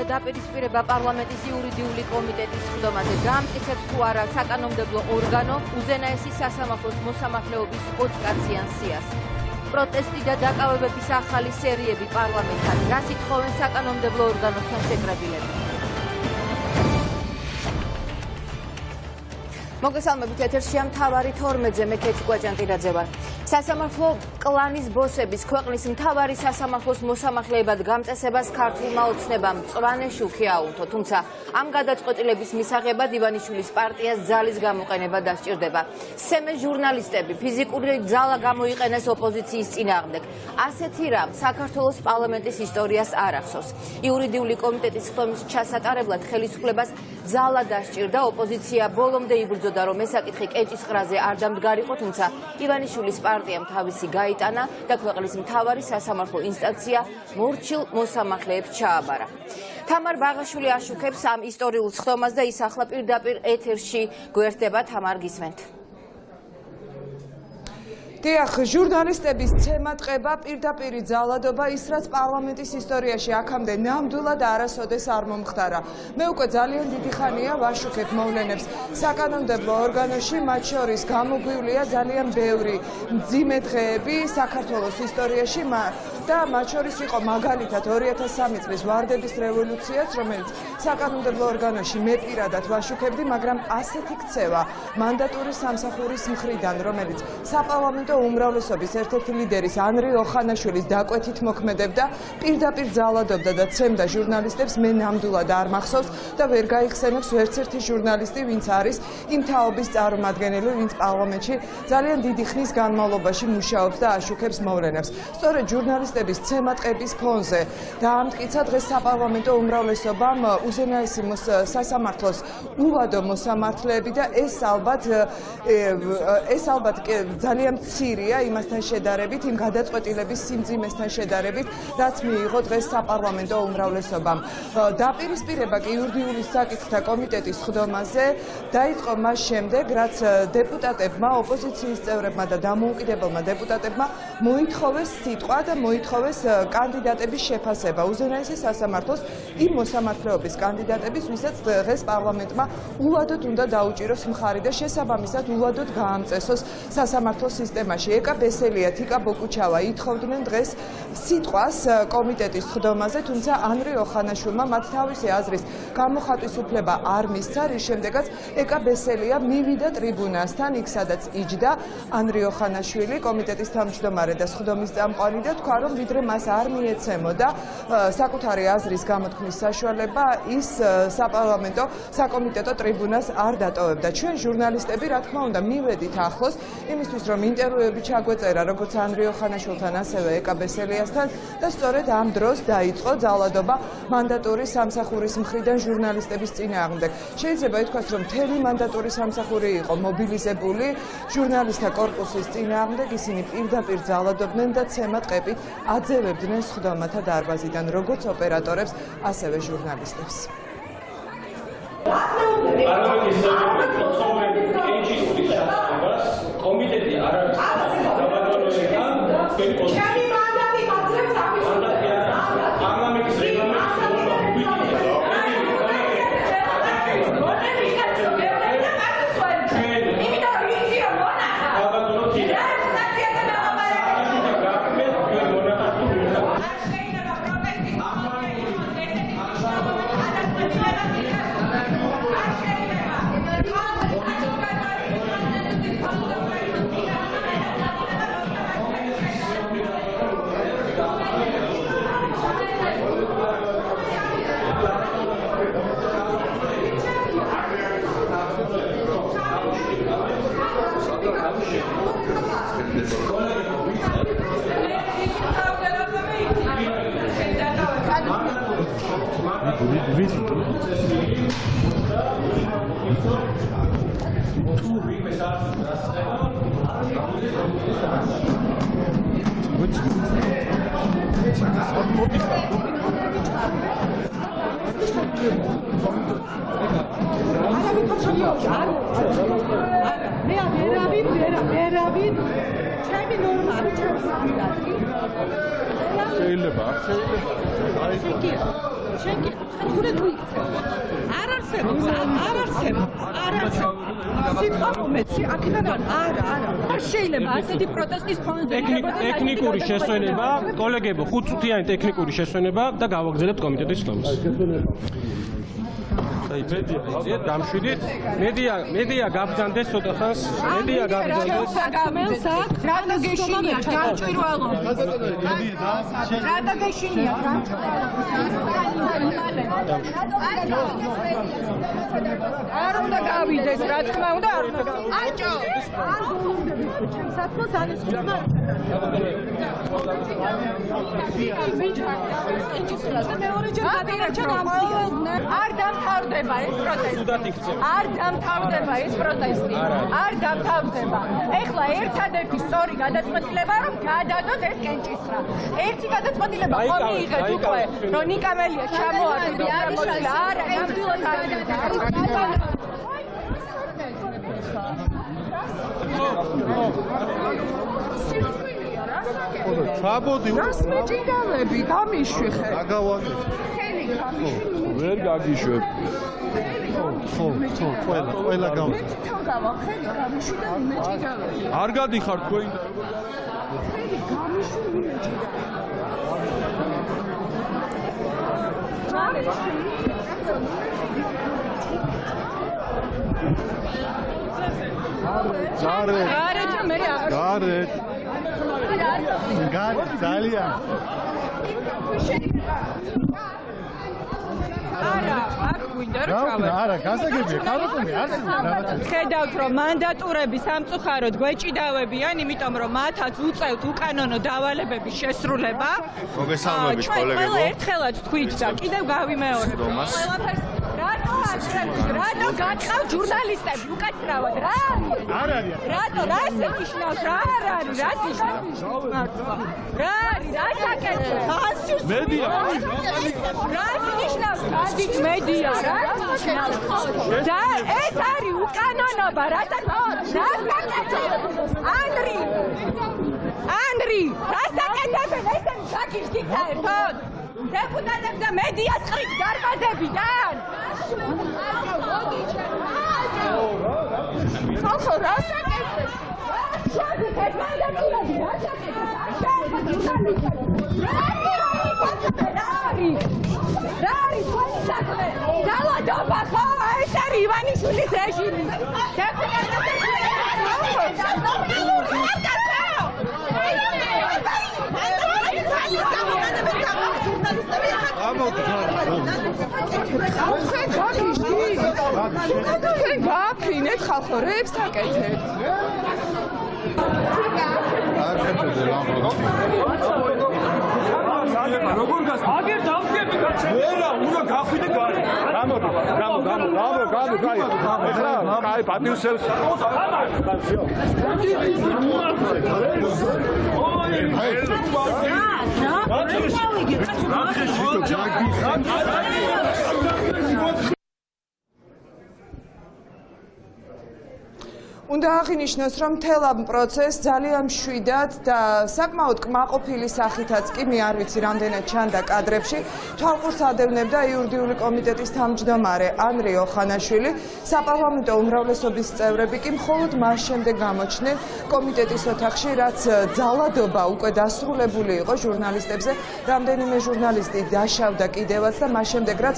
დაპირისპირება პარლამენტის იურიდიული კომიტეტის ხდომაზე გაამტკიცებს თუ არა საკანონმდებლო ორგანო უზენაესი სასამართლოს მოსამართლეობის 20-კაციან სიას. პროტესტი და დაკავებების ახალი სერიები პარლამენტთან. რას ითხოვენ საკანონმდებლო ორგანოსთან შეკრებილები? მოგესალმებით, ეთერშია მთავარი 12-ზე, მე კეთი კვაჭანტირაძე ვარ. სასამართლო კლანის ბოსების ქვეყნის მთავარი სასამართლოს მოსამართლეებად გამწესებას ქართულმა ოცნებამ მწვანე შუქი აუთო, თუმცა ამ გადაწყვეტილების მისაღებად ივანიშვილის პარტიას ძალის გამოყენება დასჭირდება. სემე ჟურნალისტები ფიზიკური ძალა გამოიყენეს ოპოზიციის წინააღმდეგ. ასეთი რამ საქართველოს პარლამენტის ისტორიას არ ახსოვს. იურიდიული კომიტეტის ხდომის ჩასატარებლად ხელისუფლებას ძალა დასჭირდა, ოპოზიცია ბოლომდე იბრძოდა, რომ ეს საკითხი კენჭისყრაზე არ დამდგარიყო, თუმცა ივანიშვილის პარტიამ თავისი გაიტანა და ქვეყნის მთავარი სასამართლო ინსტანცია მორჩილ მოსამართლეებს ჩააბარა. თამარ ბაღაშვილი აშუქებს ამ ისტორიულ სხდომას და ის ახლა პირდაპირ ეთერში გვერდება. თამარ, გისმენთ. დიახ, ჟურნალისტების ცემატყება, პირდაპირი ძალადობა, ის რაც პარლამენტის ისტორიაში აქამდე ნამდვილად არასოდეს არ მომხდარა. მე უკვე ძალიან დიდი ხანია ვაშუქებ მოვლენებს საკანონმდებლო ორგანოში, მათ შორის გამოგვივლია ძალიან ბევრი მძიმე დღეები საქართველოს ისტორიაში და მათ შორის იყო მაგალითად 2003 წლის ვარდების რევოლუციაც, რომელიც საკანონმდებლო ორგანოში მე პირადად ვაშუქებდი, მაგრამ ასეთი ქცევა მანდატური სამსახურის მხრიდან, რომელიც საპარლამენტო უმრავლესობის ერთ-ერთი ლიდერის ანრი ოხანაშვილის დაკვეთით მოქმედებდა, პირდაპირ ძალადობდა და ცემდა ჟურნალისტებს, მე ნამდვილად არ მახსოვს და ვერ გაიხსენებს ვერცერთი ჟურნალისტი, ვინც არის იმ თაობის წარმომადგენელი, ვინც პარლამენტში ძალიან დიდი ხნის განმავლობაში მუშაობს და აშუქებს მოვლენებს. სწორედ ჟურნალისტების ცემატყების ფონზე დაამტკიცა დღეს საპარლამენტო უმრავლესობამ უზენაესი სასამართლოს უვადო მოსამართლეები და ეს ალბათ ძალიან მცირეა იმასთან შედარებით, იმ გადაწყვეტილების სიმძიმესთან შედარებით, რაც მიიღო დღეს საპარლამენტო უმრავლესობამ. დაპირისპირება კი იურიდიული საკითხთა კომიტეტის ხდომაზე დაიწყო მას შემდეგ, რაც დეპუტატებმა, ოპოზიციის წევრებმა და დამოუკიდებელმა დეპუტატებმა მოითხოვეს სიტყვა და მოითხოვეს კანდიდატების შეფასება უზენაესი სასამართლოს იმ მოსამართლეობის კანდიდატების, ვისაც დღეს პარლამენტმა უვადოდ უნდა დაუჭიროს მხარი და შესაბამისად უვადოდ გაამწესოს სასამართლოს სისტემაში. ეკა ბესელია, თიკა ბოკუჩავა ითხოვდნენ დღეს სიტყვას კომიტეტის ხდომაზე, თუმცა ანრი ოხანაშვილმა მათ თავისი აზრის გამოხატვის უფლება არ მისცა, რის შემდეგაც ეკა ბესელია მივიდა ტრიბუნასთან, იქ სადაც იჯდა ანრი ოხანაშვილი, კომიტეტის თავმჯდომარე და სხდომის წამყვანი და თქვა, რომ ვიდრე მას არ მიეცემოდა საკუთარი აზრის გამოთქმის საშუალება, ის საპარლამენტო საკომიტეტო ტრიბუნას არ დატოვებდა. ჩვენ ჟურნალისტები, რა თქმა უნდა, მივედით ახლოს იმისთვის, რომ ინტერვიუები ჩაგვეწერა როგორც ანრი ოხანაშვილთან, ასევე ეკა ბესელიასთან და სწორედ ამ დროს დაიწყო ძალადობა მანდატური სამსახურის მხრიდან ჟურნალისტების წინააღმდეგ. შეიძლება ითქვას, რომ მთელი მანდატური სამსახური იყო მობილიზებული ჟურნალისტთა კორპუსის წინააღმდეგ, ისინი პირდაპირ ძალადობდნენ და ცემატყებით აძევებდნენ სხდომათა დარბაზიდან, როგორც ოპერატორებს, ასევე ჟურნალისტებს. კომიტეტი არ არის დაბადონებიდან თქვენი პოზიცია. პარლამენტის შეიძლება ტექნიკური შესვენება, კოლეგებო, 5 წუთიანი ტექნიკური შესვენება და გავაგზავნებთ კომიტეტის ხდომას. მედია დამშვიდით. მედია გაბრძანდეს ცოტა ხანს. მედია გაბრძანდეს. რატო გეშინია გამჭვირვალო? რატო გეშინია არ უნდა გავიდეს, რა თქმა უნდა, არ უნდა გავიდეს. აჭო. საქმოს არის ხმა. არ დამთავრდება ეს პროტესტი. არ დამთავრდება ეს პროტესტი. არ დამთავრდება. ეხლა ერთადერთი სწორი გადაწყვეტილება რომ გადადოთ ეს კენჭისყრა. ერთი გადაწყვეტილება ხომ მიიღეთ უკვე რომ ნიკამელია ჩამოაგდო შემოწლა. არა, ნამდვილად არ არის. ჩაბოდი რას მეჭიდავები გამიშვი ხე ვერ გაგიშვებ ხო ყველა გავა თვითონ გავახელი გამიშვი და მეჭიდავები არ გადიხარ თქვენ და ხელი გამიშვი გარეთ ძალიან არა, აქ გვინდა რომ ჩავარდო. არა, გასაგებია, კარგია, არ ხედავთ რომ მანდატურები სამწუხაროდ გვეჭიდავებიან, იმიტომ რომ მათაც უწევთ უკანონო დავალებების შესრულება. მოგესალმებით კოლეგებო. ჩვენ ერთხელაც თქვით და კიდევ გავიმეორებ. ყველაფერს რატო გაწყავ ჟურნალისტები უკაცრავად რა არის? რატო რას ნიშნავს? რა არის? რას ნიშნავს? რა არის? რას აკეთებს? მედია. რას ნიშნავს? განდით მედია. რას ნიშნავს? და ეს არის უკანონობა, რას აკეთებს? ანრი, რას აკეთებენ? ესენი გაგიჟდით საერთოდ? დეპუტატებს და მედიას ყრით დარბაზებიდან. ხალხო, რას აკეთებს? შევიდეთ ეს მანდატურები, რას აკეთებს? რა არის თქვენი საქმე? ძალადობა ხო? ეს არის ივანიშვილის რეჟიმი. გაფრინეთ ხალხო, რეებს აკეთეთ. როგორ გას? აგერ დავდგები კაცო. ვერა, უნდა გახვიდე გარე. გამოდი, კაი. ეხლა, კაი, პატივსელს. უნდა აღინიშნოს, რომ მთელ ამ პროცესს ძალიან მშვიდად და საკმაოდ კმაყოფილი სახითაც კი მე არ ვიცი რამდენად ჩანდა კადრებში, თვალყურს ადევნებდა იურიდიული კომიტეტის თავმჯდომარე ანრი ოხანაშვილი, საპარლამენტო უმრავლესობის წევრები კი მხოლოდ მას შემდეგ გამოჩნდნენ კომიტეტის ოთახში, რაც ძალადობა უკვე დასრულებული იყო ჟურნალისტებზე, რამდენიმე ჟურნალისტი დაშავდა კიდევაც და მას შემდეგ რაც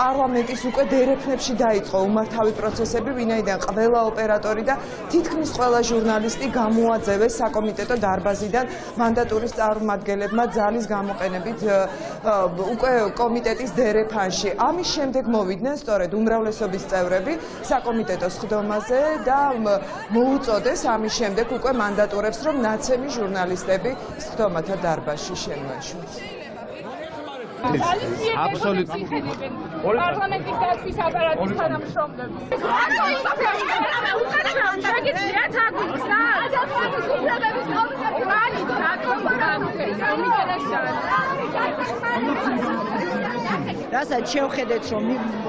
პარლამენტის უკვე დერეფნებში დაიწყო უმართავი პროცესები, ვინაიდან ყველა ოპერატორი და თითქმის ყველა ჟურნალისტი გამოაძევეს საკომიტეტო დარბაზიდან მანდატურის წარმომადგენლებმა ძალის გამოყენებით უკვე კომიტეტის დერეფანში. ამის შემდეგ მოვიდნენ სწორედ უმრავლესობის წევრები საკომიტეტო სხდომაზე და მოუწოდეს ამის შემდეგ უკვე მანდატურებს, რომ ნაცემი ჟურნალისტები სხდომათა დარბაზში შემოეშვათ. აბსოლუტურად პარლამენტის დაცვის აპარატის თანამშრომლები. რასაც შევხედეთ რომ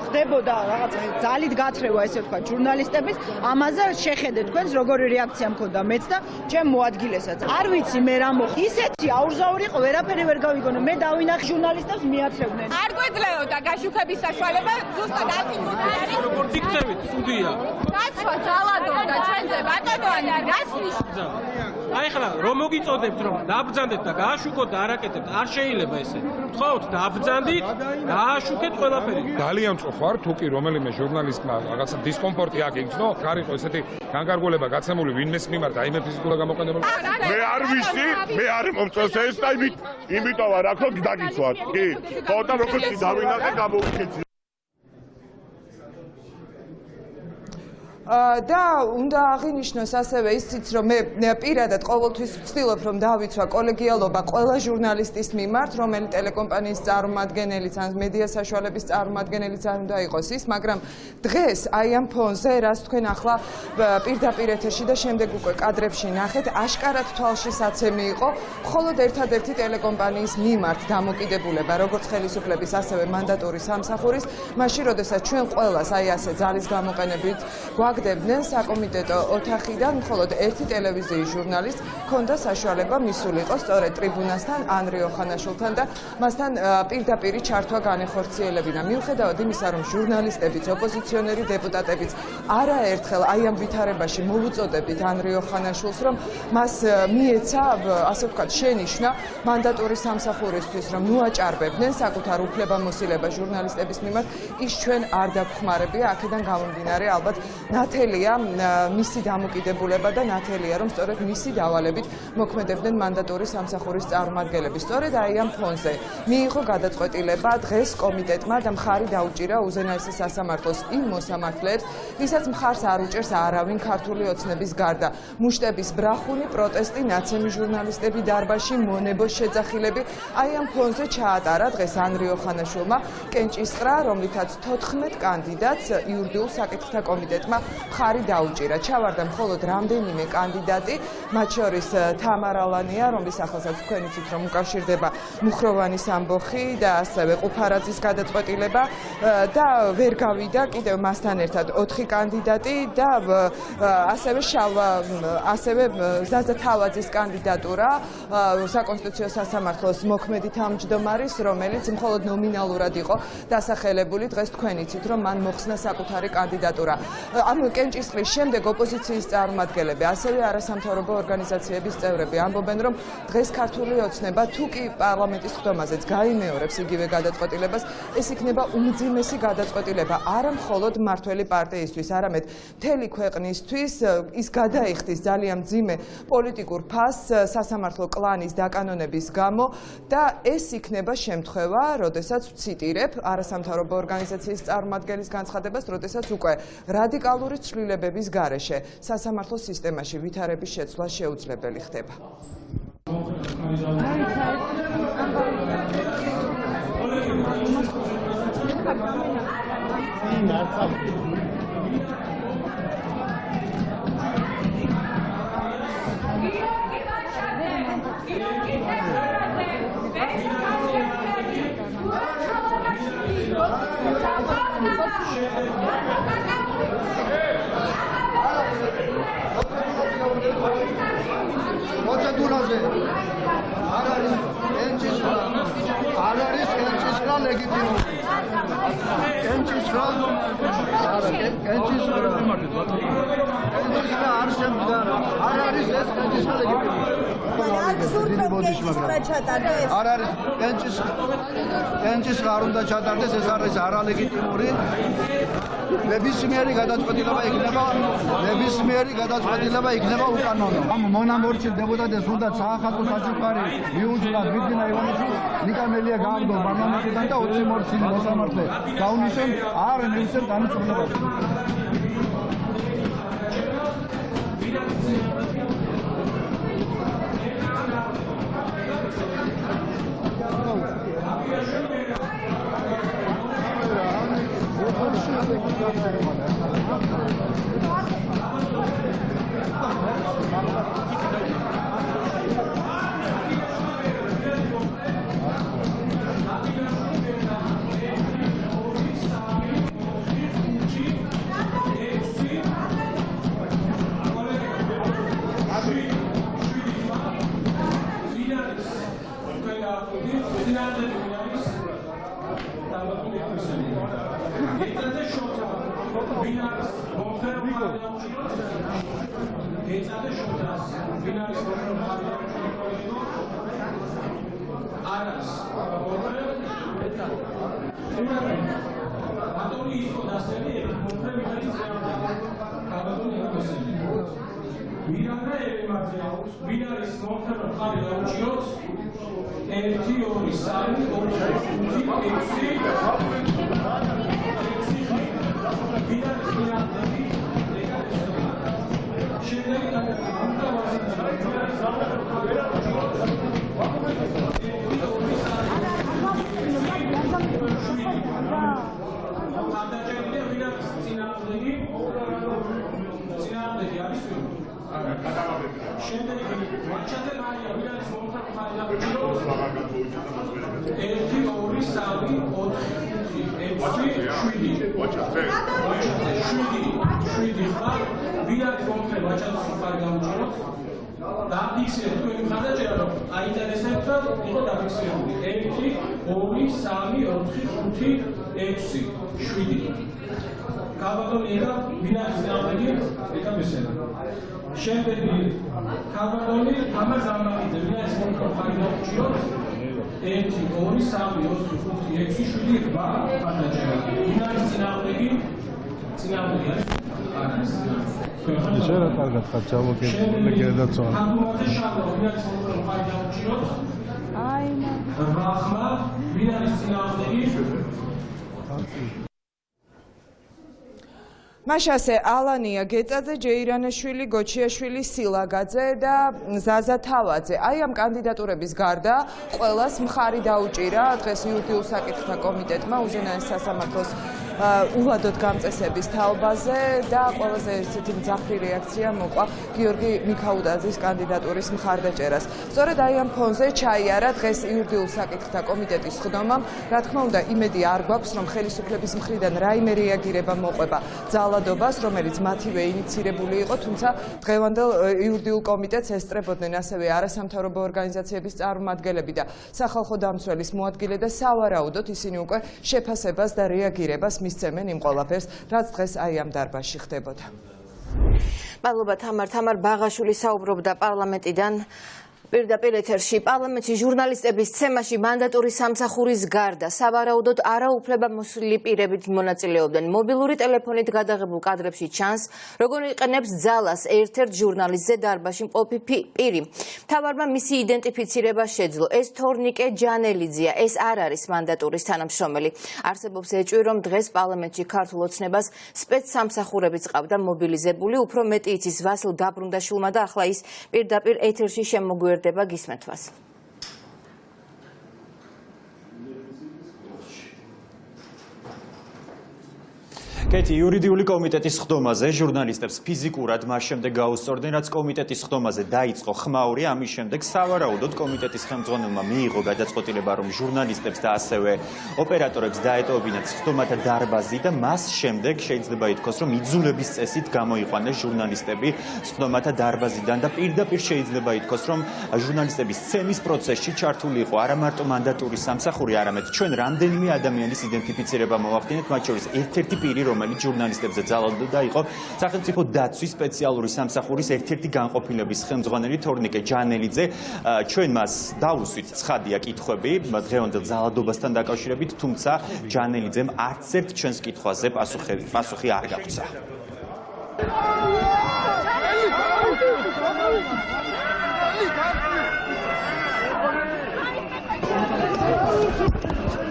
ხდებოდა რაღაც ძალით გათრევა ესე ვთქვა ჟურნალისტების ამაზე შეხედეთ თქვენს როგორი რეაქცია მქონდა მეც და ჩემ მოადგილესაც არ ვიცი მე რა მოხდა ისეთი აურზაური იყო ვერაფერი ვერ გავიგონე მე დავინახე ჟურნალისტებს მიაცრევდნენ არ გვეძლეოდა გაშუქების საშუალება ზუსტად აკითხულარი როგორც იქცევით სტუდია დაცვა ძალადობდა ჩვენზე ბატონო რას ნიშნავს აი ხლა რომ მოგიწოდებთ რომ დაბრძანდეთ და გააშუქოთ და არაკეთებთ არ შეიძლება ესე ვთხოვთ დაბრძანდით გააშუქეთ ყველაფერი ძალიან მწუხარ თუ კი რომელიმე ჟურნალისტმა რაღაცა დისკომფორტი აკინცნო არ იყო ესეთი განკარგულება გაცემული ვინმეს მიმართ აი მე ფიზიკურად გამოყენებული მე არ ვიცი მე არ მომწონს ეს და იმიტომ არ აქ დაგიცვათ კი ხო და როგორც დავინახე გამოვიქეცი და უნდა აღინიშნოს ასევე ისიც რომ მე პირადად ყოველთვის ვცდილობ რომ დავიცვა კოლეგიალობა ყველა ჟურნალისტის მიმართ რომელი ტელეკომპანიის წარმომადგენელიც ან მედია საშუალების წარმომადგენელიც არ უნდა იყოს ის მაგრამ დღეს აი ამ ფონზე რაც თქვენ ახლა პირდაპირ ეთერში და შემდეგ უკვე კადრებში ნახეთ აშკარად თვალშისაცემი იყო მხოლოდ ერთადერთი ტელეკომპანიის მიმართ დამოკიდებულება როგორც ხელისუფლების ასევე მანდატური სამსახურის მაშინ როდესაც ჩვენ ყველას აი ასე ძალის გამოყენებით გვაგდებდნენ საკომიტეტო ოთახიდან მხოლოდ ერთი ტელევიზიის ჟურნალისტს ჰქონდა საშუალება მისულიყო სწორედ ტრიბუნასთან ანრიო ხანაშულთან და მასთან პირდაპირ ჩართვა განეხორციელებინა მიუხედავად იმისა რომ ჟურნალისტებიც ოპოზიციონერი დეპუტატებიც არაერთხელ აი ამ ვითარებაში მოუწოდებით ანრიო ხანაშულს რომ მას მიეცა ასე ვთქვათ შენიშვნა მანდატური სამსახურისთვის რომ მოაჭარბებდნენ საკუთარ უფლებამოსილებას ჟურნალისტების მიმართ ის ჩვენ არ დაგხმარებია აქედან გამომდინარე ალბათ ნათელია მისი დამოკიდებულება და ნათელია რომ სწორედ მისი დავალებით მოქმედებდნენ მანდატური სამსახურის წარმომადგენლები სწორედ აი ამ ფონზე მიიღო გადაწყვეტილება დღეს კომიტეტმა და მხარი დაუჭირა უზენაესი სასამართლოს იმ მოსამართლეებს ვისაც მხარს არ უჭერს არავინ ქართული ოცნების გარდა მუშტების ბრახუნი პროტესტი ნაცემი ჟურნალისტები დარბაზში მონებოს შეძახილები აი ამ ფონზე ჩაატარა დღეს ანრიო ხანაშულმა კენჭისყრა რომლითაც 14 კანდიდატს იურიდიულ საკითხთა კომიტეტმა მხარი დაუჭირა. ჩავარდა მხოლოდ რამდენიმე კანდიდატი, მათ შორის თამარალანია, რომლის სახელსაც თქვენ იცით, რომ უკავშირდება მუხროვანის ამბოხი და ასევე ყუფარაძის გადაწყვეტილება და ვერ გავიდა კიდევ მასთან ერთად 4 კანდიდატი და ასევე ზაზა თავაძის კანდიდატურა საკონსტიტუციო სასამართლოს მოქმედი თავმჯდომარის, რომელიც მხოლოდ ნომინალურად იყო დასახელებული. დღეს თქვენ იცით, რომ მან მოხსნა საკუთარი კანდიდატურა. ამ კენჭისყრის შემდეგ ოპოზიციის წარმომადგენლები, ასევე არასამთავრობო ორგანიზაციების წევრები ამბობენ, რომ დღეს ქართული ოცნება თუ კი პარლამენტის ხდომაზეც გაიმეორებს იგივე გადაწყვეტილებას, ეს იქნება უმძიმესი გადაწყვეტილება არა მხოლოდ მმართველი პარტიისთვის, არამედ მთელი ქვეყნისთვის. ის გადაიხდის ძალიან მძიმე პოლიტიკურ ფასს სასამართლო კლანის დაკანონების გამო და ეს იქნება შემთხვევა, როდესაც ვციტირებ არასამთავრობო ორგანიზაციის წარმომადგენლის განცხადებას, როდესაც უკვე რადიკალური ცვლილებების გარეშე სასამართლო სისტემაში ვითარების შეცვლა შეუძლებელი ხდება. პროცედურაზე არ არის კენჭისყრა ლეგიტიმური. კენჭისყრა არ შემდგარა. არ არის ეს კენჭისყრა ლეგიტიმური. არ არის კენჭისყრა არ უნდა ჩატარდეს, ეს არის არალეგიტიმური. ნებისმიერი გადაწყვეტილება იქნება უკანონო. ამ მონამორჩილ დეპუტატებს უნდა საახალწლო საჩუქარი მიუძღვნათ ვიდგინა ივანიშვილს, ნიკამელია გააგდო პარლამენტიდან და 20 მორჩილი მოსამართლე დაუნიშნონ არ მივცემ განწყობილებას. მაშასე ალანია გეწაძე, ჯეირანაშვილი, გოჩიაშვილი, სილაგაძე და ზაზა თავაძე. აი ამ კანდიდატურების გარდა ყველას მხარი დაუჭირა დღეს იურიდიულ საკითხთა კომიტეტმა უზენაეს სასამართლოს უვადოდ გამწესების თაობაზე და ყველაზე ერთ-ერთი მძაფრი რეაქცია მოყვა გიორგი მიქაუტაძის კანდიდატურის მხარდაჭერას. სწორედ აი ამ ფონზე ჩაიარა დღეს იურიდიულ საკითხთა კომიტეტის ხდომამ. რა თქმა უნდა, იმედი არ გვაქვს, რომ ხელისუფლების მხრიდან რაიმე რეაგირება მოყვება ძალადობას, რომელიც მათივე ინიცირებული იყო, თუმცა დღევანდელ იურიდიულ კომიტეტს ესწრებოდნენ ასევე არასამთავრობო ორგანიზაციების წარმომადგენლები და სახალხო დამცველის მოადგილე და სავარაუდოდ ისინი უკვე შეფასებას და რეაგირებას მისცემენ იმ ყველაფერს, რაც დღეს აი ამ დარბაზში ხდებოდა. მადლობა თამარ ბაღაშვილი საუბრობდა პარლამენტიდან. პირდაპირ ეთერში პარლამენტში ჟურნალისტების ცემაში მანდატური სამსახურის გარდა სავარაუდოდ არაუფლებამოსილი პირებით მონაწილეობდნენ. მობილური ტელეფონით გადაღებულ კადრებში ჩანს, როგორ იყენებს ძალას ერთ-ერთ ჟურნალისტზე დარბაზში მყოფი პირი. მთავარმა მისი იდენტიფიცირება შეძლო. ეს თორნიკე ჯანელიძეა, ეს არ არის მანდატურის თანამშრომელი. არსებობს ეჭვი, რომ დღეს პარლამენტში ქართულ ოცნებას სპეცსამსახურებიც ყავდა მობილიზებული, უფრო მეტი იცის ვასილ დაბრუნდაშვილმა და ახლა ის პირდაპირ ეთერში შემოგვიერთდება. გისმენთ вас. კეთი იურიდიული კომიტეტის ხდომაზე ჟურნალისტებს ფიზიკურად მას შემდეგ გაუსწორდნენ, რაც კომიტეტის ხდომაზე დაიწყო ხმაური, ამის შემდეგ სავარაუდოდ კომიტეტის ხელმძღვანელმა მიიღო გადაწყვეტილება, რომ ჟურნალისტებს და ასევე ოპერატორებს დაეტოვებინათ ხდომათა დარბაზი და მას შემდეგ შეიძლება ითქვას, რომ იძულების წესით გამოიყვანეს ჟურნალისტები ხდომათა დარბაზიდან და პირდაპირ შეიძლება ითქვას, რომ ჟურნალისტების ცემის პროცესში ჩართული იყო არა მარტო მანდატურის სამსახური, არამედ ჩვენ რამდენიმე ადამიანის იდენტიფიცირება მოვახდინეთ, მათ შორის ერთ-ერთი პირი, რომელიც ჟურნალისტებზე ძალადობდა იყო სახელმწიფო დაცვის სპეციალური სამსახურის ერთ-ერთი განყოფილების ხელმძღვანელი თორნიკე ჯანელიძე. ჩვენ მას დაუსვით ცხადია კითხვები დღევანდელ ძალადობასთან დაკავშირებით, თუმცა ჯანელიძემ არც ერთ ჩვენს კითხვაზე პასუხი არ გაგვცა.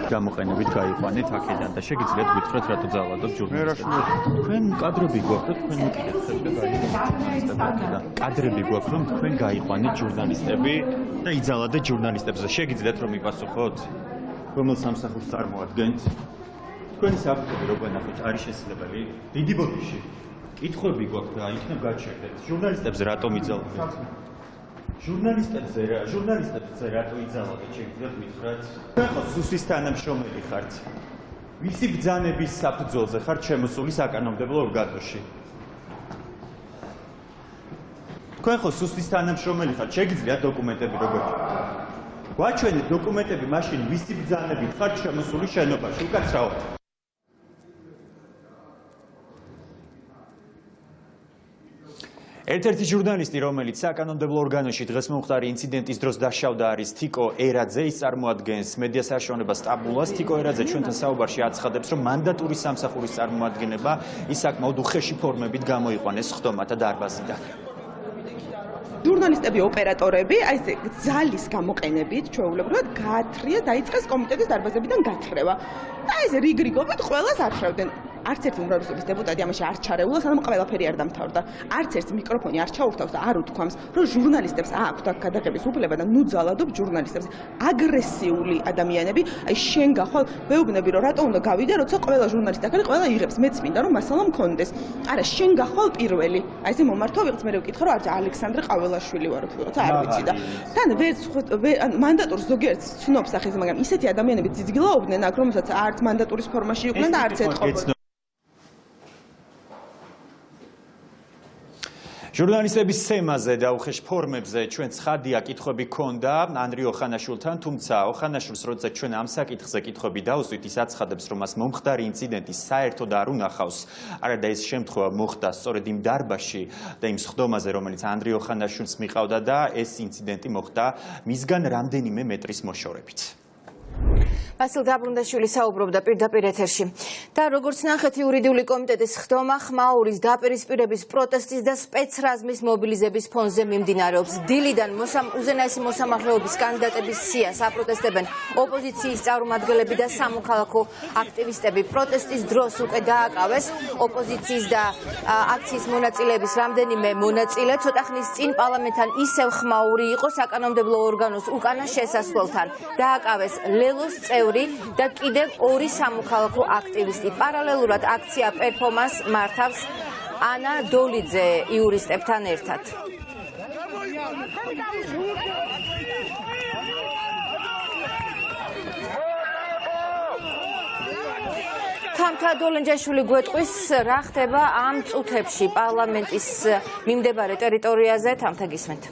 გამოყენებით გაიყვანეთ აქედან და შეგიძლიათ გითხრათ რატო ძალადობთ ჟურნალისტებს. თქვენ კადრები გვაქვს, რომ თქვენ მოკიდეთ და გაიყვანეთ. კადრები გვაქვს, რომ თქვენ გაიყვანეთ ჟურნალისტები და იძალადეთ ჟურნალისტებზე. შეგიძლიათ რომ მიპასუხოთ, რომელ სამსახურს წარმოადგენთ? თქვენი საფრთხე როგორ ნახოთ, არის შესაძლებელი? დიდი ბოდიში. კითხვები გვაქვს და იქნებ გაჩერდეთ. ჟურნალისტებზე რატომ იძალადეთ? ჟურნალისტებზე რატო იძალადეთ, შეგიძლიათ გითხრათ? თქვენ ხო სუსის თანამშრომელი ხართ? მისი ბრძანების საფუძველზე ხართ შემოსული საკანონმდებლო ორგანოში? თქვენ ხო სუსის თანამშრომელი ხართ? შეგიძლიათ დოკუმენტები როგორ? გვაჩვენეთ დოკუმენტები მაშინ ვისი ბრძანებით ხართ შემოსული შენობაში. უკაცრავად. ერთ-ერთი ჟურნალისტი, რომელიც საკანონმდებლო ორგანოში დღეს მომხდარი ინციდენტის დროს დაშავდა, არის თიკო ერაძე. ის წარმოადგენს მედია საშუალებას ტაბულას. თიკო ერაძე ჩვენთან საუბარში აცხადებს, რომ მანდატური სამსახურის წარმოადგენება ის საკმაოდ უხეში ფორმებით გამოიყვანეს ხდომათა დარბაზიდან. ჟურნალისტები, ოპერატორები, აი ეს ძალის გამოყენებით ჩვეულებრივად გაათრია, დაიწყეს კომიტეტის დარბაზებიდან გათხრება. და ეს რიგრიგობით ყველას ათხრევდნენ. არც ერთი უმრავლესობის დეპუტატი ამაში არ ჩარეულა, სანამ ყველაფერი არ დამთავრდა. არც ერთ მიკროფონი არ ჩაურთავს და არ უთქვამს, რომ ჟურნალისტებს აქვთ აქ გადაღების უფლება და ნუ ძალადობ ჟურნალისტებს. აგრესიული ადამიანები, აი შენ გახვალ, ვეუბნები, რომ რატო უნდა გავიდე, როცა ყველა ჟურნალისტი აქ არის, ყველა იღებს. მეც მინდა რომ მასალა მქონდეს. არა, შენ გახვალ პირველი. აი ესე მომართვა ვიღაც მე ვკითხა, რომ არა, ალექსანდრე ყაველაშვილი ვარ, როცა არ ვიცი და თან მანდატურს ზოგიერთ ცნობს სახეს, მაგრამ ისეთი ადამიანები ძიძგილაობდნენ აქ, რომელსაც არც მანდატურის ფორმაში იყვნენ და არც ეთყობოდნენ. ჟურნალისტების სემაზე და უხეშ ფორმებზე ჩვენ ცხადია კითხვები ქონდა ანდრიო ოხანაშვილთან, თუმცა ოხანაშვილს როცა ჩვენ ამ საკითხზე კითხვები დავუსვით, ის აცხადებს, რომ მას მომხდარი ინციდენტი საერთოდ არ უნახავს. არა და ეს შემთხვევა მოხდა სწორედ იმ დარბაზში და იმ სხდომაზე, რომელიც ანდრიო ოხანაშვილს მიყავდა და ეს ინციდენტი მოხდა მისგან რამდენიმე მეტრის მოშორებით. ვასილ დაბრუნდაშვილი საუბრობდა პირდაპირ ეთერში. და როგორც ნახეთ, იურიდიული კომიტეტის ხდომა ხმაურის დაპირისპირების პროტესტის და სპეცრაზმის მობილიზების ფონზე მიმდინარეობს. დილიდან უზენაესი მოსამართლეობის კანდიდატების სიას აპროტესტებენ ოპოზიციის წარმომადგენლები და სამოქალაქო აქტივისტები. პროტესტის დროს უკვე დააკავეს ოპოზიციის და აქციის მონაწილეების რამდენიმე მონაწილე. ცოტა ხნის წინ პარლამენტთან ისევ ხმაური იყო საკანონმდებლო ორგანოს უკანა შესასვლელთან. დააკავეს ლელოს წევრი და კიდევ ორი სამოქალაქო აქტივისტი. პარალელურად აქცია პერფორმანს მართავს ანა დოლიძე იურისტებთან ერთად. თამთა დოლენჯაშვილი გვეტყვის რა ხდება ამ წუთებში პარლამენტის მიმდებარე ტერიტორიაზე. თამთა გისმენთ.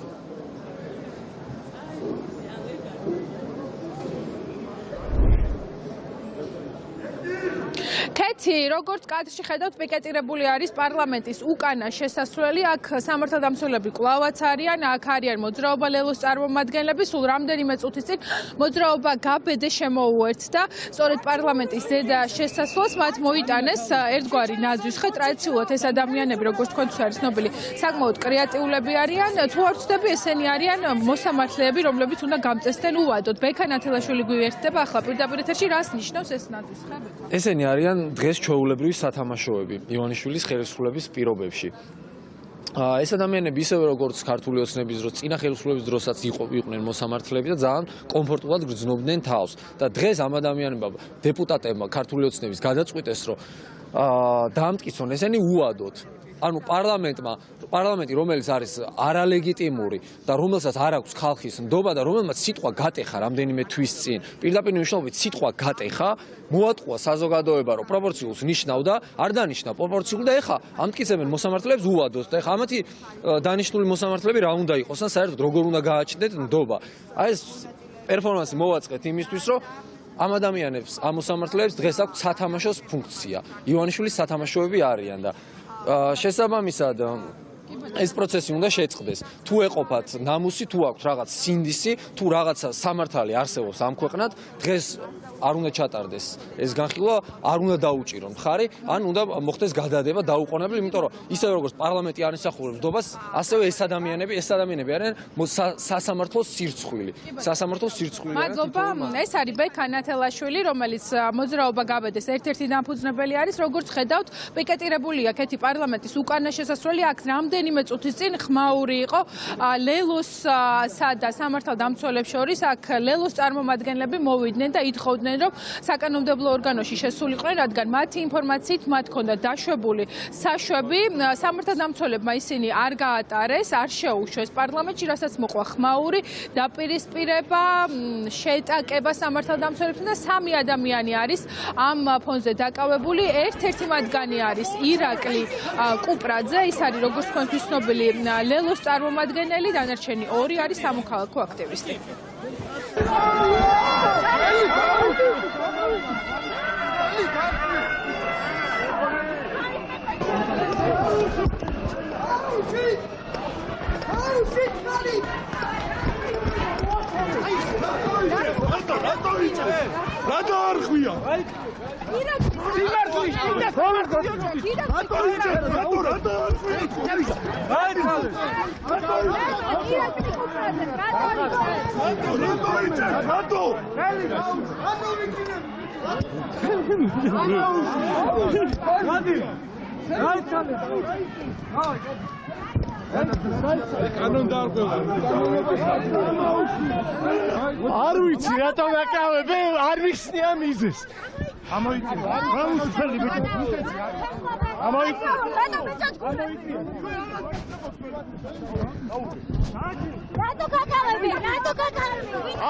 კეთი, როგორც კადრში ხედავთ, პიკეტირებული არის პარლამენტის უკანა შესასვლელი. აქ სამართალდამცველები კვლავაც არიან, აქ არიან მოძრაობა ლელოს წარმომადგენლები. სულ რამდენიმე წუთის წინ მოძრაობა გაბედე შემოუერთდა სწორედ პარლამენტის ზედა შესასვლელს. მათ მოიტანეს ერთგვარი ნაძვის ხე. ტრადიციულად ეს ადამიანები, როგორც თქვენთვის არის ცნობილი, საკმაოდ კრეატიულები არიან. თუ არ ვცდები, ესენი არიან მოსამართლეები, რომლებიც უნდა გამწესდნენ უვადოდ. ბექა ნათელაშვილი გვიერთდება ახლა პირდაპირ ეთერში. რას ნიშნავს ეს ნაძვის ხე? ესენი არიან დღეს ჩვეულებრივი სათამაშოები ივანიშვილის ხელისუფლების პირობებში. ეს ადამიანები ისევე როგორც ქართული ოცნების დროს, წინა ხელისუფლების დროსაც იყვნენ მოსამართლეები და ძალიან კომფორტულად გრძნობდნენ თავს. და დღეს ამ ადამიანებმა დეპუტატებმა ქართული ოცნების გადაწყვიტეს, რომ დაამტკიცონ ესენი უადოდ. ანუ პარლამენტი, რომელიც არის არალეგიტიმური და რომელსაც არ აქვს ხალხის ნდობა და რომელმაც სიტყვა გატეხა რამდენიმე თვის წინ, პირდაპირ მნიშვნელობით სიტყვა გატეხა, მოატყუა საზოგადოება, რომ პროპორციულს ნიშნავდა, არ დანიშნა პროპორციულ და ეხა ამტკიცებენ მოსამართლეებს უადოს და ეხა ამათი დანიშნული მოსამართლეები რა უნდა იყოსან, საერთოდ როგორ უნდა გააჩნდეთ ნდობა. აი ეს პერფორმანსი მოვაწყეთ იმისთვის, რომ ამ ადამიანებს, ამ მოსამართლეებს დღეს აქვს სათამაშოს ფუნქცია. ივანიშვილის სათამაშოები არიან და შესაბამისად ეს პროცესი უნდა შეწყდეს. თუ ეყოფათ ნამუსი, თუ აქვს რაღაც სინდისი, თუ რაღაცა სამართალი არსებობს ამ ქვეყნად, დღეს არ უნდა ჩატარდეს ეს განხილვა, არ უნდა დაუჭირონ მხარი, ან უნდა მოხდეს გადადება დაუყოვნებლივ, იმიტომ რომ ისევე როგორც პარლამენტი არ ისახურებს ნდობას, ასევე ეს ადამიანები არიან სასამართლოს სირცხვილი. სასამართლოს სირცხვილი. მადლობა. ეს არის ბექა ნათელაშვილი, რომელიც მოძრაობა გაბედეს ერთ-ერთი დამფუძნებელი არის. როგორც ხედავთ, პიკეტირებულია კეთი პარლამენტის უკანა შესასვლელი. აქ რამდენიმე წუთის წინ ხმაური იყო ლელოსსა და სამართალდამცველებს შორის. აქ ლელოს წარმომადგენლები მოვიდნენ და ითხოვდნენ ამბობდნენ, რომ საკანონმდებლო ორგანოში შესულიყვნენ, რადგან მათი ინფორმაციით მათ ჰქონდა დაშვებული საშვები, სამართალდამცველებმა ისინი არ გაატარეს, არ შეუშვეს პარლამენტში, რასაც მოყვა ხმაური, დაპირისპირება, შეტაკება სამართალდამცველებთან და 3 ადამიანი არის ამ ფონზე დაკავებული. ერთ-ერთი მათგანი არის ირაკლი კუპრაძე, ის არის როგორც თქვენთვის ცნობილი ლელოს წარმომადგენელი, დანარჩენი 2 არის სამოქალაქო აქტივისტი. რატო არხია? არ ვიცი რატომ აკავებ, არ ვიცნია მიზეს.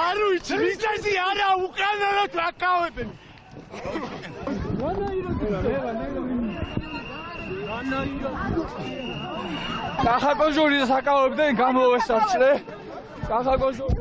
არ ვიცი, მიზეზი არა უკანონოდ აკავებენ. კახაკოჟურის აკავებდნენ, გამოვესარჩლე. კახაკოჟური.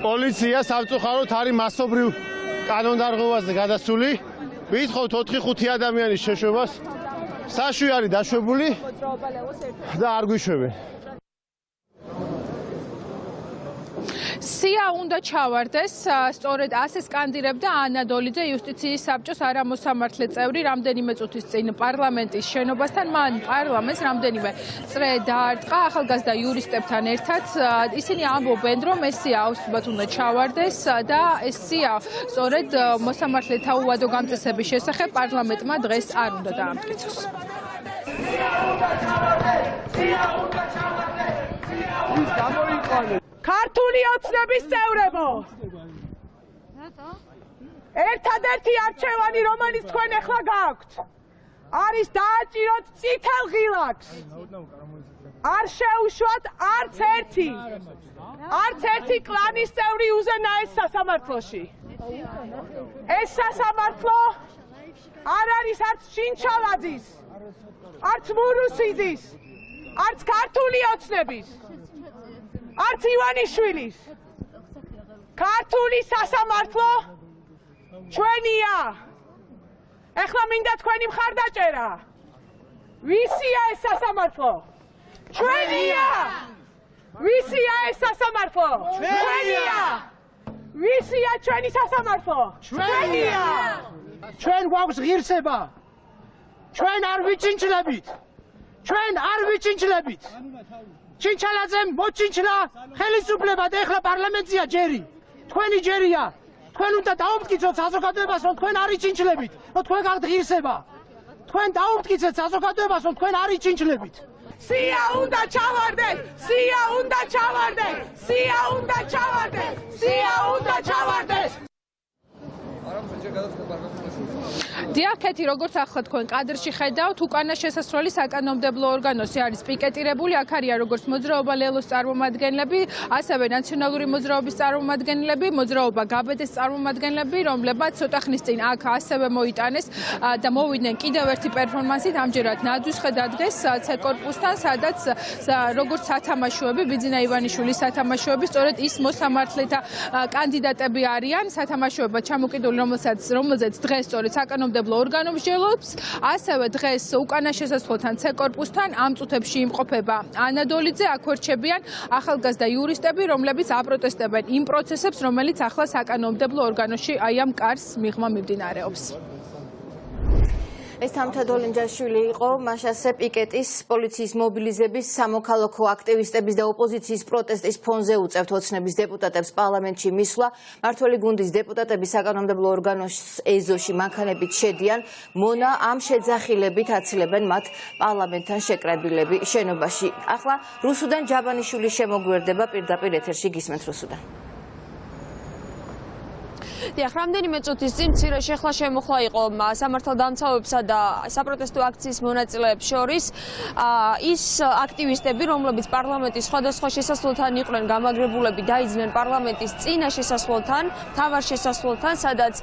პოლიცია სამწუხაროდ არის მასობრივ კანონდარღვევაზე გადასული. ვითხოვთ 4-5 ადამიანის შეშვებას. საშვი არის დაშვებული და არ გვიშვებენ. სია უნდა ჩავარდეს, სწორედ ასე სკანდირებდა ანა დოლიძე, იუსტიციის საბჭოს არამოსამართლე წევრი, რამდენიმე წუთის წინ პარლამენტის შენობასთან. მან პარლამენტს რამდენიმე წრე დაარტყა ახალგაზრდა იურისტებთან ერთად. ისინი ამბობენ, რომ ეს სია აუცილებლად უნდა ჩავარდეს და ეს სია სწორედ მოსამართლეთა უვადო გამწესების შესახებ პარლამენტმა დღეს არ უნდა დაამტკიცოს. ქართული ოცნების წევრებო, ერთადერთი არჩევანი, რომელიც თქვენ ახლა გაქვთ, არის დააჭიროთ წითელ ღილაკს. არ შეუშვათ არც ერთი კლანის წევრი უზენაეს სასამართლოში. ეს სასამართლო არ არის არც ჩინჩალაძის, არც მურუსიძის, არც ქართული ოცნების, არც ივანიშვილის. ქართული სასამართლო ჩვენია. ეხლა მინდა თქვენი მხარდაჭერა. ვისია ეს სასამართლო? ჩვენია. ვისია ეს სასამართლო? ჩვენია. ვისია ჩვენი სასამართლო? ჩვენია. ჩვენ გვაქვს ღირსება. ჩვენ არ ვიჩინჩლებით. ჩვენ არ ვიჩინჩლებით. ჩინჩალაძემ მოჩინჩლა ხელისუფლება და ეხლა პარლამენტია ჯერი. თქვენი ჯერია. თქვენ უნდა დაუმტკიცოთ საზოგადოებას, რომ თქვენ არ იჩინჩლებით, რომ თქვენ გაქვთ ღირსება. თქვენ დაუმტკიცეთ საზოგადოებას, რომ თქვენ არ იჩინჩლებით. სია უნდა ჩავარდეს! სია უნდა ჩავარდეს! სია უნდა ჩავარდეს! სია უნდა ჩავარდეს! დიახეთი, როგორც ახლა თქვენ კადრში ხედავთ, უკანა შესასვლელი საკანონმდებლო ორგანოში არის პიკეტირებული. აქ არიან როგორც მოძრაობა ლელოს წარმომადგენლები, ასევე ნაციონალური მოძრაობის წარმომადგენლები, მოძრაობა გაბედეს წარმომადგენლები, რომლებმაც ცოტა ხნის წინ აქ ასევე მოიტანეს და მოვიდნენ კიდევ ერთი პერფორმანსით. ამჯერად ნაძვის ხედა დღეს C-კორპუსთან, სადაც როგორც სათამაშოები, ბიძინა ივანიშვილის სათამაშოები, სწორედ ის მოსამართლეთა კანდიდატები არიან, სათამაშოებად ჩამოკიდული, რომელზეც დღეს სწორედ საკანონმდებლო ორგანო მსჯელობს. ასევე დღეს უკანა შესასვლელთან C-კორპუსთან ამ წუთებში იმყოფება ანა დოლიძე, აქ ვერჩებიან ახალგაზრდა იურისტები, რომლებიც აპროტესტებენ იმ პროცესებს, რომელიც ახლა საკანონმდებლო ორგანოში აი ამ კარს მიღმა მიმდინარეობს. ეს თამთადოლინჯაშვილი იყო, მას ასე პიკეტის, პოლიციის მობილიზების, სამოქალაქო აქტივისტების და ოპოზიციის პროტესტის ფონზე უწევთ ოცნების დეპუტატებს პარლამენტში მისვლა. მმართველი გუნდის დეპუტატები საკანონმდებლო ორგანოს ეზოში მანქანებით შედიან. მონა ამ შეძახილებით აცილებენ მათ პარლამენტთან შეკრებილები შენობაში. ახლა რუსუდან ჯაბანიშვილი შემოგვერდება პირდაპირ ეთერში გისმენთ რუსუდან. დიახ, რამდენიმე წუთის წინ მცირე შეხლა შემოხლა იყო სამართალდამცავებსა და საპროტესტო აქციის მონაწილეებს შორის. ის აქტივისტები, რომლებიც პარლამენტის სხვადასხვა შესასვლელთან იყვნენ გამაგრებულები, დაიძნენ პარლამენტის წინა შესასვლელთან, მთავარ შესასვლელთან, სადაც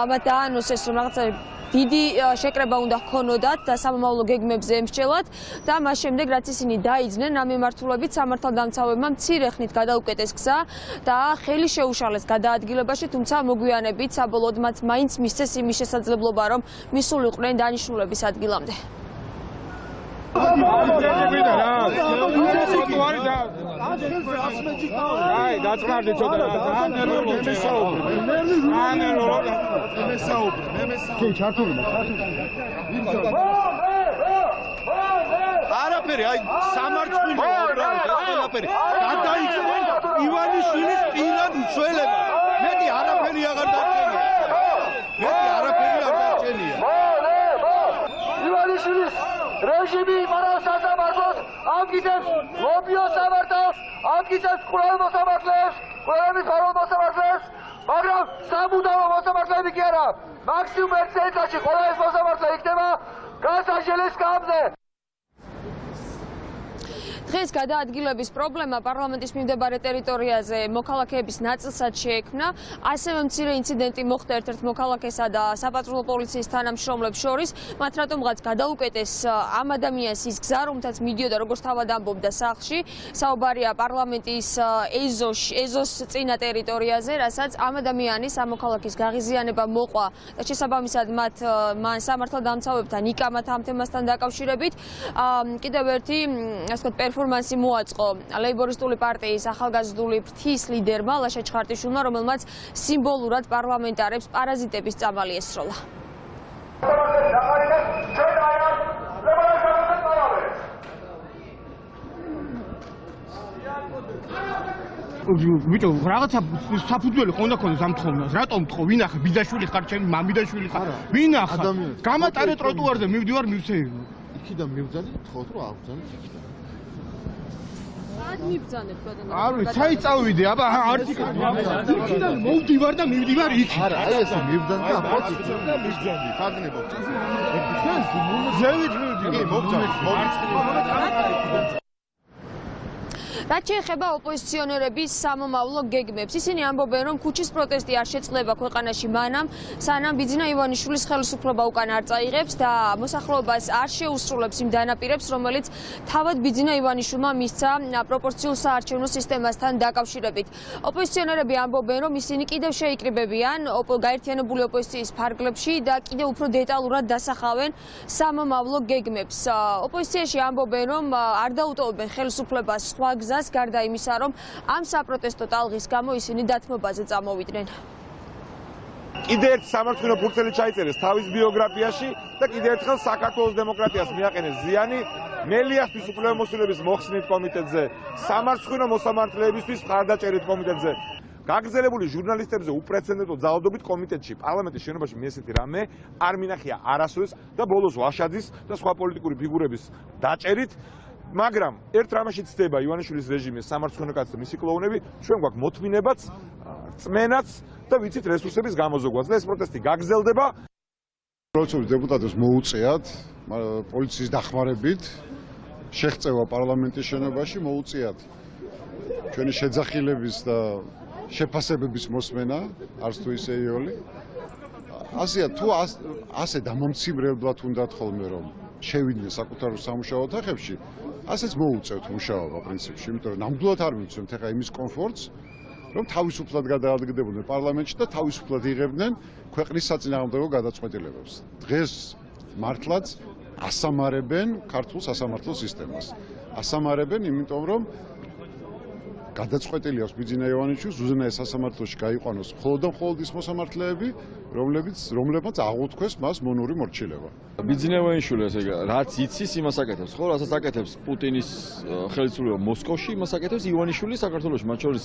მათ დაანონსეს, რომ რაღაცა დიდი შეკრება უნდა ჰქონოდათ და სამომავლო გეგმებზე ემსჭელათ და მას შემდეგ რაც ისინი დაიძნენ ამ მიმართულებით სამართალდამცავებმა მცირე ხნით გადაუკეტეს გზა და ხელი შეუშალეს გადაადგილებაში, თუმცა მოგვიანებით საბოლოოდ მათ მაინც მისცეს იმის შესაძლებლობა, რომ მისულიყვნენ დანიშნულების ადგილამდე. არაფერი, აი სამართლიანი ყველაფერი. გადაიქცნენ ივანიშვილის პირად უცველება. მეტი არაფერი აღარ დარჩენია. ივანიშვილის რეჟიმი იმარავს სასამართლოს, აკიდებს ლობიოს სამართალს, აკიდებს ყველა მოსამართლეებს, მაგრამ სამუდამო მოსამართლეები კი არა. მაქსიმუმ 1 წელიწადში ყველა ეს მოსამართლე იქნება გასაჟელის გამზე. დღეს გადაადგილების პრობლემა პარლამენტის მიმდებარე ტერიტორიაზე მოქალაქეების ნაწილსაც შეექმნა. ასევე მცირე ინციდენტი მოხდა ერთ-ერთ მოქალაქესა და საპატრულო პოლიციის თანამშრომლებს შორის. მათ რატომღაც გადაუკეტეს ამ ადამიანს ის გზა, რომთაც მიდიოდა, როგორც თავად ამბობდა სახლში. საუბარია პარლამენტის ეზოს წინა ტერიტორიაზე, რასაც ამ ადამიანის ამ მოქალაქის გაღიზიანება მოყვა და შესაბამისად მან სამართალდამცავებთან იკამა ამ თემასთან დაკავშირებით. კიდევ ერთი, ასე ვთქვათ, პერფორმანსი მოაწყო ლეიბორისტული პარტიის ახალგაზრდული ფრთის ლიდერმა ლაშა ჩხარტიშვილმა, რომელმაც სიმბოლურად პარლამენტარებს პარაზიტების წამალი ესროლა. ბიჭო, რაღაცა საფუძველი ხონდა ქონდეს ამ თხოვნას. რატომ თხოვ? ვინახე, ბიძაშვილი ხარ, ჩემი მამიდაშვილი ხარ. ვინახა? გამატარე ტროტუარზე მივდივარ, მივცეირ. იქიდან მივძალი, თხოვთ რომ აღბძანეთ იქიდან. სად მიბძანებ ბატონო? არ ვიცი, საი წავიდე, აბა არ იქიდან მოვდივარ და მივდივარ იქ. არა, აი ესე მივდან და აბა და მივძანდი. საგნებობ. ზევით მივდივარ. მოვიწყდი. რაც შეეხება ოპოზიციონერების სამომავლო გეგმებს, ისინი ამბობენ, რომ ქუჩის პროტესტი არ შეწყდება ქვეყანაში მანამ, სანამ ბიძინა ივანიშვილის ხელისუფლება უკან არ წაიღებს და მოსახლეობას არ შეუსრულებს იმ დანაპირებს, რომელიც თავად ბიძინა ივანიშვილმა მისცა პროპორციულ საარჩევნო სისტემასთან დაკავშირებით. ოპოზიციონერები ამბობენ, რომ ისინი კიდევ შეიკრიბებიან გაერთიანებული ოპოზიციის ფარგლებში და კიდევ უფრო დეტალურად დასახავენ სამომავლო გეგმებს. ოპოზიციაში ამბობენ, რომ არ დაუტოვებენ ხელისუფლებას სხვა გზას, გარდა იმისა, რომ ამ საპროტესტო ტალღის გამო ისინი დათმობაზე წამოვიდნენ. კიდევ ერთ სამართლიანო ფურცელი ჩაიწერეს თავის ბიოგრაფიაში და კიდევ ერთხელ საქართველოს დემოკრატიას მიაყენეს ზიანი მელიასთვის უფლებამოსილების მოხსნით კომიტეტზე, სამართლიანო მოსამართლეებისთვის მხარდაჭერით კომიტეტზე. გაგრძელებული ჟურნალისტებზე უპრეცედენტო ძალადობით კომიტეტში პარლამენტის შენობაში ესეთი რამე არ მინახია არასოდეს და ბოლოს ლაშაძის და სხვა პოლიტიკური ფიგურების დაჭერით. მაგრამ ერთ რამაში ცდება ივანიშვილის რეჟიმის სამართლიანო კაცი და მისი კლოუნები, ჩვენ გვაქვს მოთმინებაც, წმენაც და ვიცით რესურსების გამოზოგვაც და ეს პროტესტი გაგრძელდება. პროცესის დეპუტატებს მოუწიათ პოლიციის დახმარებით შეღწევა პარლამენტის შენობაში, მოუწიათ ჩვენი შეძახილების და შეფასებების მოსმენა, არც თუ ისე იოლი. ასეა თუ ასე დამომციმრებლად უნდათ ხოლმე რომ შევიდნენ საკუთარ სამუშაო ოთახებში, ასეც მოუწევთ მუშაობა პრინციპში, იმიტომ რომ ნამდვილად არ მივცემთ ახლა იმის კომფორტს, რომ თავისუფლად გადაადგდებოდნენ პარლამენტში და თავისუფლად იღებდნენ ქვეყნის საწინააღმდეგო გადაწყვეტილებებს. დღეს მართლაც ასამარებენ ქართულ სასამართლო სისტემას. ასამარებენ, იმიტომ რომ გადაწყვეტილი აქვს ბიძინა ივანიშვილს უზენაეს სასამართლოში გაიყვანოს მხოლოდ და მხოლოდ ის მოსამართლეები, რომლებმაც აღუთქვეს მას მონური მორჩილება. ბიძინა ივანიშვილი ესე რაც იცის იმას აკეთებს, ხო, რასაც აკეთებს პუტინის ხელისუფლება მოსკოვში, იმას აკეთებს ივანიშვილი საქართველოში, მათ შორის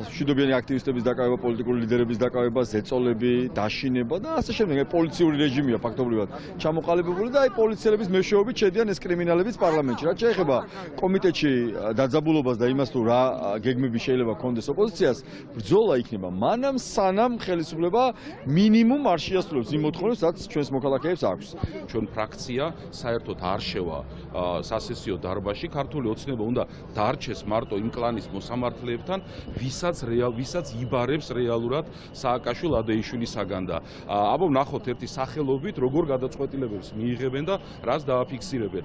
მშვიდობიანი აქტივისტების დაკავება, პოლიტიკური ლიდერების დაკავება, ზეწოლები, დაშინება და ასე შემდეგ. პოლიციური რეჟიმია ფაქტობრივად ჩამოყალიბებული და აი პოლიციელების მეშვეობით შედიან ეს კრიმინალებიც პარლამენტში. რაც შეეხება კომიტეტში დაძაბულობას და იმას თუ რა გეგმები შეიძლება კონდეს ოპოზიციას, ბრძოლა იქნება მანამ სანამ ხელისუფლება მინიმუმ არ შეასრულებს იმ მოთხოვნებს, რაც ჩვენს მოქალაქეებს აქვს. ჩვენ ფრაქცია საერთოდ არ შევა სასესიო დარბაზში, ქართული ოცნება უნდა დარჩეს მარტო იმ კლანის მოსამართლეებთან, ვისაც იბარებს რეალურად სააკაშვილ ადეიშვილისაგან და აბა ვნახოთ ერთი სახელობით როგორ გადაწყვეტილებებს მიიღებენ და რას დააფიქსირებენ.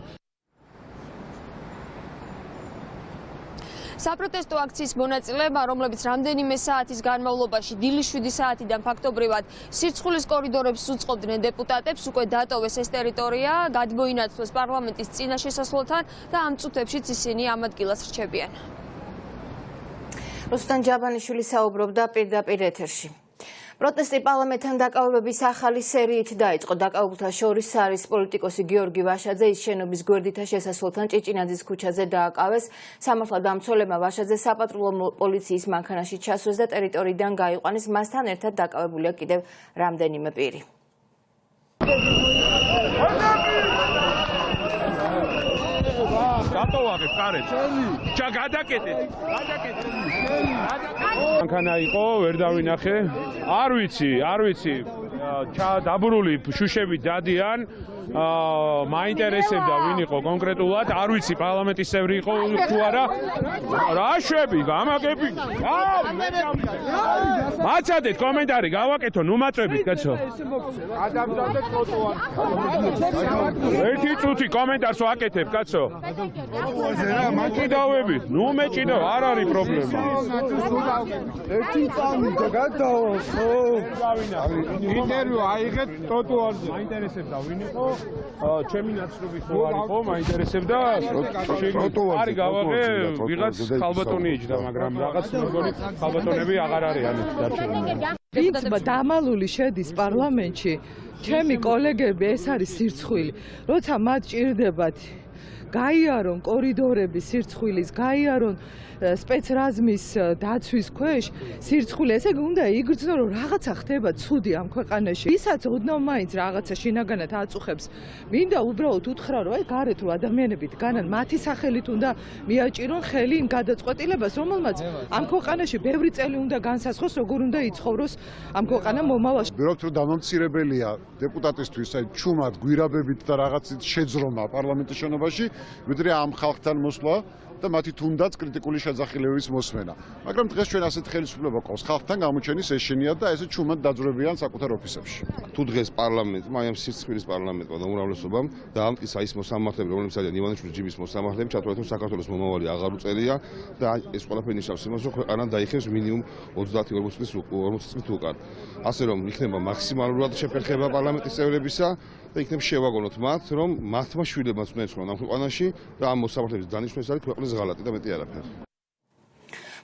საპროტესტო აქციის მონაწილეებმა, რომლებიც რამდენიმე საათის განმავლობაში დილის 7 საათიდან ფაქტობრივად სირცხვილის კორიდორებს უწყობდნენ დეპუტატებს, უკვე დატოვეს ეს ტერიტორია, გადმოინაცვლეს პარლამენტის წინა შესასვლელთან და ამ წუთებშიც ისინი ამ ადგილას რჩებიან. რუსტან ჯაბანიშვილი საუბრობდა პირდაპირ ეთერში. პროტესტი პარლამენტთან დაკავებების ახალი სერიით დაიწყო. დაკავებულთა შორის არის პოლიტიკოსი გიორგი ვაშაძე, ის შენობის გვერდითა შესასვლელთან ჭიჭინაძის ქუჩაზე დააკავეს. სამართალდამცველებმა ვაშაძე საპატრულო პოლიციის მანქანაში ჩასვეს და ტერიტორიიდან გაიყვანეს. მასთან ერთად დაკავებულია კიდევ რამდენიმე პირი. გატოვაგებ კარეთ. ჩა გადაკეთეთ. მანქანა იყო, ვერ დავინახე. არ ვიცი. ჩა დაბრული შუშები დადიან. მაინტერესებდა ვინ იყო კონკრეტულად, არ ვიცი პარლამენტის წევრი იყო თუ არა. რა შვები, გამაგები. მაცადეთ კომენტარი გავაკეთო, ნუ მაწვევით, კაცო. გადამზადეთ ტროტუარს. ერთი წუთი კომენტარს ვაკეთებ, კაცო. მაკიდავებით, ნუ მეჭიდავ, არ არის პრობლემა. ერთი წამი და გადავალ, ხო? ინტერვიუ აიღეთ ტროტუარზე. მაინტერესებდა ვინ იყო? ჩემი ნაცნობის რო არ იყო, მაინტერესებდა. არის გავაღე, ვიღაც ხალბატონი იჯდა, მაგრამ რაღაც მეგონი ხალბატონები აღარ არიან დარჩენილი. ვინცმა დამალული შედის პარლამენტში, ჩემი კოლეგები, ეს არის სირცხვილი. როცა მათ ჭირდებათ გაიარონ კორიდორები სირცხვილის, გაიარონ სპეცრაზმის დაცვის ქვეშ სირცხვილი, ესე იგი უნდა იგრძნო, რომ რაღაცა ხდება ცუდი ამ ქვეყანაში. ვისაც ოდნავ მაინც რაღაცა შინაგანად აწუხებს, მინდა უბრალოდ უთხრა, რომ აი გარეთ რო ადამიანები დგანან, მათი სახელით უნდა მიაჭირონ ხელი იმ გადაწყვეტილებას, რომელმაც ამ ქვეყანაში ბევრი წელი უნდა განსაზღვროს, როგორ უნდა იცხოვროს ამ ქვეყანა მომავალში. ვერაფერ რომ დამამცირებელია დეპუტატისთვის აი ჩუმად გვირაბებით და რაღაცით შეძრომა პარლამენტის შენობაში, ვიდრე ამ ხალხთან მოსვლა და მათი თუნდაც კრიტიკული შეძახილებების მოსმენა. მაგრამ დღეს ჩვენ ასეთ ხელისუფლება ყავს ხალხთან გამოჩენის ეშენია და ესე ჩუმად დაძვრებიან საკუთარ ოფისებში. თუ დღეს პარლამენტმა, აი ამ სირცხვილის პარლამენტმა და უმრავლესობამ დაამტკიცა ის მოსამართლეები, რომლებიც არიან ივანიშვილის ჯიბის მოსამართლეები, ჩათვალეთ, რომ საქართველოს მომავალი აღარ უწელია და ეს ყველაფერი ნიშნავს იმას, რომ ქვეყანა დაიხევს მინიმუმ 30-40 წლით უკან. ასე რომ იქნება მაქსიმალურად შეფერხება პარლამენტის წევრებისა და იქნება შევაგონოთ მათ, რომ მათმა შვილებმაც უნდა ეცხოვრონ ამ ქვეყანაში და ამ მოსამართლეების დანიშვნა არის ქვეყნის ღალატი და მეტი არაფერი.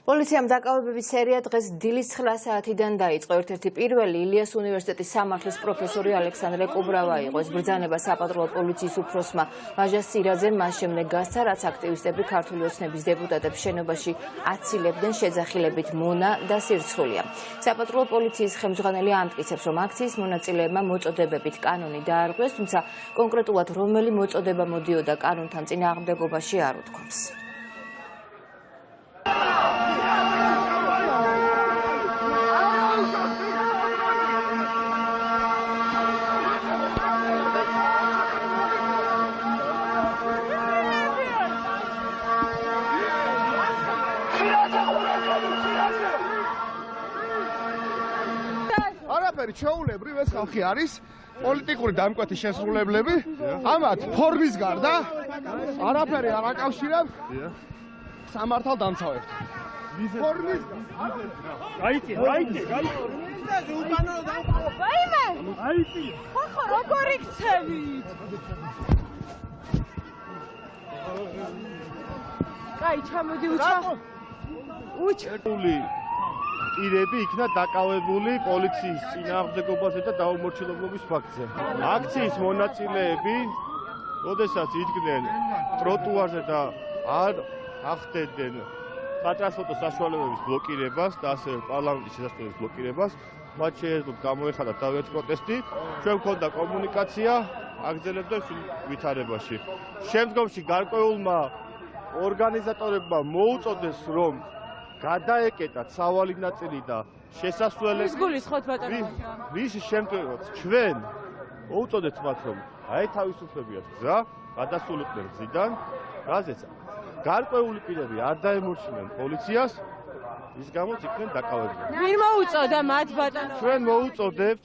პოლიციამ დაკავებების სერია დღეს დილის 9 საათიდან დაიწყო. ერთ-ერთი პირველი ილიას უნივერსიტეტის სამართლის პროფესორი ალექსანდრე კუბრავა იყო. ეს ბრძანება საპატრულო პოლიციის უფროსმა ვაჟა სირაძემ მას შემდეგ გასცა, რაც აქტივისტები ქართული ოცნების დეპუტატებს შენობაში აცილებდნენ შეძახილებით მონა და სირცხვილია. საპატრულო პოლიციის ხელმძღვანელი ამტკიცებს, რომ აქციის მონაწილეებმა მოწოდებებით კანონი დაარღვიეს, თუმცა კონკრეტულად რომელი მოწოდება მოდიოდა კანონთან წინააღმდეგობაში არ უთქვამს. არაფერი ჩვეულებრივ ეს ხალხი არის პოლიტიკური დამკვეთის შესრულებლები ამათ ფორმის გარდა არაფერი არ აკავშირებს სამართალდამცავებთან ფორმის გაიწი ხო როგორ იქცევით კაი ჩამოდი უჩა პირები იქნა დაკავებული პოლიციის წინააღმდეგობაზე და დაუმორჩილებლობის ფაქტზე. აქციის მონაწილეები, როდესაც იდგნენ ტროტუარზე და არ ახდენდნენ სატრანსპორტო საშუალებების ბლოკირებას და ასევე პარლამენტის შესასვლელის ბლოკირებას, მათ შეეძლოთ გამოეხადათ თავიანთი პროტესტი. ჩვენ გვქონდა კომუნიკაცია, აგრძელებდა ვითარებაში. შემდგომში გარკვეულმა ორგანიზატორებმა მოუწოდეს, რომ გადაეკეტათ სავალი ნაწილი და შესასვლელები. რის შემდგომაც ჩვენ მოუწოდეთ მათ, რომ აეთავისუფლებიათ გზა, გადასულიყვნენ გზიდან, რაზეც გარკვეული პირები არ დაემორჩინენ პოლიციას, ის გამოც იქნენ დაკავებული. ვინ მოუწოდა მათ ბატონო? ჩვენ მოუწოდებთ,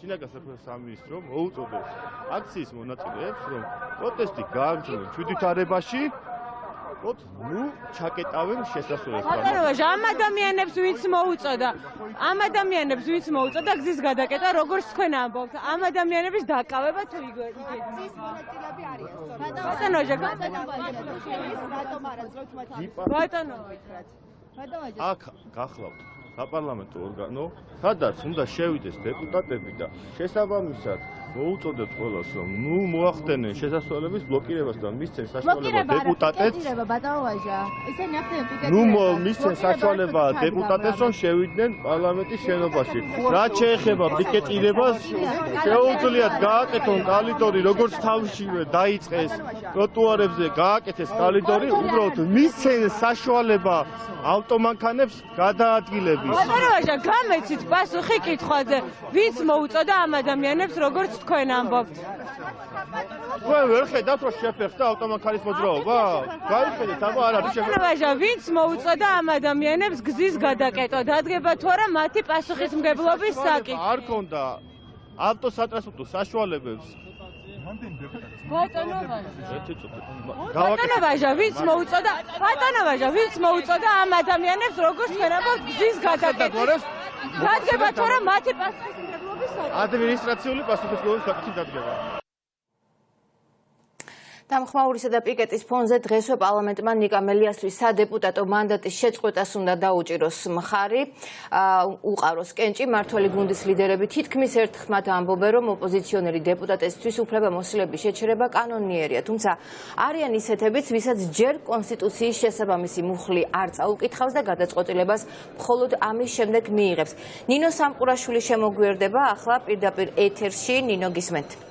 შინაგან საქმეთა სამინისტრო მოუწოდებს აქციის მონაწილეებს, რომ პროტესტი გააგრძელონ ჩვიდვითარებაში. ნუ ჩაკეტავენ შესასვლელს. ბატონო, ამ ადამიანებს ვინც მოუწოდა გზის გადაკეტა, როგორც თქვენ ამბობთ, ამ ადამიანების დაკავება თუ იგეთ. ბატონო, აქ გახლავთ საპარლამენტო ორგანო, სადაც უნდა შევიდეს დეპუტატები და შესაბამისად მოუწოდეთ ყველას, რომ ნუ მოახდენენ შესასვლელების ბლოკირებას და მისცენ საშუალება დეპუტატებს. ნუ მისცენ საშუალება დეპუტატებს, რომ შევიდნენ პარლამენტის შენობაში. რაც შეეხება პიკეტირებას, შეუძლიათ გააკეთონ კალიდორი, როგორც თავშივე დაიწყეს ტროტუარებზე, გააკეთეს კალიდორი, უბრალოდ მისცენ საშუალება ავტომანქანებს გადაადგილების. ბატონო, გამეცით პასუხი კითხვაზე, ვინც მოუწოდა ამ ადამიანებს, როგორც თქვენ ამბობთ. თქვენ ვერ ხედავთ, რომ შეფერხდა ავტომანქანის მოძრაობა? გაიხედეთ, აბა არ არის შეფერხება. ბატონო, ვინც მოუწოდა ამ ადამიანებს გზის გადაკეტვა, დადგება თუ არა მათი პასუხისმგებლობის საკითხი? არ ქონდა ავტოსატრანსპორტო საშუალებებს. ბატონო, ვინც მოუწოდა ამ ადამიანებს, როგორც თქვენ ამბობთ, გზის გადაკეტვას? დადგება თუ არა მათი პასუხისმგებლობის საკითხი? ადმინისტრაციული პასუხისმგებლობის საკითხი დადგება. დამხმაურისა და პიკეტის ფონზე დღესვე პარლამენტმა ნიკა მელიასთვის სადეპუტატო მანდატის შეწყვეტას უნდა დაუჭიროს მხარი. უყაროს კენჭი მართველი გუნდის ლიდერები თითქმის ერთხმად ამბობენ, რომ ოპოზიციონერი დეპუტატისთვის უფლებამოსილების შეჩერება კანონიერია. თუმცა არიან ისეთებიც, ვისაც ჯერ კონსტიტუციის შესაბამისი მუხლი არ წაუკითხავს და გადაწყვეტილებას მხოლოდ ამის შემდეგ მიიღებს. ნინო სამყურაშვილი შემოგვიერთდება ახლა პირდაპირ ეთერში. ნინო, გისმენთ.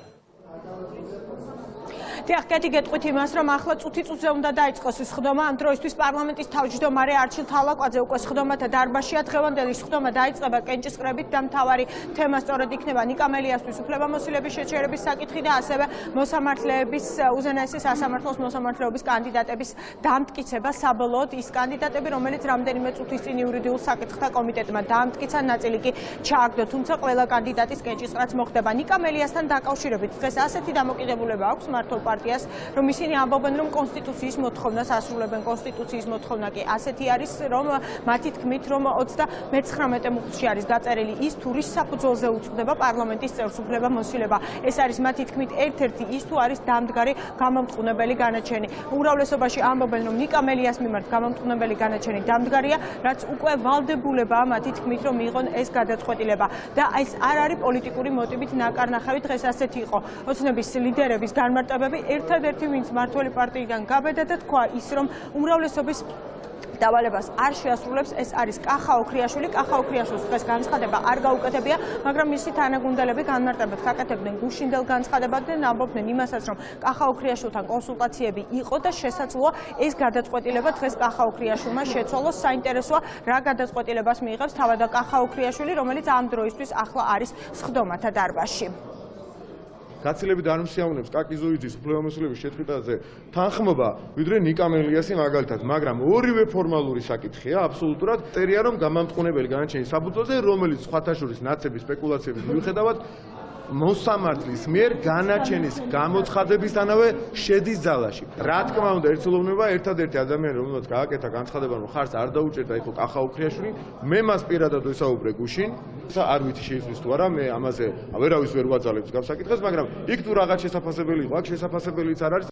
დიახ, კეთი გეტყვით იმას, რომ ახლა წუთი-წუთზე უნდა დაიწყოს ის სხდომა. ამ დროისთვის პარლამენტის თავმჯდომარე არჩილ თალაკვაძე უკვე სხდომათა დარბაზშია. დღევანდელი სხდომა დაიწყება კენჭისყრებით და მთავარი თემა სწორედ იქნება ნიკა მელიასთვის უფლებამოსილების შეჩერების საკითხი და ასევე მოსამართლეების უზენაესი სასამართლოს მოსამართლეობის კანდიდატების დამტკიცება. საბოლოოდ ის კანდიდატები, რომელიც რამდენიმე წუთის წინ იურიდიულ საკითხთა კომიტეტმა დაამტკიცა, ნაწილი კი ჩააგდო. თუმცა ყველა კანდიდატის კენჭისყრაც მოხდება. ნიკა მელიასთან დაკავშირებით დღეს ასეთი დამოკიდებულება აქვს მართლ პარტიას, რომ ისინი ამბობენ, რომ კონსტიტუციის მოთხოვნას ასრულებენ. კონსტიტუციის მოთხოვნა კი ასეთი არის, რომ მათი თქმით, რომ 39 მუხლში არის გაწერილი ის, თუ რის საფუძველზე უწყდება პარლამენტის წევრს უფლებამოსილება. ეს არის მათი თქმით ერთ-ერთი ის, თუ არის დამდგარი გამომწყვნებელი განაჩენი. უმრავლესობაში ამბობენ, რომ ნიკა მელიას მიმართ გამომწყვნებელი განაჩენი დამდგარია, რაც უკვე ვალდებულებაა მათი თქმით, რომ მიიღონ ეს გადაწყვეტილება. და ეს არ არის პოლიტიკური მოტივით ნაკარნახევი. დღეს ასეთი იყო ოცნების ლიდერების განმარტებები. ერთადერთი ვინც მართველი პარტიიდან გაბედა და თქვა ის, რომ უმრავლესობის დავალებას არ შეასრულებს, ეს არის კახა ოქრიაშვილი. კახა ოქრიაშვილს დღეს განცხადება არ გაუკეთებია, მაგრამ მისი თანაგუნდელები განმარტებებს აკეთებდნენ გუშინდელ განცხადებად და ამბობდნენ იმასაც, რომ კახა ოქრიაშვილთან კონსულტაციები იყო და შესაძლოა ეს გადაწყვეტილება დღეს კახა ოქრიაშვილმა შეცვალოს. საინტერესოა, რა გადაწყვეტილებას მიიღებს თავადა კახა ოქრიაშვილი, რომელიც ამ დროისთვის ახლა არის სხდომათა დარბაზში. გაცილებით არ მსიავნებს კაკიზოიძის უფლებამოსილების შეწყვეტაზე თანხმობა, ვიდრე ნიკა მელიასი მაგალითად, მაგრამ ორივე ფორმალური საკითხია, აბსოლუტურად წერია, რომ გამამტყუნებელი განაჩენის საფუძველზე, რომელიც სხვათა შორის ნაცების სპეკულაციების მიუხედავად მოსამართლის მიერ განაჩენის გამოცხადებისთანავე შედის ძალაში. რა თქმა უნდა, ერთსულოვნება ერთადერთი ადამიანი, რომელსაც გააკეთა განცხადება, რომ ხარს არ დაუჭერდა, იყო კახა ოქრიაშვილი. მე მას პირადად ვესაუბრე გუშინ. არ ვიცი შეიცვლის თუ არა, მე ამაზე ვერავის ვერ ვაძალებს გასაკითხებს, მაგრამ იქ თუ რაღაც შესაძლებელი იყო, აქ შესაძლებელიც არ არის.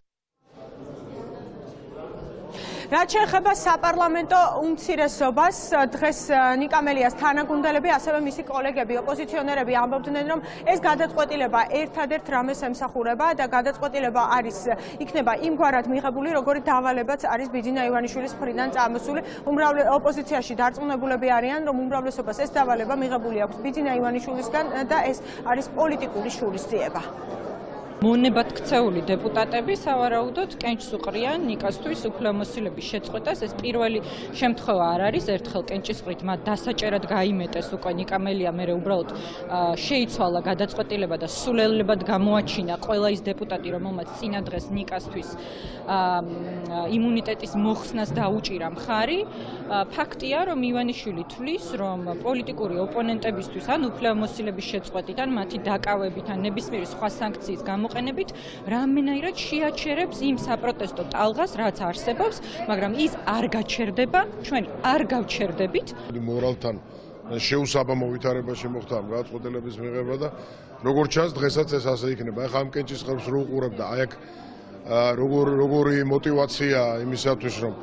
რაც შეეხება საპარლამენტო უმცირესობას, დღეს ნიკამელიას თანაგუნდელები, ასევე მისი კოლეგები, ოპოზიციონერები ამბობდნენ, რომ ეს გადაწყვეტილება ერთადერთ რამეს ემსახურება და გადაწყვეტილება არის იქნება იმგვარად მიღებული, როგორი დავალებაც არის ბიძინა ივანიშვილის მხრიდან წამოსული. ოპოზიციაში დარწმუნებულები არიან, რომ უმრავლესობას ეს დავალება მიღებული აქვს ბიძინა ივანიშვილისგან და ეს არის პოლიტიკური შურისძიება. მონებად ქცეული დეპუტატები სავარაუდოდ კენჭს უყრიან ნიკასთვის უფლებამოსილების შეწყვეტას. ეს პირველი შემთხვევა არ არის. ერთხელ კენჭისყრით მათ დასაჭერად გაიმეტეს უკვე ნიკამელია, მერე უბრალოდ შეიცვალა გადაწყვეტილება და სულელებად გამოაჩინა ყველა ის დეპუტატი, რომელმაც წინა დღეს ნიკასთვის იმუნიტეტის მოხსნას დაუჭირა მხარი. ფაქტია, რომ ივანიშვილი თვლის, რომ პოლიტიკური ოპონენტებისთვის ან უფლებამოსილების შეწყვეტიდან, მათი დაკავებით ან ნებისმიერი სხვა სანქციის გამოყენებით რამდენადაც შეაჩერებს იმ საპროტესტო ტალღას, რაც არსებობს, მაგრამ ის არ გაჩერდება, ჩვენ არ გავჩერდებით. მორალთან შეუსაბამო ვითარებაში მოხდა ამ გადაწყვეტილების მიღება და როგორც ჩანს, დღესაც ეს ასე იქნება. ახლა ამ კენჭისყრებს რო უყურებ და აი აქ როგორი мотиваცია იმისათვის, რომ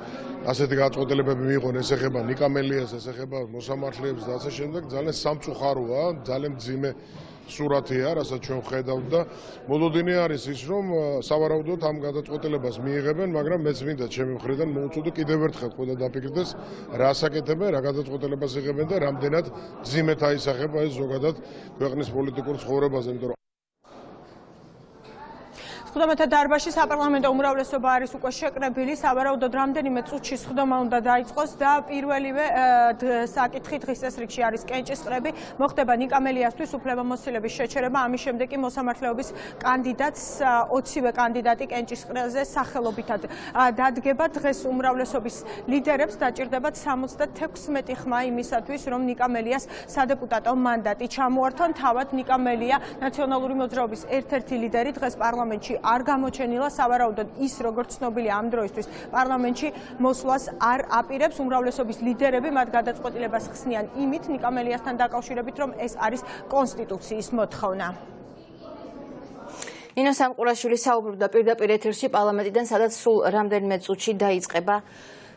ასეთი გადაწყვეტილებები მიიღონ, ეს ეხება ნიკამელიას, ეს ეხება მოსამართლეებს და ასე შემდეგ, ძალიან სამწუხაროა, ძალიან მძიმე სურათია, რასაც ჩვენ ვხედავთ და მოლოდინი არის ის, რომ სავარაუდოდ ამ გადაწყვეტილებას მიიღებენ, მაგრამ მეც მინდა ჩემი მხრიდან მოუწოდო კიდევ ერთხელ ყველა დაფიქრდეს, რა საკეთებენ, რა გადაწყვეტილებას იღებენ და რამდენად მძიმედ აისახება ეს ზოგადად ქვეყნის პოლიტიკურ ცხოვრებაზე, იმიტომ რომ სხდომათა დარბაზში საპარლამენტო უმრავლესობა არის უკვე შეკრებილი, სავარაუდოდ რამდენიმე წუთში სხდომა უნდა დაიწყოს და პირველივე საკითხი დღის ეს რიგში არის კენჭისყრები, მოხდება ნიკამელიასთვის უფლებამოსილების შეჩერება, ამის შემდეგ კი მოსამართლეობის კანდიდატს 20-ვე კანდიდატი კენჭისყრაზე სახელობითად დადგება. დღეს უმრავლესობის ლიდერებს დაჭირდებათ 76 ხმა იმისათვის, რომ ნიკამელიას სადეპუტატო მანდატი ჩამოართვან. თავად ნიკამელია ნაციონალური მოძრაობის ერთ-ერთი ლიდერი დღეს პარლამენტში არ გამოჩენილა, სავარაუდოდ ის, როგორც ცნობილია ამ დროისთვის, პარლამენტში მოსვლას არ აპირებს. უმრავლესობის ლიდერები მათ გადაწყვეტილებას ხსნიან იმით ნიკამელიასთან დაკავშირებით, რომ ეს არის კონსტიტუციის მოთხოვნა. ნინო სამყურაშვილი საუბრობდა პირდაპირ ეთერში პარლამენტიდან, სადაც სულ რამდენიმე წუთში დაიწყება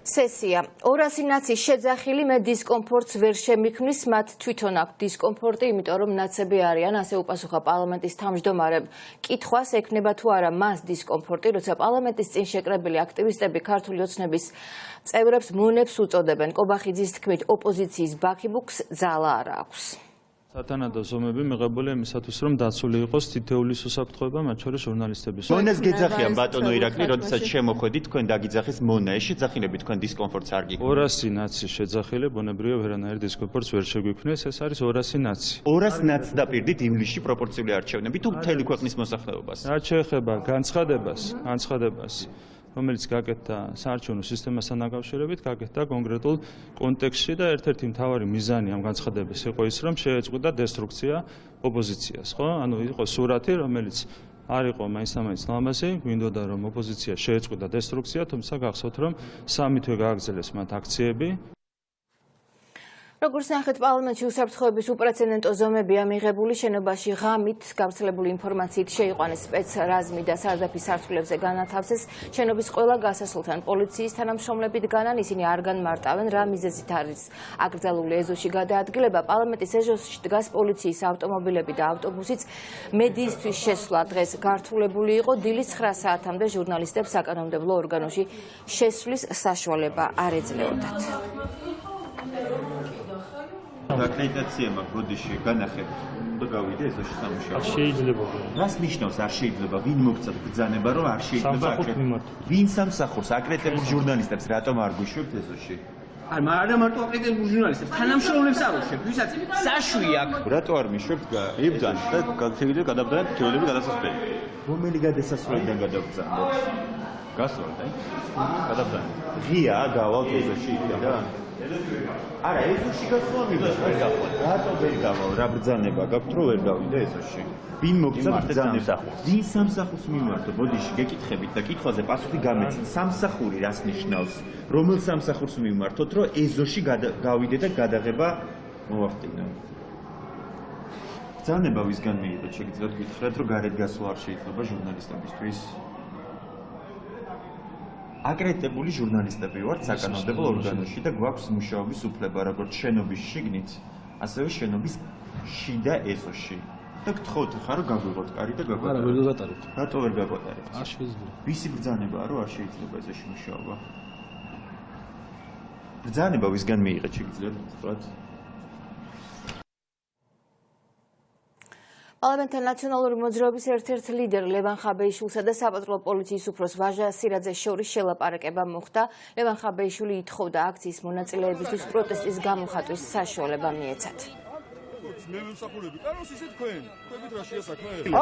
სესია. 200 ნაცის შეძახილი მე დისკომფორტს ვერ შემიქმნის, მათ თვითონ აქვს დისკომფორტი, იმიტომ რომ ნაცები არიან, ასე უპასუხა პარლამენტის თავმჯდომარემ. კითხვას ექნება თუ არა მას დისკომფორტი, როცა პარლამენტის წინ შეკრებილი აქტივისტები ქართული ოცნების წევრებს მონებს უწოდებენ. კობახიძის თქმით, ოპოზიციის ბაქიბუქს ძალა არ აქვს. სათანადო ზომები მიღებულია იმისათვის, რომ დაცული იყოს თითეული უსაფრთხოება, მათ შორის ჟურნალისტების. მონას გეძახიან ბატონო ირაკლი, როდესაც შემოხვედით, თქვენ დაგიძახეს მონა, ეს შეძახილები თქვენ დისკომფორტს არ გიქვთ. 200 ნაცი შეძახილი, ბუნებრივია ვერანაირ დისკომფორტს ვერ შეგვიქმნეს, ეს არის 200 ნაცი. 200 ნაცს დაპირდით ივლისში პროპორციული არჩევნები თუ მთელი ქვეყნის მოსახლეობას? რაც შეეხება განცხადებას, რომელიც გაკეთდა საარჩევნო სისტემასთან დაკავშირებით, გაკეთდა კონკრეტულ კონტექსტში და ერთ-ერთი მთავარი მიზანი ამ განცხადების იყო ის, რომ შეეწყვიტა დესტრუქცია ოპოზიციას, ხო? ანუ იყო სურათი, რომელიც არ იყო მაინც-ამაინც ლამაზი, გვინდოდა რომ ოპოზიცია შეეწყვიტა დესტრუქცია, თუმცა გახსოვთ, რომ 3 თვე გააგრძელეს მათ აქციები. როგორც ნახეთ, პარლამენტში უსაფრთხოების უპრეცედენტო ზომებია მიღებული, შენობაში ღამით გავრცელებული ინფორმაციით შეიყვანეს სპეცრაზმი და სარდაფის სართულებზე განათავსეს. შენობის ყველა გასასვლელთან პოლიციის თანამშრომლები დგანან, ისინი არ განმარტავენ, რა მიზეზით არის აკრძალული ეზოში გადაადგილება. პარლამენტის ეზოში დგას პოლიციის ავტომობილები და ავტობუსიც. მედიისთვის შესვლა დღეს გართულებული იყო, დილის 9 საათამდე ჟურნალისტებს საკანონმდებლო ორგანოში შესვლის საშუალება არ ეძლეოდათ. აკრედიტაცია მაქვს ბოდიში განახებ უნდა გავიდე ეზოში სამუშაო. არ შეიძლება. რას ნიშნავს არ შეიძლება? ვინ მოგწევთ ბრძანება რომ არ შეიძლება? ვინ სამსახურს აკრედიტებულ ჟურნალისტებს რატომ არ გვიშვებთ ეზოში? არა მარტო აკრედიტებულ ჟურნალისტებს, თანამშრომლებს არ უშვებთ, ვისაც საშვი აქვს. რატო არ მიშვებთ? იბძანთ და გაგცელიდნენ გადაბდან თეორიული გადასასვლელი. რომელი გადასასვლელიდან გადავბძანდეთ? გასვლა, გადაბდან. ღია გავალთ ეზოში იქიდან. არა, ეზოში გასვლა მინდა, რატო ვერ გავალ? რა ბრძანება გაქვთ რომ ვერ გავიდე ეზოში? ვინ მოგწევთ ბრძანებას? ვინ სამსახურს მიმართო? ბოდიში გეკითხებით და კითხვაზე პასუხი გამეცით. სამსახური რას ნიშნავს? რომელ სამსახურს მიმართოთ რომ ეზოში გავიდე და გადაღება მოვახდინო? ბრძანება ვისგან მიიღეთ? შეგიძლიათ გითხრათ რომ გარეთ გასვლა არ შეიძლება ჟურნალისტებისთვის? აკრედიტებული ჟურნალისტები ვართ საკანონმდებლო ორგანოში და გვაქვს მუშაობის უფლება როგორც შენობის შიგნით, ასევე შენობის შიდა ეზოში. და გთხოვთ ხარ რომ გაგვიღოთ კარი და გაგვატაროთ. არა, ვერ გავატაროთ. რატო ვერ გაგვატარეთ? არ შეიძლება. ვისი ბრძანებაა რომ არ შეიძლება ეზოში მუშაობა? ბრძანება ვისგან მიიღეთ შეგიძლიათ გითხრათ? პარლამენტთან ნაციონალური მოძრაობის ერთ-ერთ ლიდერ ლევან ხაბეიშვილსა და საპატრულო პოლიციის უფროს ვაჟა სირაძეს შორის შელაპარაკება მოხდა. ლევან ხაბეიშვილი ითხოვდა აქციის მონაწილეებისთვის პროტესტის გამოხატვის საშუალება მიეცათ.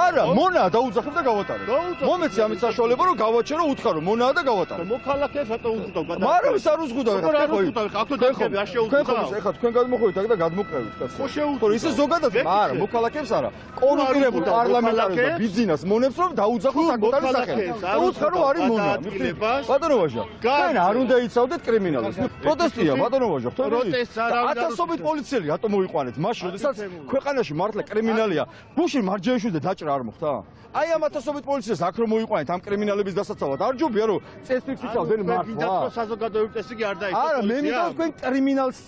არა, მონაა დაუძახებ და გავატარებ. მომეცი ამის საშუალება რომ გავაჩერო უთხარო, მონაა და გავატარებ. მოქალაქეებს რატო უზღუდავ? მარავის არ უზღუდავ, ეხლა აქ შეუძღუდავ. ეხლა თქვენ გადმოხვით აქ და გადმოყევით, კაცო. ხო შეუძლო. ისე ზოგადად, არა, მოქალაქეებს არა. კორუმპირებულ პარლამენტარებს და ბიზნეს მონებს რომ დაუძახო საკუთარი სახელი. უთხარო არის მონა. ბატონო ვაჟა, თქვენ არ უნდა იცავდეთ კრიმინალებს. პროტესტია, ბატონო ვაჟა, ხო? პროტესტს არა. ათასობით პოლიციელი რატო მოიყვანეთ? მაშინ, როდესაც ქვეყანაში მართლა კრიმინალია. გუშინ მარჯანიშვილზე დაჭრა არ მოხდა? აი ამ ათასობით პოლიციას აქ რომ მოიყვანეთ ამ კრიმინალების დასაცავად, არ ჯობია რომ წესრიგს იცავდნენ მართლა? საზოგადოებრივი წესი არ დაიცავთ. არა, მე მინდა თქვენ კრიმინალს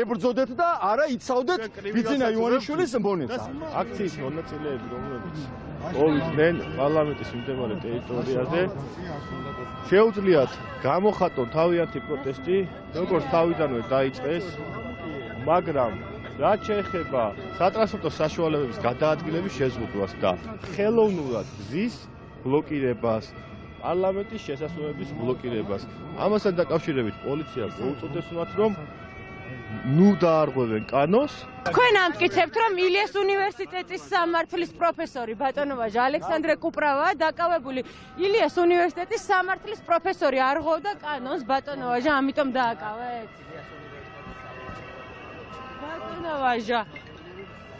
ებრძოდეთ და არა იცავდეთ ბიძინა ივანიშვილის მონეტას. აქციის მონაწილეები რომლებიც მოვიდნენ პარლამენტის მიმდებარე ტერიტორიაზე შეუძლიათ გამოხატონ თავიანთი პროტესტი, როგორც თავიდანვე დაიწყეს, მაგრამ რაც შეეხება სატრანსპორტო საშუალებების გადაადგილების შეზღუდვას და ხელოვნურად გზის ბლოკირებას, პარლამენტის შესასვლელების ბლოკირებას, ამასთან დაკავშირებით პოლიცია მოუწოდებს მათ, რომ ნუ დაარღვევენ კანონს. თქვენ ამტკიცებთ, რომ ილიას უნივერსიტეტის სამართლის პროფესორი ბატონო ვაჟა ალექსანდრე კუპრავაა დაკავებული. ილიას უნივერსიტეტის სამართლის პროფესორი არ ღვევდა კანონს ბატონო ვაჟა, ამიტომ დააკავეთ.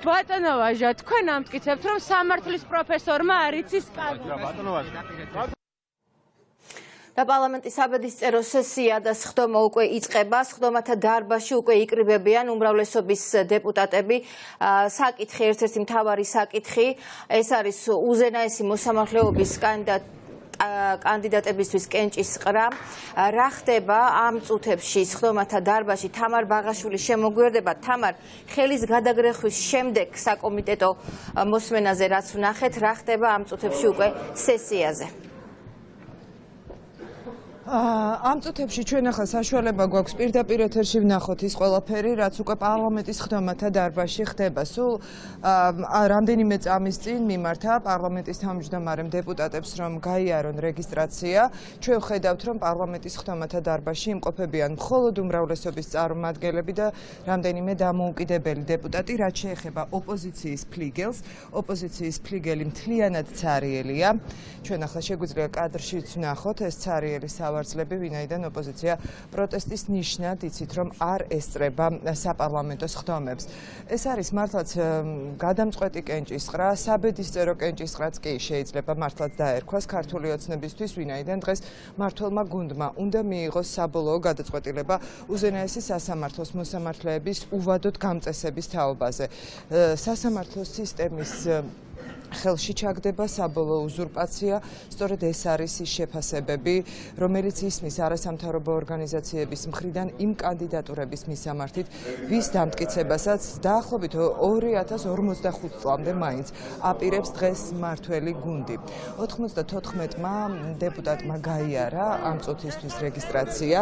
ბატონო ვაჟა, თქვენ ამტკიცებთ, რომ სამართლის პროფესორმა არ იცის კანონს. და პარლამენტის საბედისწერო სესია და სხდომა უკვე იწყება. სხდომათა დარბაზში უკვე იკრიბებიან უმრავლესობის დეპუტატები. საკითხი, ერთ-ერთი მთავარი საკითხი, ეს არის უზენაესი მოსამართლეობის კანდიდატებისთვის კენჭის ყრა. რა ხდება ამ წუთებში სხდომათა დარბაზში? თამარ ბაღაშვილის შემოგვიერთება. თამარ, ხელის გადაგრეხვის შემდეგ საკომიტეტო მოსმენაზე რაც ვნახეთ, რა ხდება ამ წუთებში უკვე სესიაზე? ამ წუთებში ჩვენ ახლა საშუალება გვაქვს პირდაპირ ეთერში ვნახოთ ის ყველაფერი, რაც უკვე პარლამენტის სხდომათა დარბაზში ხდება. სულ რამდენიმე წამის წინ მიმართა პარლამენტის თავმჯდომარემ დეპუტატებს, რომ გაიარონ რეგისტრაცია. ჩვენ ვხედავთ, რომ პარლამენტის სხდომათა დარბაზში იმყოფებიან მხოლოდ უმრავლესობის წარმომადგენლები და რამდენიმე დამოუკიდებელი დეპუტატი. რაც შეეხება ოპოზიციის ფლიგელს, ოპოზიციის ფლიგელი მთლიანად ცარიელია. ჩვენ ახლა შეგვიძლია კადრშიც ვნახოთ ეს ცარიელი ვარძლები, ვინაიდან ოპოზიცია პროტესტის ნიშნად იცით, რომ არ ესწრება საპარლამენტო სხდომებს. ეს არის მართლაც გადამწყვეტი კენჭისყრა, საბედისწერო კენჭისყრაც კი შეიძლება მართლაც დაერქვას ქართული ოცნებისთვის, ვინაიდან დღეს მმართველმა გუნდმა უნდა მიიღოს საბოლოო გადაწყვეტილება უზენაესი სასამართლოს მოსამართლეების უვადოდ გამწესების თაობაზე. სასამართლოს სისტემის ხელში ჩაგდება საბოლოო უზურპაცია, სწორედ ეს არის ის შეფასებები, რომელიც ისმის არასამთავრობო ორგანიზაციების მხრიდან იმ კანდიდატურების მისამართით, ვის დამტკიცებასაც დაახლოებით 2045 წლამდე მაინც აპირებს დღეს მმართველი გუნდი. 94-მა დეპუტატმა გაიარა ამ წუთისთვის რეგისტრაცია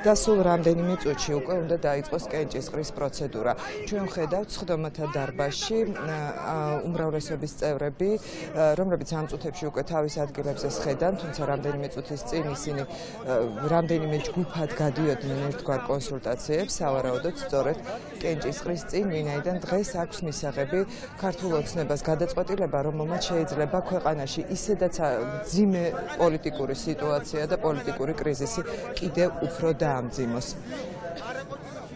და სულ რამდენიმე წუთში უკვე უნდა დაიწყოს კენჭისყრის პროცედურა. ჩვენ ვხედავთ სხდომათა დარბაზში უმრავლესობის წევრები, რომლებიც ამ წუთებში უკვე თავის ადგილებზე სხედან, თუმცა რამდენიმე წუთის წინ ისინი რამდენიმე ჯგუფად გადიოდნენ ერთგვარ კონსულტაციებს, სავარაუდოდ სწორედ კენჭისყრის წინ, ვინაიდან დღეს აქვს მისაღები ქართულ ოცნებას გადაწყვეტილება, რომელმაც შეიძლება ქვეყანაში ისედაც მძიმე პოლიტიკური სიტუაცია და პოლიტიკური კრიზისი კიდევ უფრო დაამძიმოს.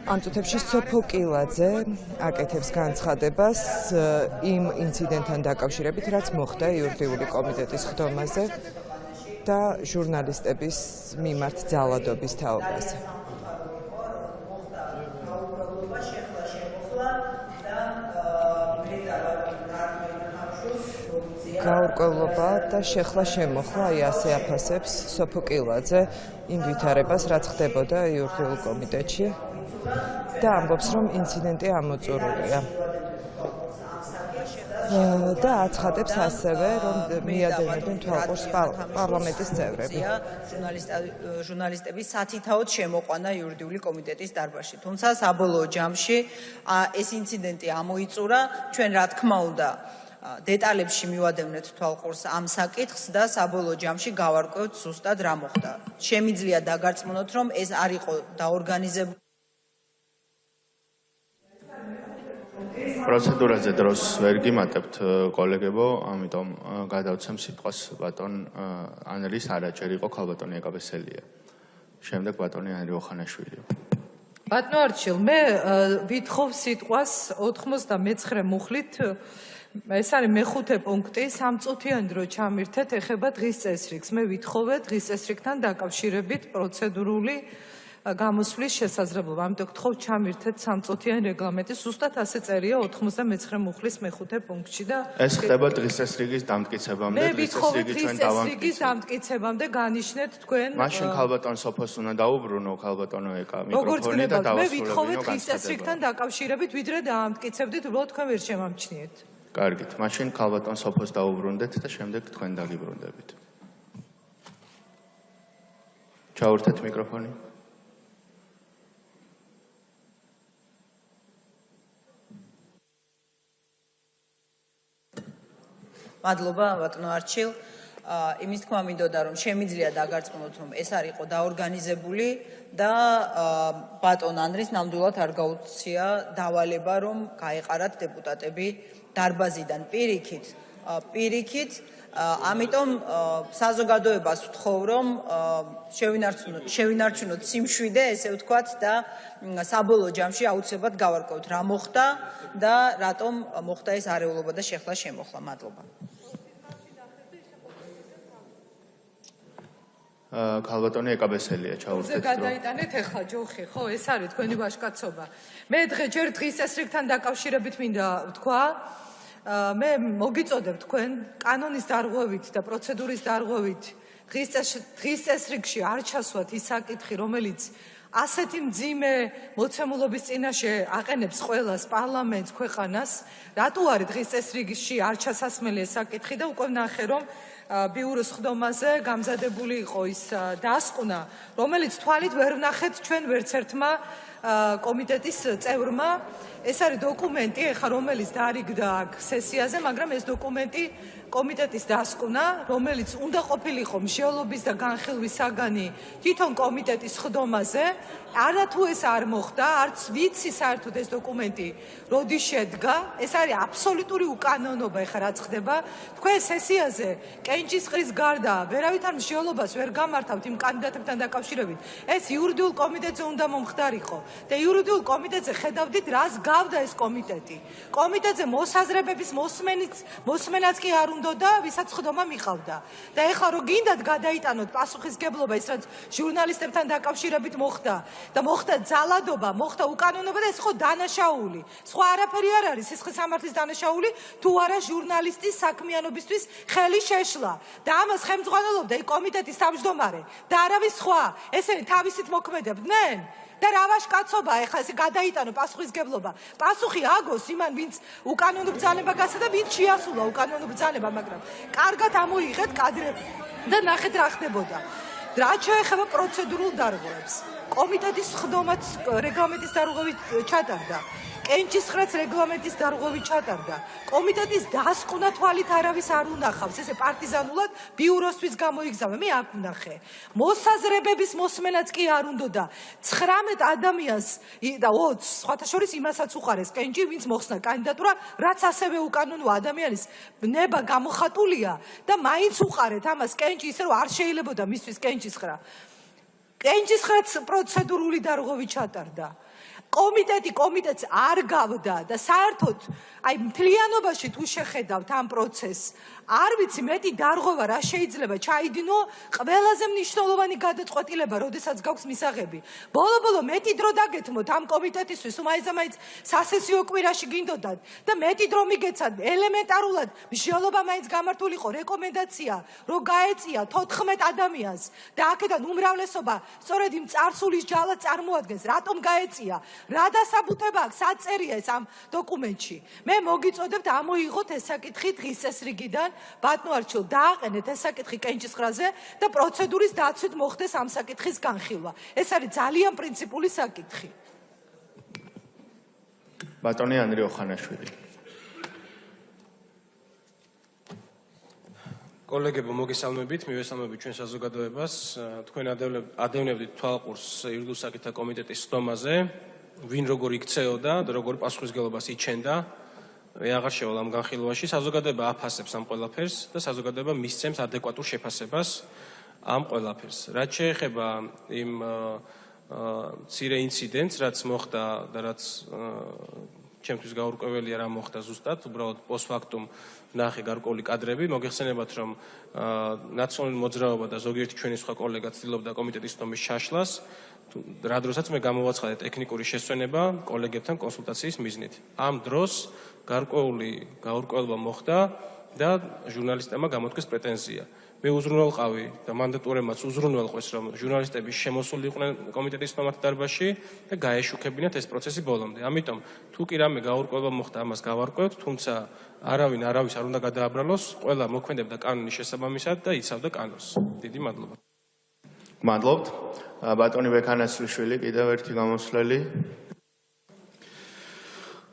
ამ წუთებში სოფოკილაძე აკეთებს განცხადებას იმ ინციდენტთან დაკავშირებით, რაც მოხდა იურიდიული კომიტეტის სხდომაზე და ჟურნალისტების მიმართ ძალადობის თაობაზე. გაურკვევლობა და შეხლა შემოხლა აი ასე აფასებს სოფო კილაძე იმ ვითარებას, რაც ხდებოდა იურიდიულ კომიტეტში და ამბობს, რომ ინციდენტი ამოწურულია. და აცხადებს ასევე, რომ მიადენებენ თვალყურს პარლამენტის წევრები. ჟურნალისტების სათითაოდ შემოყვანა იურიდიული კომიტეტის დარბაზში. თუმცა საბოლოო ჯამში ეს ინციდენტი ამოიწურა. ჩვენ რა თქმა უნდა დეტალებში მივადევნეთ თვალყურს ამ საკითხს და საბოლოო ჯამში გავარკვევთ ზუსტად რა მოხდა. შემიძლია დაგარწმუნოთ, რომ ეს არ იყო დაორგანიზებული. პროცედურაზე დროს ვერ გიმატებთ კოლეგებო, ამიტომ გადავცემ სიტყვას ბატონ ანრის არაჯერ იყო ქალბატონი ეკაბესელია. შემდეგ ბატონი ანრი ოხანაშვილი. ბატონო არჩილ, მე ვითხოვ სიტყვას 99 მუხლით. ეს არის მეხუთე პუნქტი, სამწუთიანი დრო ჩამირთეთ, ეხება დღის წესრიგს. მე ვითხოვე დღის წესრიგთან დაკავშირებით პროცედურული გამოსვლის შესაძლებლობა. ამიტომ გთხოვ ჩამირთეთ სამწუთიანი რეგლამენტი, ზუსტად ასე წერია 99 მუხლის მეხუთე პუნქტში და ეს ხდება დღის წესრიგის დამტკიცებამდე, დღის წესრიგი ჩვენ დღის დამტკიცებამდე განიშნეთ თქვენ. მაშინ ქალბატონ სოფოს უნდა დაუბრუნო, ქალბატონო ეკა მიკროფონი და მე ვითხოვე დღის წესრიგთან დაკავშირებით, ვიდრე დაამტკიცებდით, უბრალოდ თქვენ ვერ შემამჩნიეთ. კარგით, მაშინ ქალბატონ სოფოს დაუბრუნდეთ და შემდეგ თქვენ დაგიბრუნდებით. ჩაურთეთ მიკროფონი. მადლობა ბატონო არჩილ. იმის თქმა მინდოდა, რომ შემიძლია დაგარწმუნოთ, რომ ეს არ იყო დაორგანიზებული და ბატონ ანრის ნამდვილად არ გაუწია დავალება, რომ გაეყარათ დეპუტატები დარბაზიდან პირიქით. ამიტომ საზოგადოებას ვთხოვ, რომ შევინარჩუნოთ სიმშვიდე, ესე ვთქვათ, და საბოლოო ჯამში აუცილებლად გავარკვევთ რა მოხდა და რატომ მოხდა ეს არეულობა და შეხლა შემოხლა. მადლობა. ქალბატონი ეკაბესელია ჩაურთეთ. გადაიტანეთ ახლა ჯოხი, ხო, ეს არის თქვენი ვაჟკაცობა. მე ჯერ დღის წესრიგთან დაკავშირებით მინდა ვთქვა, მე მოგიწოდებ თქვენ კანონის დარღვევით და პროცედურის დარღვევით დღის წესრიგში არ ჩასვათ ის საკითხი, რომელიც ასეთი მძიმე მოცემულობის წინაშე აყენებს ყველას პარლამენტს, ქვეყანას. რატო არის დღის წესრიგში არ ჩასასმელი ეს საკითხი და უკვე ნახე, რომ ბიუროს ხდომაზე გამზადებული იყო ის დასკვნა, რომელიც თვალით ვერ ვნახეთ ჩვენ ვერც ერთმა კომიტეტის წევრმა. ეს არის დოკუმენტი, ეხლა რომელიც დაარიგდა აქ სესიაზე, მაგრამ ეს დოკუმენტი კომიტეტის დასკვნა, რომელიც უნდა ყოფილიყო მსჯელობის და განხილვის საგანი თვითონ კომიტეტის ხდომაზე. არათუ ეს არ მოხდა, არც ვიცი საერთოდ ეს დოკუმენტი როდის შედგა. ეს არის აბსოლუტური უკანონობა ეხლა რაც ხდება. თქვენ სესიაზე კენჭისყრის გარდა ვერავითარ მსჯელობას ვერ გამართავთ იმ კანდიდატებთან დაკავშირებით. ეს იურიდიულ კომიტეტზე უნდა მომხდარიყო და იურიდიულ კომიტეტზე ხედავდით, რას გავდა ეს კომიტეტი. კომიტეტზე მოსაზრებების მოსმენაც კი არ უნდა და ვისაც ხდომა მიყავდა. და ეხლა რო გინდათ გადაიტანოთ პასუხისგებლობა ის რაც ჟურნალისტებთან დაკავშირებით მოხდა და მოხდა ძალადობა, მოხდა უკანონობა და ეს ხო დანაშაული. სხვა არაფერი არ არის, ეს სამართლის დანაშაული თუ არა ჟურნალისტის საქმიანობისთვის ხელი შეშლა. და ამას ხელმძღვანელობდა იქ კომიტეტის თავმჯდომარე და არავის სხვა. ესენი თავისით მოქმედებდნენ. და რა ვაჟკაცობა ეხლა ესე გადაიტანო პასუხისგებლობა. პასუხი აგოს იმან, ვინც უკანონო ბრძანება გასცა და ვინც შეასრულა უკანონო ბრძანება, მაგრამ კარგად ამოიღეთ კადრები და ნახეთ რა ხდებოდა. რაც შეეხება პროცედურულ დარღვევებს. კომიტეტის ხდომაც რეგლამენტის დარღვევით ჩატარდა. კენჭისყრაც რეგლამენტის დარღვევით ჩატარდა. კომიტეტის დასკვნა თვალით არავის არ უნახავს, ესე პარტიზანულად ბიუროსთვის გამოიგზავნა. მე აქ ვნახე. მოსაზრებების მოსმენაც კი არ უნდოდა. 19 ადამიანს და 20 სხვათა შორის იმასაც უყარეს კენჭი, ვინც მოხსნა კანდიდატურა, რაც ასევე უკანონო ადამიანის ნება გამოხატულია და მაინც უყარეთ ამას კენჭი, ისე რომ არ შეიძლებოდა მისთვის კენჭისყრა. კენჭისყრაც პროცედურული დარღვევით ჩატარდა. კომიტეტს არ გავდა და საერთოდ აი მთლიანობაში თუ შეხედავთ ამ პროცესს არ ვიცი მეტი დარღვევა რა შეიძლება ჩაიდინო ყველაზე მნიშვნელოვანი გადაწყვეტილება როდესაც გაქვს მისაღები ბოლო მეტი დრო დაგეთმოთ ამ კომიტეტისთვის უმაინც სასესიო კვირაში გინდოდათ და მეტი დრო მიგეცათ ელემენტარულად მსჯელობა მაინც გამართულიყო რეკომენდაცია რომ გაეწია 14 ადამიანს და აქედან უმრავლესობა სწორედ იმ წარსულის ჯალად წარმოადგენს რატომ გაეწია რა დასაბუთება აქვს საწერია ეს ამ დოკუმენტში მე მოგიწოდებთ ამოიღოთ ეს საკითხი დღის წესრიგიდან ბატონო არჩილ დააყენეთ ეს საკითხი კენჭისყრაზე და პროცედურის დაცვით მოხდეს ამ საკითხის განხილვა ეს არის ძალიან პრინციპული საკითხი ბატონი ანდრე ოხანაშვილი კოლეგებო მოგესალმებით მივესალმებით ჩვენ საზოგადოებას თქვენ ადევნებდით თვალყურს იურიდიულ საკითხთა კომიტეტის სხდომაზე ვინ როგორ იქცეოდა და როგორ პასუხისმგებლობას იჩენდა აღარ შევალ ამ განხილვაში საზოგადოება აფასებს ამ ყველაფერს და საზოგადოება მისცემს ადეკვატურ შეფასებას ამ ყველაფერს რაც შეეხება იმ მცირე ინციდენტს რაც მოხდა და რაც ჩემთვის გაურკვეველია რა მოხდა ზუსტად უბრალოდ პოსტფაქტუმ ნახე გარკვეული კადრები მოგეხსენებათ რომ ნაციონალური მოძრაობა და ზოგიერთი ჩვენი სხვა კოლეგა ცდილობდა კომიტეტის სხდომის შაშლას რა დროსაც მე გამოვაცხადე ტექნიკური შესვენება კოლეგებთან კონსულტაციის მიზნით ამ დროს გარკვეული გაურკვევლობა მოხდა და ჟურნალისტებმა გამოთქვეს პრეტენზია მე უზრუნველყავი და მანდატურებმაც უზრუნველყვეს რომ ჟურნალისტები შემოსულიყვნენ კომიტეტის სხდომათა დარბაზში და გაეშუქებინათ ეს პროცესი ბოლომდე ამიტომ თუ კი რამე გაურკვევლობა მოხდა ამას გავარკვევთ თუმცა არავინ არავის არ უნდა გადააბრალოს ყველა მოქმედებდა კანონის შესაბამისად და იცავდა კანონს დიდი მადლობა მადლობთ ბატონი ვექანასვლიშვილი კიდევ ერთი გამოსვლელი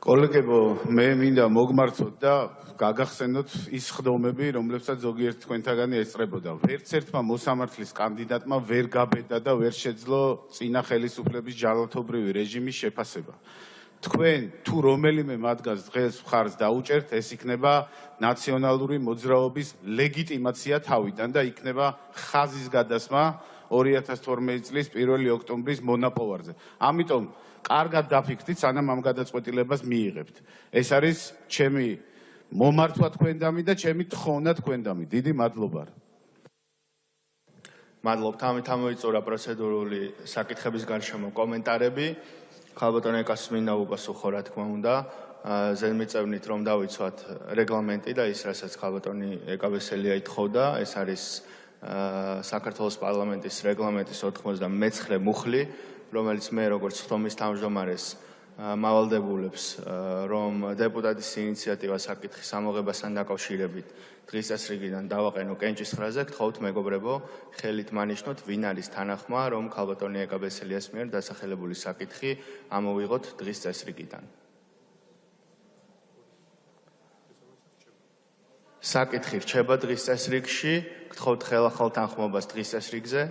კოლეგებო მე მინდა მოგმართოთ და გაგახსენოთ ის ხდომები რომლებსაც ზოგიერთ თქვენთაგანი ესწრებოდა ვერც ერთმა მოსამართლის კანდიდატმა ვერ გაბედა და ვერ შეძლო წინა ხელისუფლების ჯალათობრივი რეჟიმის შეფასება თქვენ თუ რომელიმე მათგანს დღეს მხარს დაუჭერთ ეს იქნება ნაციონალური მოძრაობის ლეგიტიმაცია თავიდან და იქნება ხაზის გადასმა 2012 წლის 1 ოქტომბრის მონაპოვარზე ამიტომ კარგად დაფიქრდით სანამ ამ გადაწყვეტილებას მიიღებთ ეს არის ჩემი მომართვა თქვენდამი და ჩემი თხოვნა თქვენდამი დიდი მადლობა მადლობთ ამით ამოიწურა პროცედურული საკითხების გარშემო კომენტარები ხალბატონ ეკას მინდა უპასუხო რა თქმა უნდა ზედმიწევნით რომ დავიცვათ რეგლამენტი და ის რასაც ხალბატონი ეკაბესელია ითხოვდა ეს არის საქართველოს პარლამენტის რეგლამენტის 99 მუხლი რომელიც მე როგორც სხდომის თავმჯდომარეს მავალდებულებს რომ დეპუტატის ინიციატივა საკითხის ამოღებასთან დაკავშირებით დღის წესრიგიდან დავაყენო კენჭისყრაზე გთხოვთ მეგობრებო ხელით მანიშნოთ ვინ არის თანახმა რომ ხალბატონი ეკაბესელიას მიერ დასახელებული საკითხი ამოვიღოთ დღის წესრიგიდან საკითხი რჩება დღის წესრიგში გთხოვთ ხელახალ თანხმობას დღის წესრიგზე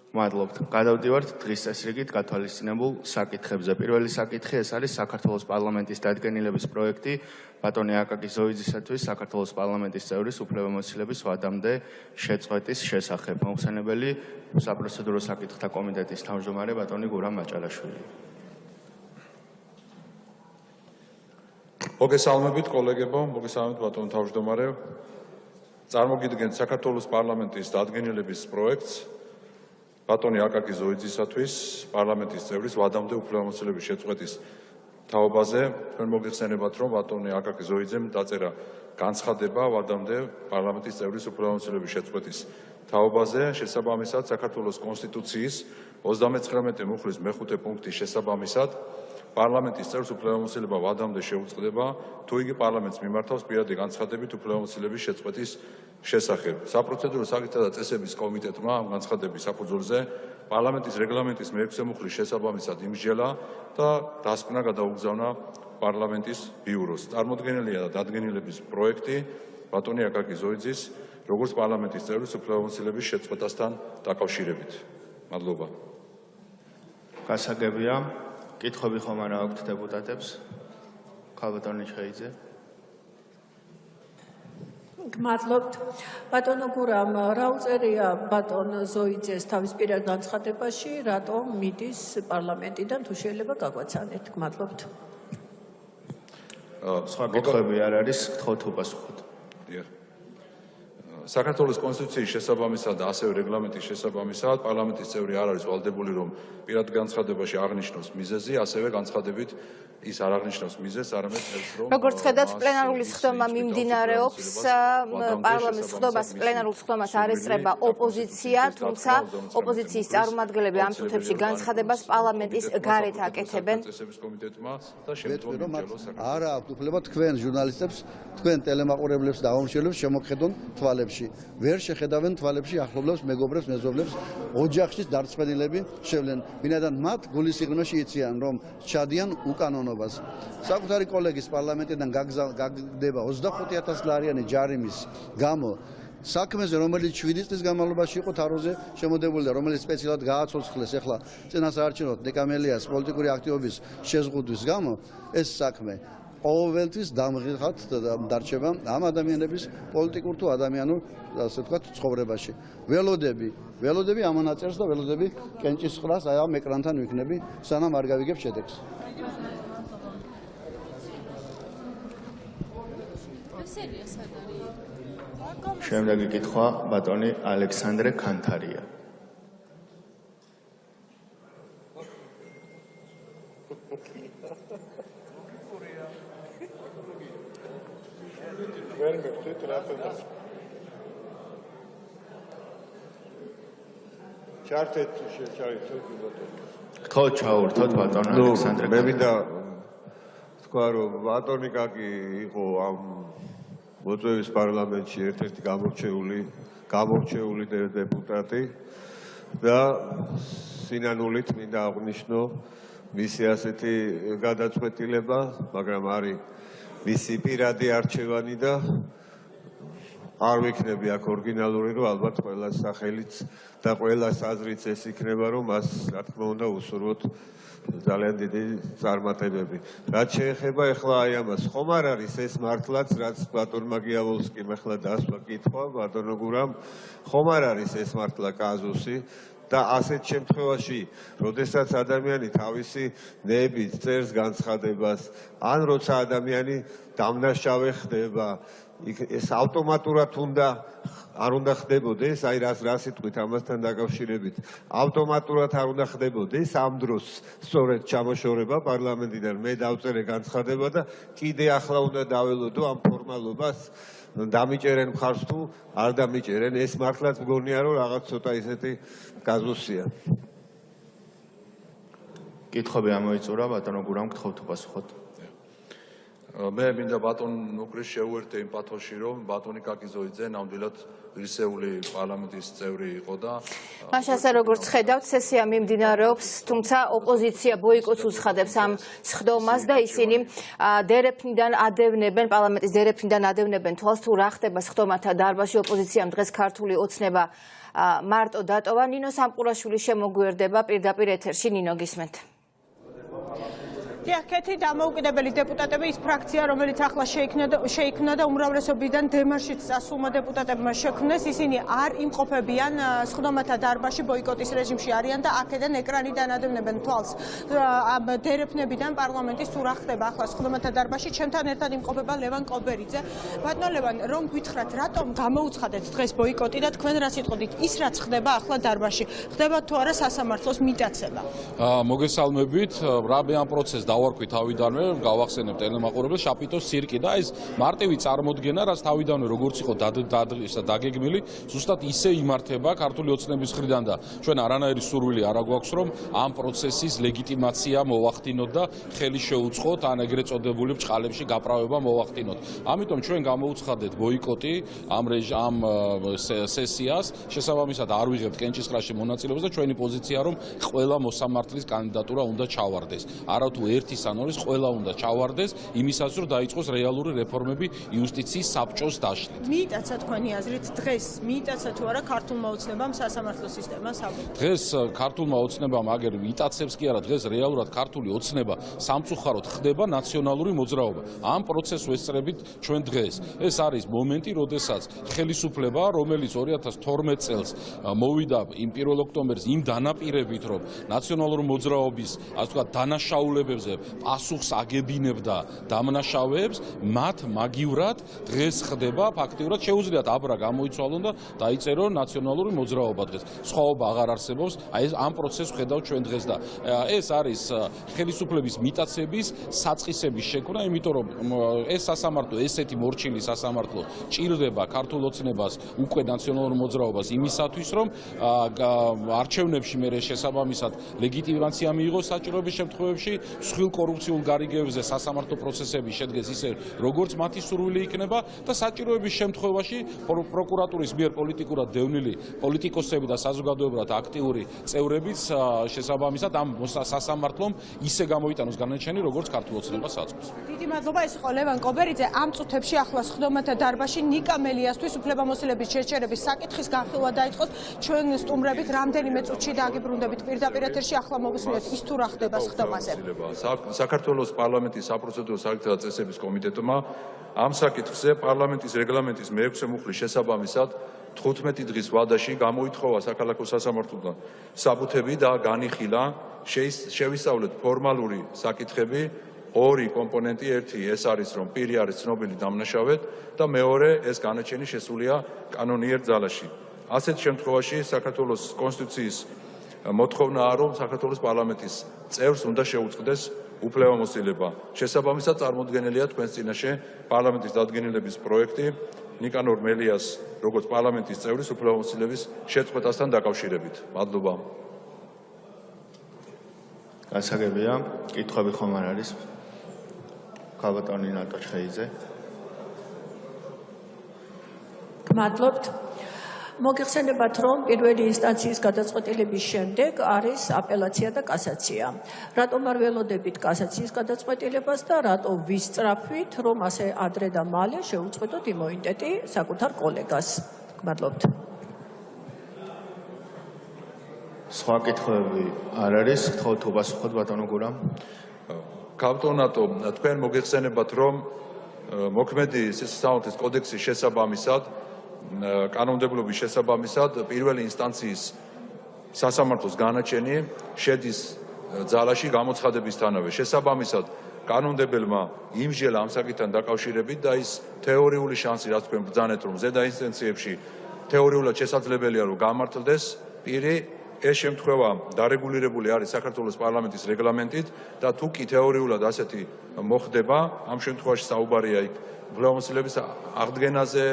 მადლობთ. გადავდივართ დღის წესრიგით გათვალისწინებულ საკითხებზე. პირველი საკითხი ეს არის საქართველოს პარლამენტის დადგენილების პროექტი ბატონი აკაკი ზოიძისათვის საქართველოს პარლამენტის წევრის უფლებამოსილების ვადამდე შეწყვეტის შესახებ. მოხსენებელი საპროცედურო საკითხთა კომიტეტის თავმჯდომარე ბატონი გურამ მაჭარაშვილი. მოგესალმებით კოლეგებო, მოგესალმებით ბატონო თავმჯდომარე. წარმოგიდგენთ საქართველოს პარლამენტის დადგენილების პროექტს ბატონი აკაკი ზოიძისათვის პარლამენტის წევრის ვადამდე უფლებამოსილების შეწყვეტის თაობაზე. თქვენ მოგეხსენებათ, რომ ბატონი აკაკი ზოიძემ დაწერა განცხადება ვადამდე პარლამენტის წევრის უფლებამოსილების შეწყვეტის თაობაზე. შესაბამისად, საქართველოს კონსტიტუციის 39 მუხლის მე-5 პუნქტის შესაბამისად პარლამენტის წევრს უფლებამოსილება ვადამდე შეუწყდება, თუ იგი პარლამენტს მიმართავს პირადი განცხადებით უფლებამოსილების შეწყვეტის შესახებ. საპროცედურო საკითხთა და წესების კომიტეტმა ამ განცხადების საფუძველზე პარლამენტის რეგლამენტის მე-6 მუხლის შესაბამისად იმსჯელა და დასკვნა გადაუგზავნა პარლამენტის ბიუროს. წარმოდგენილია და დადგენილების პროექტი ბატონი აკაკი ზოიძის როგორც პარლამენტის წევრის უფლებამოსილების შეწყვეტასთან დაკავშირებით. მადლობა. გასაგებია. კითხვები ხომ არა აქვთ დეპუტატებს? ხალბატონი ჩხეიძე. გმადლობთ. ბატონო გურამ, რა უწერია ბატონ ზოიძეს თავის პირად განცხადებაში, რატომ მიდის პარლამენტიდან, თუ შეიძლება გაგვაცანეთ. გმადლობთ. სხვა კითხვები არ არის, გთხოვთ უპასუხოთ. საქართველოს კონსტიტუციის შესაბამისად და ასევე რეგლამენტის შესაბამისად პარლამენტის წევრი არ არის ვალდებული, რომ პირად განცხადებაში აღნიშნოს მიზეზი, ასევე განცხადებით ის არ აღნიშნავს მიზეზს, არამედ წერს, რომ როგორც ხედავთ, პლენარული სხდომა მიმდინარეობს, პარლამენტის სხდომას, პლენარულ სხდომას არ ესწრება ოპოზიცია, თუმცა ოპოზიციის წარმომადგენლები ამ წუთებში განცხადებას პარლამენტის გარეთ აკეთებენ. არა აქვთ უფლება თქვენ ჟურნალისტებს, თქვენ ტელემაყურებლებს და აღმოჩენლებს შემოხედონ თვალებში. ვერ შეხედავენ თვალებში ახლობლებს, მეგობრებს, მეზობლებს, ოჯახში დარწმენილები შევლენ. ვინაიდან მათ გულის სიღრმეში იციან, რომ ჩადიან უკანონობას. საკუთარი კოლეგის პარლამენტიდან გაგდება 25,000 ლარიანი ჯარიმის გამო საქმეზე, რომელიც 7 წლის განმავლობაში იყო თაროზე შემოდებული და რომელიც სპეციალურად გააცოცხლეს ახლა წინასაარჩევნოდ დეკამელიას პოლიტიკური აქტივობის შეზღუდვის გამო, ეს საქმე ყოველთვის დამღილხად დარჩება ამ ადამიანების პოლიტიკურ თუ ადამიანურ, ასე ვთქვათ, ცხოვრებაში. ველოდები ამონაწერს და ველოდები კენჭისყრას აი ამ ეკრანთან ვიქნები, სანამ არ გავიგებ შედეგს. შემდეგი კითხვა ბატონი ალექსანდრე ქანთარია. გთხოვთ ჩაურთოთ ბატონ ალექსანდრე. მე მინდა თქვა, რომ ბატონი კაკი იყო ამ მოწვევის პარლამენტში ერთ-ერთი გამორჩეული დეპუტატი და სინანულით მინდა აღვნიშნო მისი ასეთი გადაწყვეტილება, მაგრამ არის მისი პირადი არჩევანი და არ ვიქნები აქ ორიგინალური, რომ ალბათ ყველა სახელიც და ყველა აზრიც ეს იქნება, რომ მას რა თქმა უნდა უსურვოთ ძალიან დიდი წარმატებები. რაც შეეხება ახლა აი ამას, ხომ არ არის ეს მართლაც, რაც ბატონმა გიავოლსკიმ ახლა დასვა კითხვა, ბატონო გურამ, ხომ არ არის ეს მართლა კაზუსი? და ასეთ შემთხვევაში, როდესაც ადამიანი თავისი ნებით წერს განცხადებას, ან როცა ადამიანი დამნაშავე ხდება, ეს ავტომატურად არ უნდა ხდებოდეს, აი რა სიტყვით ამასთან დაკავშირებით, ავტომატურად არ უნდა ხდებოდეს ამ დროს სწორედ ჩამოშორება პარლამენტიდან, მე დავწერე განცხადება და კიდე ახლა უნდა დაველოდო ამ ფორმალობას, დამიჭერენ მხარს თუ არ დამიჭერენ, ეს მართლაც მგონია, რომ რაღაც ცოტა ისეთი კაზუსია. კითხვები ამოიწურა, ბატონო გურამ, გთხოვთ უპასუხოთ. მე მინდა ბატონ ნუკრის შეუერთე იმ პათოში, რომ ბატონი კაკიზოიძე ნამდვილად ღირსეული პარლამენტის წევრი იყო და მაშ ასე როგორც ხედავთ, სესია მიმდინარეობს, თუმცა ოპოზიცია ბოიკოტს უცხადებს ამ სხდომას და ისინი დერეფნიდან ადევნებენ, პარლამენტის დერეფნიდან ადევნებენ თვალს, თუ რა ხდება სხდომათა დარბაზში. ოპოზიციამ დღეს ქართული ოცნება მარტო დატოვა. ნინო სამყურაშვილი შემოგვიერთდება პირდაპირ ეთერში. ნინო, გისმენთ. კეთი დამოუკიდებელი დეპუტატები ის ფრაქცია, რომელიც ახლა შეიქმნა და უმრავლესობიდან დემარშიც წასულმა დეპუტატებმა შექმნეს, ისინი არ იმყოფებიან სხდომათა დარბაზში, ბოიკოტის რეჟიმში არიან და აქედან ეკრანიდან ადევნებენ თვალს დერეფნებიდან პარლამენტის თუ რა ხდება ახლა სხდომათა დარბაზში. ჩემთან ერთად იმყოფება ლევან კობერიძე. ბატონო ლევან, რომ გითხრათ, რატომ გამოუცხადეთ დღეს ბოიკოტი და თქვენ რა სიტყვით, ის რაც ხდება ახლა დარბაზში, ხდება თუ არა სასამართლოს მიტაცება? მოგესალმებით, რა მე ამ პროცესს დავარქვი თავიდანვე, გავახსენებ ტელემაყურებელს, შაპიტოს სირკი და ეს მარტივი წარმოდგენა, რაც თავიდანვე როგორც იყო დაგეგმილი, ზუსტად ისე იმართება ქართული ოცნების მხრიდან და ჩვენ არანაირი სურვილი არ აგვაქვს, რომ ამ პროცესის ლეგიტიმაცია მოვახდინოთ და ხელი შეუწყოთ ან ეგრეთ წოდებული ბჭყალებში გაправება მოვახდინოთ. ამიტომ ჩვენ გამოუცხადეთ ბოიკოტი ამ სესიას, შესაბამისად არ ვიღებთ კენჭისყრაში მონაწილეობას და ჩვენი პოზიცია, რომ ყველა მოსამართლის კანდიდატურა უნდა ჩავარდეს. არა თუ ერთის ან ორის ყველა უნდა ჩავარდეს იმისას, რომ დაიწყოს რეალური რეფორმები იუსტიციის საბჭოს დაშლით. მიიტაცა თქვენი აზრით დღეს მიიტაცა თუ არა ქართულმა ოცნებამ სასამართლო სისტემა საბუთს? დღეს ქართულმა ოცნებამ აგერ იტაცებს კი არა, დღეს რეალურად ქართული ოცნება სამწუხაროდ ხდება ნაციონალური მოძრაობა. ამ პროცესს ვესწრებით ჩვენ დღეს. ეს არის მომენტი, როდესაც ხელისუფლება, რომელიც 2012 წელს მოვიდა იმ 1 ოქტომბერს იმ დანაპირებით, რომ ნაციონალური მოძრაობის, ასე ვთქვათ, დანაშაულებებზე პასუხს აგებინებდა დამნაშავეებს, მათ მაგივრად დღეს ხდება ფაქტიურად შეუძლიათ აბრა გამოიცვალონ და დაიწერონ ნაციონალური მოძრაობა დღეს. სხვაობა აღარ არსებობს, აი ეს ამ პროცესს ხედავ ჩვენ დღეს და ეს არის ხელისუფლების მიტაცების საწყისების შექმნა, იმიტომ რომ ეს სასამართლო, ესეთი მორჩილი სასამართლო ჭირდება ქართულ ოცნებას უკვე ნაციონალურ მოძრაობას იმისათვის, რომ არჩევნებში მერე შესაბამისად ლეგიტიმაცია მიიღოს საჭიროების შემთხვევებში, მსხვილ კორუფციულ გარიგებებზე სასამართლო პროცესები შედგეს ისე, როგორც მათი სურვილი იქნება და საჭიროების შემთხვევაში პროკურატურის მიერ პოლიტიკურად დევნილი პოლიტიკოსები და საზოგადოებრივად აქტიური წევრებიც შესაბამისად ამ სასამართლომ ისე გამოიტანოს განაჩენი, როგორც ქართულ ოცნებას აწყობს. დიდი მადლობა, ეს იყო ლევან კობერიძე. ამ წუთებში ახლა სხდომათა დარბაზში ნიკა მელიასთვის უფლებამოსილების შეჩერების საკითხის განხილვა დაიწყოს. ჩვენ სტუმრებით რამდენიმე წუთში დაგიბრუნდებით პირდაპირ ეთერში, ახლა მოვისმინოთ ის თუ რა ხდება სხდომაზე. საქართველოს პარლამენტის საპროცედურო საკითხთა წესების კომიტეტმა ამ საკითხზე პარლამენტის რეგლამენტის მე-6 მუხლის შესაბამისად 15 დღის ვადაში გამოითხოვა საქალაქო სასამართლოდან საბუთები და განიხილა შევისწავლეთ ფორმალური საკითხები. ორი კომპონენტი, ერთი ეს არის, რომ პირი არის ცნობილი დამნაშავედ და მეორე ეს განაჩენი შესულია კანონიერ ძალაში. ასეთ შემთხვევაში საქართველოს კონსტიტუციის მოთხოვნაა, რომ საქართველოს პარლამენტის წევრს უნდა შეუწყდეს უფლებამოსილება. შესაბამისად წარმოდგენილია თქვენს წინაშე პარლამენტის დადგენილების პროექტი ნიკანორ მელიას როგორც პარლამენტის წევრის უფლებამოსილების შეწყვეტასთან დაკავშირებით. მადლობა. გასაგებია, კითხვები ხომ არ არის? ქალბატონი ნატო ჩხეიძე. გმადლობთ. მოგეხსენებათ, რომ პირველი ინსტანციის გადაწყვეტილების შემდეგ არის აპელაცია და კასაცია. რატომ არ ველოდებით კასაციის გადაწყვეტილებას და რატო ვისწრაფვით, რომ ასე ადრე და მალე შეუწყვეტოთ იმუნიტეტი საკუთარ კოლეგას? გმადლობთ. სხვა კითხვები არ არის, გთხოვთ უპასუხოთ ბატონო გურამ. ქალბატონო, თქვენ მოგეხსენებათ, რომ მოქმედი სასამართლოს კოდექსის შესაბამისად კანონმდებლობის შესაბამისად პირველი ინსტანციის სასამართლოს განაჩენი შედის ძალაში გამოცხადებისთანავე. შესაბამისად კანონმდებელმა იმსჯელა ამ საკითხთან დაკავშირებით და ის თეორიული შანსი, რაც თქვენ ბრძანეთ, რომ ზედა ინსტანციებში თეორიულად შესაძლებელია, რომ გამართლდეს პირი, ეს შემთხვევა დარეგულირებული არის საქართველოს პარლამენტის რეგლამენტით და თუ კი თეორიულად ასეთი მოხდება, ამ შემთხვევაში საუბარია იქ უფლებამოსილების აღდგენაზე,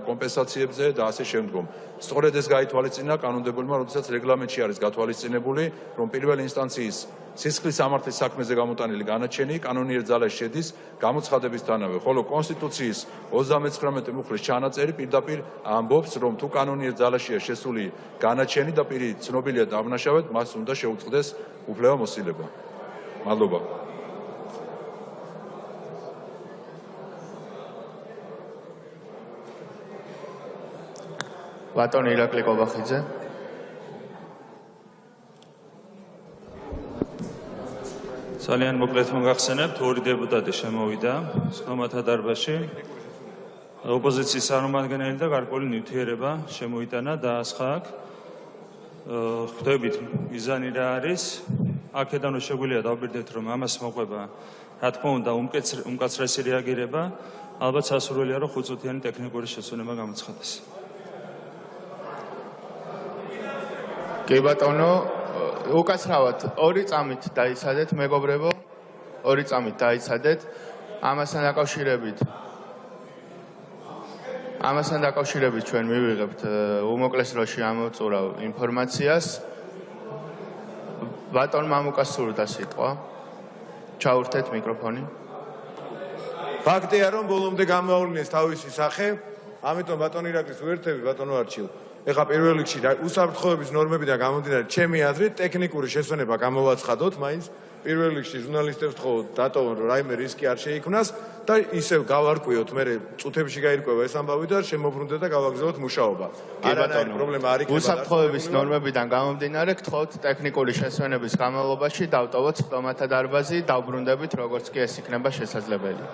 კომპენსაციებზე და ასე შემდგომ. სწორედ ეს გაითვალისწინა კანონმდებელმა, როდესაც რეგლამენტში არის გათვალისწინებული, რომ პირველი ინსტანციის სისხლის სამართლის საქმეზე გამოტანილი განაჩენი კანონიერ ძალაში შედის გამოცხადებისთანავე, ხოლო კონსტიტუციის 39 მუხლის ჩანაწერი პირდაპირ ამბობს, რომ თუ კანონიერ ძალაშია შესული განაჩენი და პირი ცნობილია დამნაშავედ, მას უნდა შეუწყდეს უფლებამოსილება. მადლობა. ბატონი ირაკლი კობახიძე. ძალიან მოკლედ მოგახსენებთ, ორი დეპუტატი შემოვიდა სხდომათა დარბაზში. ოპოზიციის წარმომადგენელი და გარკვეული ნივთიერება შემოიტანა და ასხაკ. ხვდებით, მიზანი რა არის? აქედან შეგვიძლია დავბირდეთ, რომ ამას მოყვება, რა თქმა უნდა, უმკაცრესი რეაგირება, ალბათ სასურველია, რომ 5 წუთიანი ტექნიკური შესვენება გამოცხადდეს. კი ბატონო, უკაცრავად, 2 წამით დაიცადეთ, მეგობრებო, 2 წამით დაიცადეთ. ამასთან დაკავშირებით ჩვენ მივიღებთ უმოკლეს დროში ამოწურავ ინფორმაციას. ბატონ მამუკას სურდა სიტყვა. ჩაურთეთ მიკროფონი. ფაქტია, რომ ბოლომდე გამოავლინეს თავისი სახე, ამიტომ ბატონ ირაკლის უერთები, ბატონო არჩილ. ეხლა პირველ რიგში უსაფრთხოების ნორმებიდან გამომდინარე, ჩემი აზრით, ტექნიკური შესვენება გამოვაცხადოთ, მაინც პირველ რიგში ჟურნალისტებს თქო დატოვონ, რომ რაიმე რისკი არ შეიქმნას და ისევ გავარკვიოთ, მე წუთებში გაირკვევა ეს ამბავი და შემოbrunდეთ და გავაგზავნოთ მუშაობა. არანაირი პრობლემა არ იქნება. უსაფრთხოების ნორმებიდან გამომდინარე, გთხოვთ ტექნიკური შესვენების განმავლობაში დავტოვოთ სტომათა დარბაზი, დავბრუნდებით, როგორც კი ეს იქნება შესაძლებელი.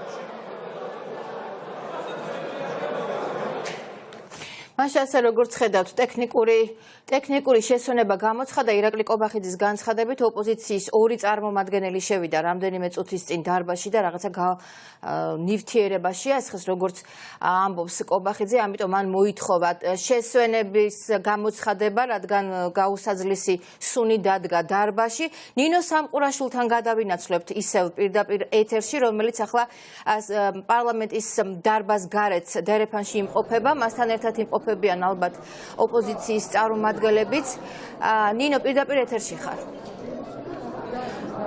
მაშ ასე როგორც ხედავთ, ტექნიკური შესვენება გამოცხადა ირაკლი კობახიძის განცხადებით, ოპოზიციის ორი წარმომადგენელი შევიდა რამდენიმე წუთის წინ დარბაზში და რაღაცა ნივთიერებაში ასხეს, როგორც ამბობს კობახიძე, ამიტომ მან მოითხოვა შესვენების გამოცხადება, რადგან გაუსაძლისი სუნი დადგა დარბაზში. ნინო სამყურაშვილთან გადავინაცვლებთ ისევ პირდაპირ ეთერში, რომელიც ახლა პარლამენტის დარბაზ გარეთ დერეფანში იმყოფება, მასთან ერთად იმყოფებიან ალბათ ოპოზიციის წარმომადგენლებიც. ნინო, პირდაპირ ეთერში ხარ.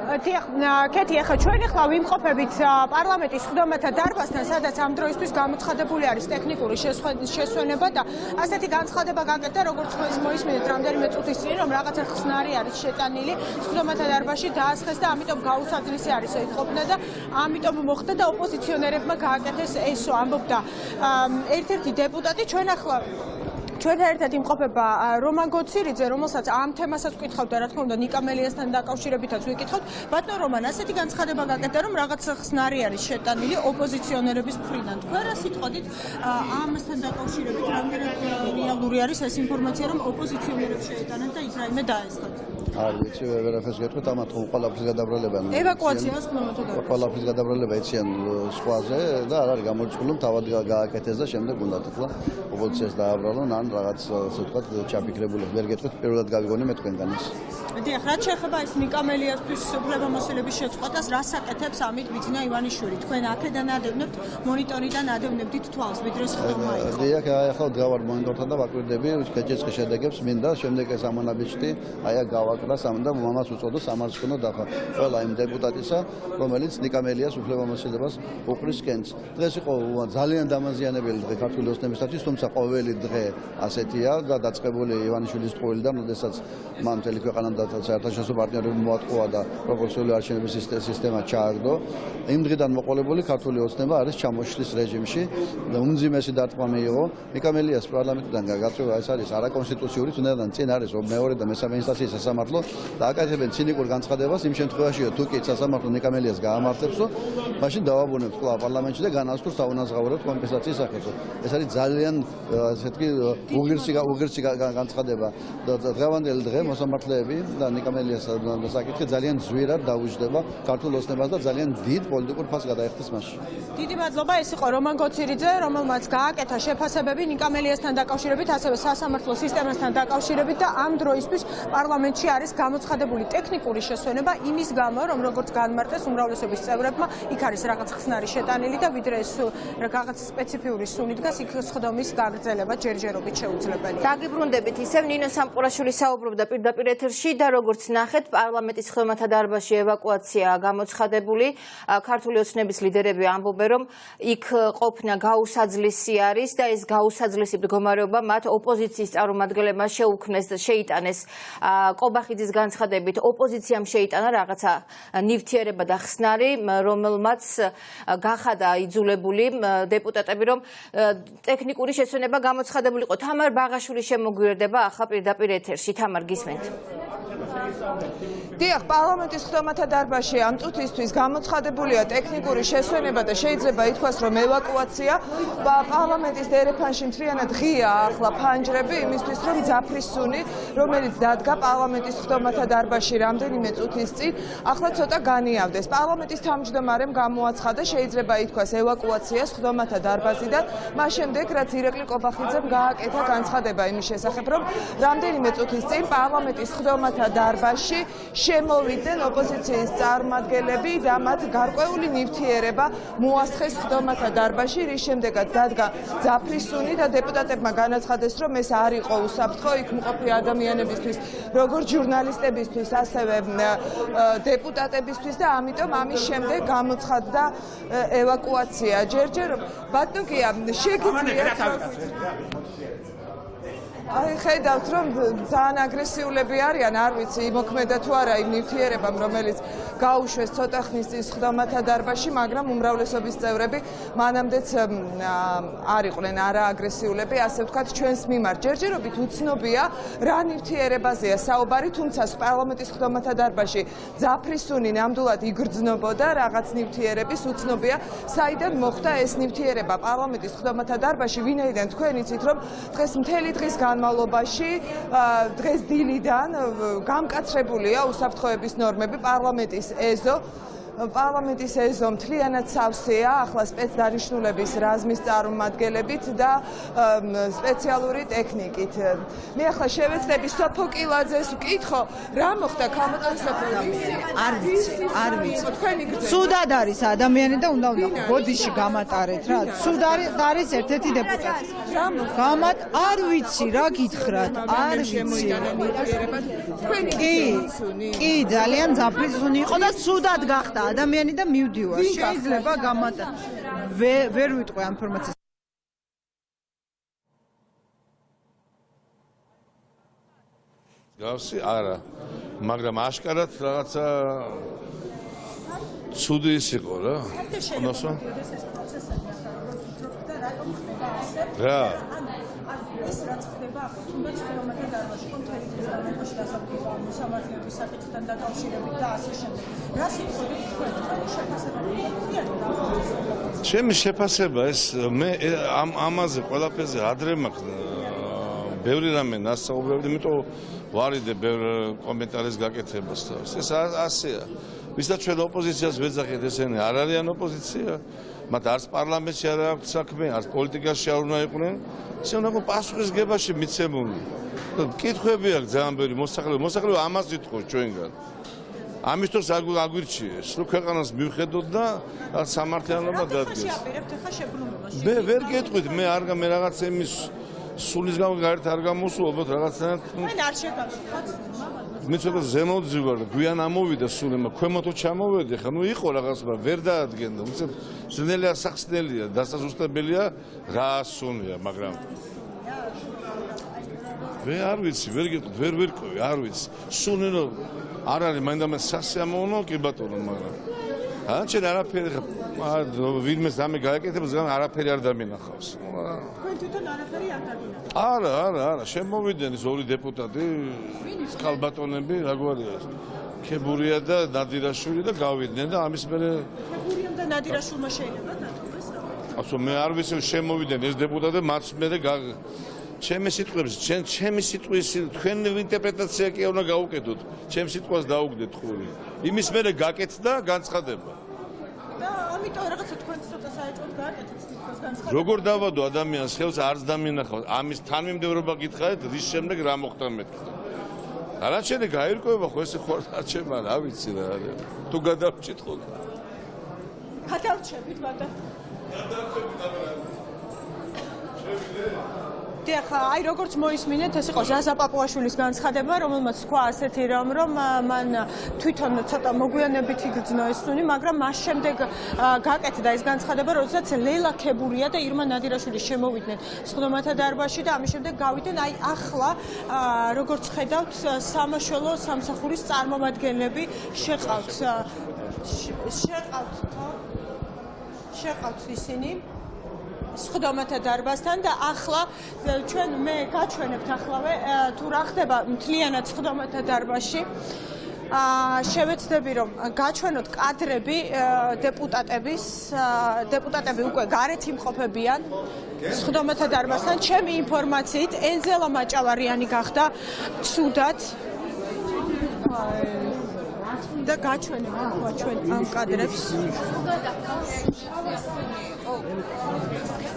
კეთი, ახლა ჩვენ ახლა ვიმყოფებით პარლამენტის ხდომათა დარბაზთან, სადაც ამ დროისთვის გამოცხადებული არის ტექნიკური შესვენება და ასეთი განცხადება გაკეთდა, როგორც მოისმინეთ რამდენიმე წუთის წინ, რომ რაღაცა ხსნარი არის შეტანილი ხდომათა დარბაზში დაასხეს და ამიტომ გაუსაძლისი არის იყოფნა და ამიტომ მოხდა და ოპოზიციონერებმა გააკეთეს ესო, ამბობდა ერთ-ერთი დეპუტატი. ჩვენთან ერთად იმყოფება რომან გოცირიძე, რომელსაც ამ თემასაც ვკითხავთ და რა თქმა უნდა ნიკამელიასთან დაკავშირებითაც ვიკითხავთ. ბატონო რომან, ასეთი განცხადება გაკეთდა, რომ რაღაც ხსნარი არის შეტანილი ოპოზიციონერების მხრიდან. თქვენ რა სიტყვით ამასთან დაკავშირებით, რამდენად რეალური არის ეს ინფორმაცია, რომ ოპოზიციონერებს შეეტანათ და ის რაიმე დაესხათ? არ ვიცი, ვერაფერს გეტყვით, ამათ ყველაფრის გადაბრალება. ევაკუაციას ხმამათო და ყველაფრის გადაბრალება იციან სხვაზე და არ არის გამორიცხული, თავად გააკეთეს და შემდეგ უნდა თქვა ოპოზიციას დააბრალონ, ან რაღაც ასე ვთქვათ, ჩაფიქრებული. ვერ გეტყვით, პირველად გავიგონე მე თქვენგან ის. დიახ, რაც შეეხება ეს ნიკამელიასთვის უფლებამოსილების შეწყვეტას, რას აკეთებს ამით ბიძინა ივანიშვილი? თქვენ აქედან ადევნებთ, მონიტორიდან ადევნებდით თვალს, ვიდრე ხდება იქ. დიახ, ახლა გავარ მონიტორთან და ვაკვირდები კეჭეჭე შედეგებს, მინდა შემდეგ ეს ამანაბიჭდი, აი გავაკრა და მამას უწოდო სამარცხინო დახა. ყველა იმ დეპუტატისა, რომელიც ნიკამელიას უფლებამოსილებას უყრის კენს. დღეს იყო ძალიან დამაზიანებელი დღე ქართული ოცნებისათვის, თუმცა ყოველი დღე ასეთია და დაწყებული ივანიშვილის ტყუილიდან, როდესაც მან მთელი ქვეყანა და საერთაშორისო პარტნიორები მოატყუა და პროპორციული არჩევნების სისტემა ჩააგდო. იმ დღიდან მოყოლებული ქართული ოცნება არის ჩამოშლის რეჟიმში და უმძიმესი დარტყმა მიიღო. ნიკამელიას პარლამენტიდან გაწევა ეს არის არაკონსტიტუციური, თუნდაც წინ არის მეორე და მესამე ინსტანციის სასამართლო და აკეთებენ ცინიკურ განცხადებას იმ შემთხვევაშია თუ კი სასამართლო ნიკამელიას გაამართლებსო, მაშინ დავაბუნებთ კვლავ პარლამენტში და განავრცელოთ საუნაზღაუროთ კომპენსაციის სახეზე. ეს არის ძალიან ასეთი უღირსი განცხადება და დღევანდელი დღე მოსამართლეები და ნიკამელიას საკითხი ძალიან ზვირად დაუჯდება ქართულ ოცნებას და ძალიან დიდ პოლიტიკურ ფასს გადაეხტის მასში. დიდი მადლობა, ეს იყო რომან გოცირიძე, რომელმაც გააკეთა შეფასებები ნიკამელიასთან დაკავშირებით, ასევე სასამართლო სისტემასთან დაკავშირებით და ამ დროისთვის პარლამენტში არის გამოცხადებული ტექნიკური შესვენება იმის გამო, რომ როგორც განმარტეს უმრავლესობის წევრებმა, იქ არის რაღაც ხსნარი შეტანილი და ვიდრე ეს რაღაც სპეციფიური სუნი დგას, იქ სხდომის გაგრძელება ჯერჯერობით შეუძლებელია. დაგიბრუნდებით ისევ ნინო სამყურაშვილი საუბრობდა პირდაპირ ეთერში და როგორც ნახეთ, პარლამენტის ხდომათა დარბაზში ევაკუაცია გამოცხადებული. ქართული ოცნების ლიდერები ამბობენ, რომ იქ ყოფნა გაუსაძლისი არის და ეს გაუსაძლისი მდგომარეობა მათ ოპოზიციის წარმომადგენლებმა შეუქმნეს და შეიტანეს. კობახიძის განცხადებით ოპოზიციამ შეიტანა რაღაცა ნივთიერება და ხსნარი, რომელმაც გახადა იძულებული დეპუტატები, რომ ტექნიკური შესვენება გამოცხადებული იყო. თამარ ბაღაშვილი შემოგვიერთდება ახლა პირდაპირ ეთერში. თამარ, გისმენთ? დიახ, პარლამენტის ხდომათა დარბაზში ამ წუთისთვის გამოცხადებულია ტექნიკური შესვენება და შეიძლება ითქვას, რომ ევაკუაცია. პარლამენტის დერეფანში მთლიანად ღია ახლა ფანჯრები იმისთვის, რომ ძაფრის სუნი, რომელიც დადგა პარლამენტის ხდომათა დარბაზში რამდენიმე წუთის წინ, ახლა ცოტა განიავდეს. პარლამენტის თავმჯდომარემ გამოაცხადა, შეიძლება ითქვას ევაკუაციას ხდომათა დარბაზიდან, მას შემდეგ რაც ირაკლი კობახიძემ გააკეთა განცხადება იმის შესახებ, რომ რამდენიმე წუთის წინ პარლამენტის ხდომათა დარბაზში შემოვიდნენ ოპოზიციის წარმომადგენლები და მათ გარკვეული ნივთიერება მოასხეს ხდომათა დარბაზში, რის შემდეგაც დადგა ძაფრის სუნი და დეპუტატებმა განაცხადეს, რომ ეს არ იყო უსაფრთხო იქ მყოფი ადამიანებისთვის, როგორც ჟურნალისტებისთვის, ასევე დეპუტატებისთვის და ამიტომ ამის შემდეგ გამოცხადდა ევაკუაცია. ჯერჯერ ბატონო, შეგიძლიათ აი ხედავთ რომ ძალიან აგრესიულები არიან, არ ვიცი, მოქმედა თუ არა იმ ნივთიერებამ, რომელიც გაუშვეს ცოტა ხნის წინ სხდომათა დარბაზში, მაგრამ უმრავლესობის წევრები მანამდეც არ იყვნენ არააგრესიულები, ასე ვთქვათ, ჩვენს მიმართ. ჯერჯერობით უცნობია, რა ნივთიერებაზეა საუბარი, თუმცა პარლამენტის სხდომათა დარბაზში ძაფრისუნი ნამდვილად იგრძნობოდა რაღაც ნივთიერების, უცნობია, საიდან მოხდა ეს ნივთიერება პარლამენტის სხდომათა დარბაზში, ვინაიდან თქვენ იცით, რომ დღეს მთელი დღის განმავლობაში დღეს დილიდან გამკაცრებულია უსაფრთხოების ნორმები პარლამენტის ეზო მთლიანად სავსეა ახლა სპეცდანიშნულების რაზმის წარმომადგენლებით და სპეციალური ტექნიკით. მე ახლა შევეცდები სოფოკილაძეს ვკითხო, რა მოხდა ქალბატონსოფლების? არ ვიცი. ცუდად არის ადამიანი და უნდა ბოდიში გამატარეთ რა. ცუდად არის ერთ-ერთი დეპუტატი. არ ვიცი, რა გითხრათ, არ ვიცი. კი, ძალიან ძაფრისუნი იყო და ცუდად გახდა ადამიანი და მივდივარ. შეიძლება გამატა. ვერ ვიტყვი ამ ინფორმაციას. გავსი არა, მაგრამ აშკარად რაღაცა ცუდი ის იყო რა. ნოსო? რა? ეს რაც ხდება ახლა, თუნდაც ხელმოქმედი დარბაზში, კონტერი პრეზიდენტში დასაბუთება მოსამართლეების საკითხთან დაკავშირებით და ასე შემდეგ. რა სიტყვებით თქვენ შეფასება? ჩემი შეფასება ეს მე ამაზე ყველაფერზე ადრე მაქვს ბევრი რამე ნასაუბრებდი, იმიტომ ვარიდე ბევრ კომენტარის გაკეთებას თავს. ეს ასეა. ვისაც ჩვენ ოპოზიციას ვეძახით, ესენი არ არიან ოპოზიცია, მათ არც პარლამენტში არ აქვს საქმე, არც პოლიტიკაში არ უნდა იყვნენ. ისე უნდა პასუხისგებაში მიცემული. კითხვები აქვს ძალიან ბევრი მოსახლეობა ამას ითხოვს ჩვენგან. ამისთვის აგვირჩიეს, რომ ქვეყანას მივხედოთ და სამართლიანობა დადგეს. მე ვერ გეტყვით, მე რაღაც იმის სულის გამო გარეთ არ გამოსულ, ალბათ რაღაცნაირად. თქვენ არ შეგავსოთ. მე ცოტა ზემოძი ვარ, გვიან ამოვიდა სული, ქვემოთო ჩამოვედი, ხა ნუ იყო რაღაც, ვერ დაადგენდა. ძნელია, სახსნელია, დასაზუსტებელია, რა სუნია, მაგრამ მე არ ვიცი, ვერ გეტყვით, ვერ ვერკვევი, არ ვიცი. სული რომ არ არის მაინდა სასიამოვნო, კი ბატონო, მაგრამ ჩვენ არაფერი ვინმეს ამე გააკეთებს, არაფერი არ დამინახავს. თქვენ თვითონ არაფერი არ დაგინახავთ? არა, შემოვიდნენ ის ორი დეპუტატი, ქალბატონები, რა გვარია, ქებურია და ნადირაშვილი და გავიდნენ და ამის მერე ქებურიამ და ნადირაშვილმა შეიძლება დათხოვეს რა? ასე მე არ ვიცი, შემოვიდნენ ეს დეპუტატები, მათ მერე ჩემი სიტყვების, ჩემი სიტყვის თქვენ ინტერპრეტაცია კი უნდა გაუკეთოთ. ჩემ სიტყვას დაუგდეთ ხური. იმის მერე გაკეთდა განცხადება. და ამიტომ რაღაცა თქვენ ცოტა საერთოდ გააკეთეთ თითქოს განცხადება. როგორ დავადო ადამიანს ხელს არც დამინახავს. ამის თანმიმდევრობა გითხარით, რის შემდეგ რა მოხდა მეთქვა. არაჩენი გაირკვევა ხო ესე ხوار არჩევა, რა ვიცი რა. თუ გადავჭით ხო. გადავჭებით ბატონო. დიახ, აი როგორც მოისმინეთ, ეს იყო ზაზა პაპუაშვილის განცხადება, რომელმაც თქვა ასეთი რამ, რომ მან თვითონ ცოტა მოგვიანებით იგრძნო ეს სუნი, მაგრამ მას შემდეგ გაკეთდა ეს განცხადება, როდესაც ლელა ქებურია და ირმა ნადირაშვილი შემოვიდნენ სხდომათა დარბაზში და ამის შემდეგ გავიდნენ აი ახლა როგორც ხედავთ სამაშველო სამსახურის წარმომადგენლები შეყავთ ისინი სხდომათა დარბაზთან და ახლა ჩვენ მე გაჩვენებთ ახლავე თუ რა ხდება მთლიანად სხდომათა დარბაზში. შევეცდები რომ გაჩვენოთ კადრები დეპუტატები უკვე გარეთ იმყოფებიან სხდომათა დარბაზთან. ჩემი ინფორმაციით ენზელა მაჭავარიანი გახდა ცუდად და გაჩვენებთ ჩვენ ამ კადრებს.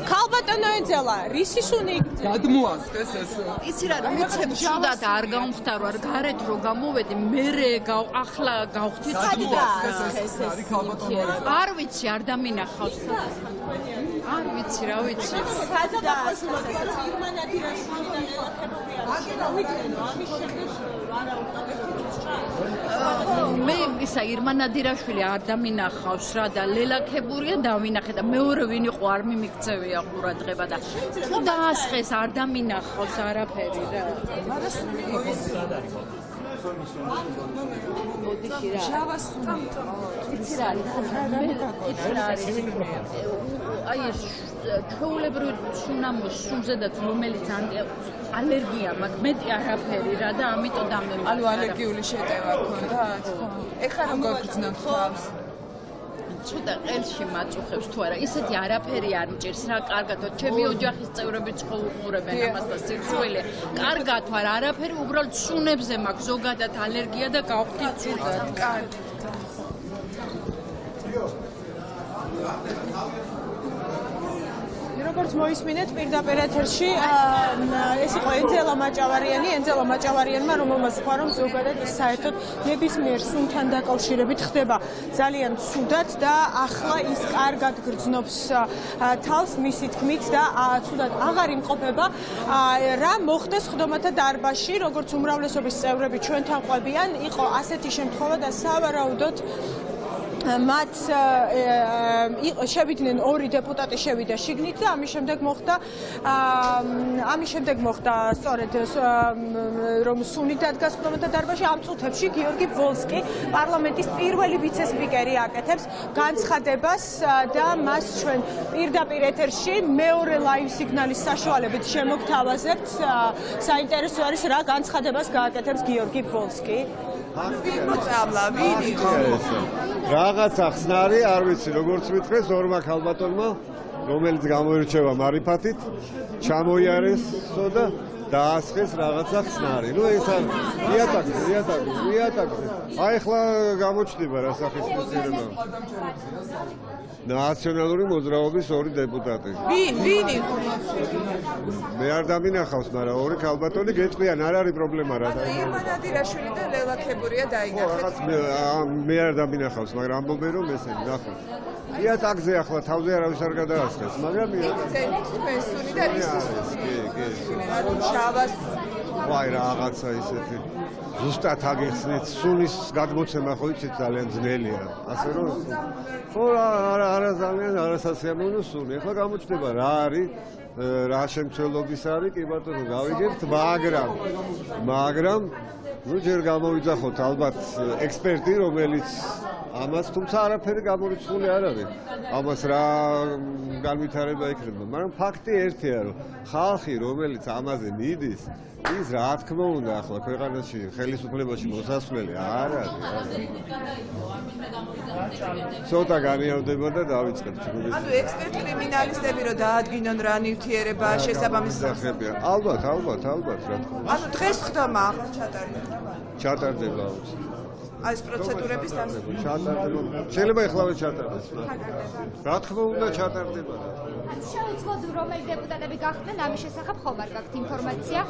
ქალბატონო ენზელა, რისი სუნი იგრძნო? გადმოასწეს ეს. იცი რა, უცებ შუდად არ გამختار გარეთ რო გამოვედი, მერე ახლა გავხდით არ ვიცი, არ დამინახავს. არ ვიცი, რა ვიცი. მე ისა ირმა ნადირაშვილი არ დამინახავს რა და ლელაქებურია დავინახე და მეორე ვინ იყო არ მიმიქცევია ყურადღება და თუ დაასხეს არ დამინახავს არაფერი რა. მოდიში რა. იცი რა არის? აი ეს ჩვეულებრივ სუნამოს სუნზედაც რომელიც ალერგია მაქვს მეტი არაფერი რა და ამიტომ დამემართა. ანუ ალერგიული შეტევა ქონდა? ეხლა როგორ გრძნობთ თავს? ცოტა ყელში მაწუხებს თუ არა, ისეთი არაფერი არ მჭირს რა, კარგად, ჩემი ოჯახის წევრებიც ხოუყურებენ ამას და სიცოცხლე. კარგად ვარ, არაფერი, უბრალოდ სუნებზე მაქვს ზოგადად ალერგია და გავხდით ცუდად. კარგი. როგორც მოისმინეთ პირდაპირ ეთერში ეს იყო ენძელა მაჭავარიანმა რომელმაც თქვა რომ ზოგადად საერთოდ ნებისმიერ სუნთან დაკავშირებით ხდება ძალიან ცუდად და ახლა ის კარგად გრძნობს თავს მისი თქმით და ცუდად აღარ იმყოფება რა მოხდეს ხდომათა დარბაზში როგორც უმრავლესობის წევრები ჩვენთან ყვებიან იყო ასეთი შემთხვევა და სავარაუდოდ მათ შევიდნენ ორი დეპუტატი შევიდა შიგნით და ამის შემდეგ მოხდა სწორედ რომ სუნი დადგა ხდომათა დარბაზში ამ წუთებში გიორგი ვოლსკი პარლამენტის პირველი ვიცე-სპიკერი აკეთებს განცხადებას და მას ჩვენ პირდაპირ ეთერში მეორე ლაივ სიგნალის საშუალებით შემოგთავაზებთ საინტერესო არის რა განცხადებას გააკეთებს გიორგი ვოლსკი მოწამლა ვინ იყო რაღაცა ხსნარი არ ვიცი როგორც მითხრეს ორმა ქალბატონმა რომელიც გამოირჩევა მარიფათით ჩამოიარესო და დაასხეს რაღაცა ხსნარი ნუ ეს არის იატაკზე აი ახლა გამოჩნდება რა სახისმცირება ნაციონალური მოძრაობის ორი დეპუტატი ვინ იყო მე არ დამინახავს მაგრამ ორი ქალბატონი გეტყვიან არ არის პრობლემა რა და ირმა ნადირაშვილი და ლელაქებურია დაინახეთ მე არ დამინახავს მაგრამ ამბობენ რომ ესენი ნახოთ იატაკზე ახლა თავზე არავის არ გადაასხეს მაგრამ თქვენ სუნი და რისი შავას ვაი რაღაცა ისეთი ზუსტად აგეხსნით სუნის გადმოცემა ხო იცით ძალიან ძნელია ასე რომ ხო არა ძალიან არასასიამოვნო სუნი ახლა გამოჩნდება რა არის რა შემცველობის არის კი ბატონო გავიგებთ მაგრამ ნუ ჯერ გამოვიძახოთ ალბათ ექსპერტი რომელიც ამას თუმცა არაფერი გამორიცხული არ არის ამას რა განვითარება იქნება მაგრამ ფაქტი ერთია რომ ხალხი რომელიც ამაზე მიდის ის რა თქმა უნდა ახლა ქვეყანაში ხელისუფლებაში მოსასვლელი არ არის ცოტა განიავდება და დავიწყებთ ანუ ექსპერტ კრიმინალისტები რომ დაადგინონ რა ნივთიერება შესაბამისი სახებია ალბათ რა თქმა უნდა ანუ დღეს ხდომა ჩატარდება ეს პროცედურების ჩატარდება შეიძლება ეხლავე ჩატარდეს რა თქმა უნდა ჩატარდება შეუძლოდ რომელი დეპუტატები გახდნენ ამის შესახებ ხომ არ გაქვთ ინფორმაცია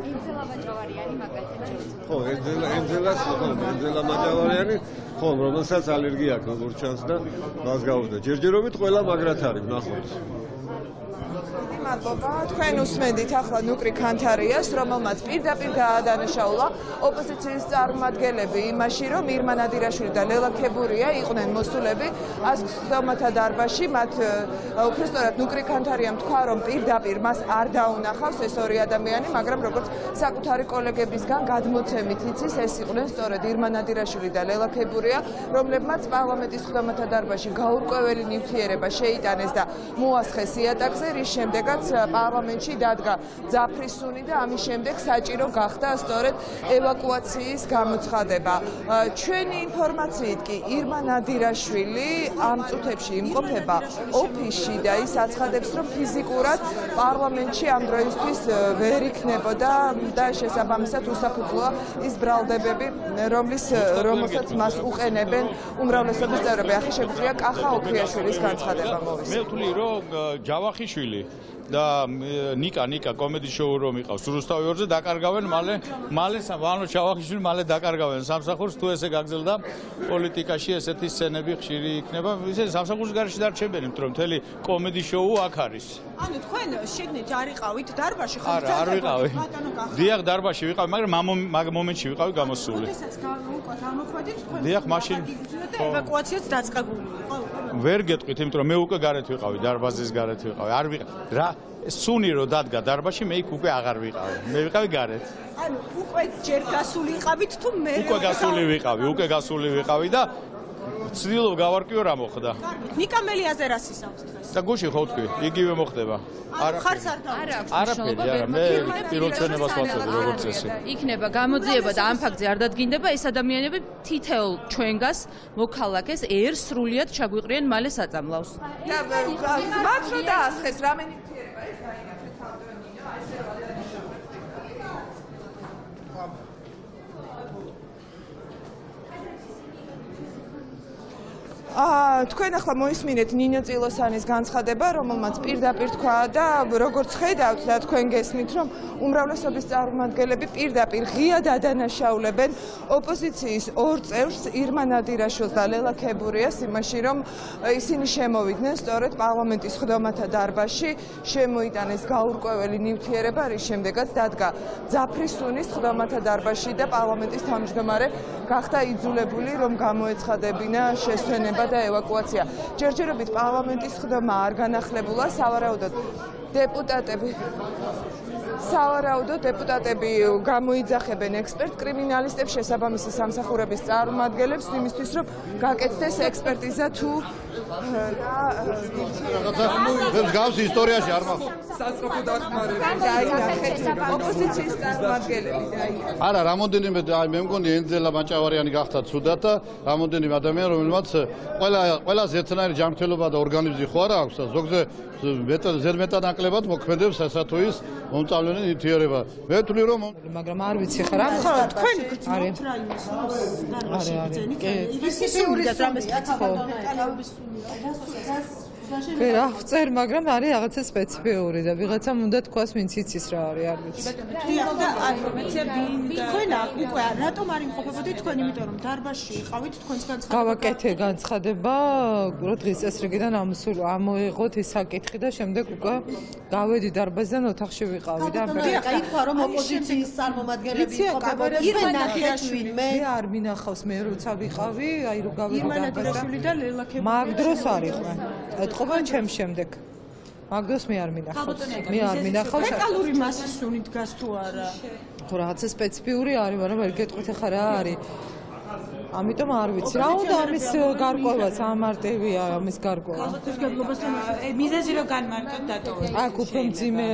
ენძელა მაჭავარიანი მაგალითად ხო ენძელა მაჭავარიანი ხო რომელსაც ალერგია აქვს როგორც ჩანს და მას გავუხდა ჯერჯერობით ყველა მაგრად არის ნახოთ მადლობა თქვენ უსმენთ ახლა ნუკრი ქანთარიას რომელმაც პირდაპირ გაადანაშაულა ოპოზიციის წარმომადგენლები იმაში რომ ირმა ნადირაშვილი და ლელაქებურია იყვნენ მოსულები ხდომათა დარბაზში მათ უფრო სწორად ნუკრი ქანთარიამ თქვა რომ პირდაპირ მას არ დაუნახავს ეს ორი ადამიანი მაგრამ როგორც საკუთარი კოლეგებისგან გადმოცემით იცის ეს იყვნენ სწორედ ირმა ნადირაშვილი და ლელაქებურია რომლებმაც პარლამენტის ხდომათა დარბაზში გაურკვეველი ნივთიერება შეიტანეს და მოასხეს იატაკზე რის შემდეგაც პარლამენტში დადგა ძაფრის სუნი და ამის შემდეგ საჭირო გახდა სწორედ ევაკუაციის გამოცხადება. ჩვენი ინფორმაციით კი ირმა ნადირაშვილი ამ წუთებში იმყოფება ოფისში და ის აცხადებს რომ ფიზიკურად პარლამენტში ამ დროისთვის ვერ იქნებოდა და შესაბამისად უსაფუძვლოა ის ბრალდებები რომელსაც მას უყენებენ უმრავლესობის წევრები. ახლა შეგვიძლია კახა ოქრიაშვილის განცხადება მოვისმინოთ. მე ვთვლი რომ ჯავახიშვილი და ნიკა კომედი შოუ რომ იყავს რუსთავი ორზე დაკარგავენ მალე ვანო ჩავახიშვილი მალე დაკარგავენ სამსახურს თუ ესე გაგზელდა პოლიტიკაში ესეთი სცენები ხშირი იქნება ისე სამსახურის გარშე დარჩებენ იმიტომ რომ მთელი კომედი შოუ აქ არის ანუ თქვენ შეგნით არ იყავით დარბაში ხო არ ვიყავი დიახ დარბაში ვიყავი მაგრამ მაგ მომენტში ვიყავი გამოსული როდესაც უკვე გამოხვედით თქვენ დიახ მაშინ ევაკუაციაც დაწყებული იყო ვერ გეტყვით იმიტომ რომ მე უკვე გარეთ ვიყავი დარბაზის გარეთ ვიყავი არ ვიყავი რა სუნი რო დადგა დარბაში მე იქ უკვე აღარ ვიყავი მე ვიყავი გარეთ ანუ უკვე ჯერ გასული იყავით თუ მე უკვე გასული ვიყავი და ცდილობ გავარკვიო რა მოხდა ნიკამელიაზე რა სისავს დღეს და გუში ხო თქვი იგივე მოხდება ხარს არ დავუწყებ არაფერი არა მე პირველ ჩვენებას ვაწევდი როგორც წესი იქნება გამოძიება და ამ ფაქტზე არ დადგინდება ეს ადამიანები თითოეულ ჩვენგას მოქალაქეს ერთ სრულიად ჩაგვიყრიან მალე საწამლავს და მათ რო დაასხეს რამე ნივთიერება ეს თქვენ ახლა მოისმინეთ ნინო წილოსანის განცხადება, რომელმაც პირდაპირ თქვა და როგორც ხედავთ და თქვენ გესმით, რომ უმრავლესობის წარმომადგენლები პირდაპირ ღიად ადანაშაულებენ ოპოზიციის ორ წევრს, ირმა ნადირაშვილს და ლელა ქებურიას იმაში, რომ ისინი შემოვიდნენ სწორედ პარლამენტის ხდომათა დარბაზში, შემოიტანეს გაურკვეველი ნივთიერება, რის შემდეგაც დადგა ძაფრის სუნის ხდომათა დარბაზში და პარლამენტის თავმჯდომარე გახდა იძულებული, რომ გამოეცხადებინა შესვენება და ევაკუაცია. ჯერჯერობით პარლამენტის ხდომა არ განახლებულა, სავარაუდოდ დეპუტატები გამოიძახებენ ექსპერტ კრიმინალისტებს შესაბამისი სამსახურების წარმომადგენლებს იმისთვის, რომ გაკეთდეს ექსპერტიზა თუ გავს ისტორიაში არ მახსოვს. საწყობო დახმარება ოპოზიციის წარმომადგენლები დაინახეს. არა, რამოდენიმე მე მგონი ენძელა მანჭავარიანი გახდა ცუდად და რამოდენიმე ადამიანი რომელმაც ყველას ერთნაირი ჯანმრთელობა და ორგანიზმი ხო არა აქვს და ზოგზე ზედმეტანაკლებად მოქმედებს სასათუის მომწავლენი ნივთიერება. მე ვთვლი რომ მაგრამ არ ვიცი ხარ ამ ხო თქვენ გრძნობთ რა იმას დარბაზში ბრძენით ისე რამეს კითხო ვერ აღწერ, მაგრამ არის რაღაცა სპეციფიური და ვიღაცამ უნდა თქვას, ვინც იცის რა არის, არ ვიცი. და ინფორმაცია თქვენ უკვე რატომ არ იმყოფებოდით თქვენ, იმიტომ რომ დარბაზში იყავით თქვენს განცხადება. გავაკეთე განცხადება, რო დღის წესრიგიდან ამოიღოთ ის საკითხი და შემდეგ უკვე გავედი დარბაზიდან ოთახში ვიყავი და ითქვა რომ ოპოზიციის წარმომადგენლები იყვნენ. ირმა ნადირაშვილი მე არ მინახავს მე როცა ვიყავი, აი რო გავედი ირმა ნადირაშვილი და ლელა ქებურია. მაგ დროს არ იყვნენ. ეთყობენ ჩემ შემდეგ. მაგდროს მე არ მინახავს. მე არ მინახავს. ლოკალური მასის სუნი დგას თუ არა? ხო რაღაცა სპეციფიური არის, მაგრამ ვერ გეტყვით ახლა რა არის. ამიტომ არ ვიცი. რა უნდა ამის გარკვევაც, ამარტივია ამის გარკვევა. ხალხოსგებლობასთან მიზეზი რო განმარტოთ დატოვეთ. აქ უფრო მძიმე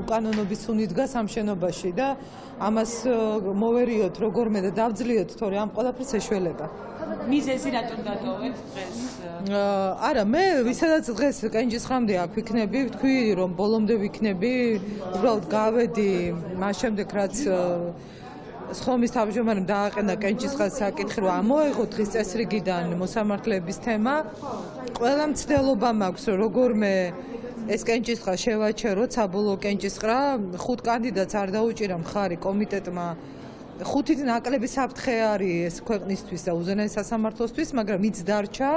უკანონობის სუნი დგას ამ შენობაში და ამას მოვერიოთ როგორმე და დავძლიოთ, თორე ამ ყველაფერს ეშველება. მიზეზი რატომ დატოვეთ დღეს? არა, მე ვისაც დღეს კენჭისყრამდე აქ ვიქნები, ვთქვი რომ ბოლომდე ვიქნები, უბრალოდ გავედი, მას შემდეგ რაც სხომის თავმჯდომარემ დააყენა კენჭისყრის საკითხი, რომ ამოეღო დღის წესრიგიდან მოსამართლეების თემა. ყველა მცდელობა მაქვს, რომ როგორმე ეს კენჭისყრა შევაჩეროთ, საბოლოო კენჭისყრა, 5 კანდიდატს არ დაუჭირა მხარი კომიტეტმა. 5 ნაკლები საფრთხე არის ეს ქვეყნისთვის და უზენაეს სასამართლოსთვის, მაგრამ ვინც დარჩა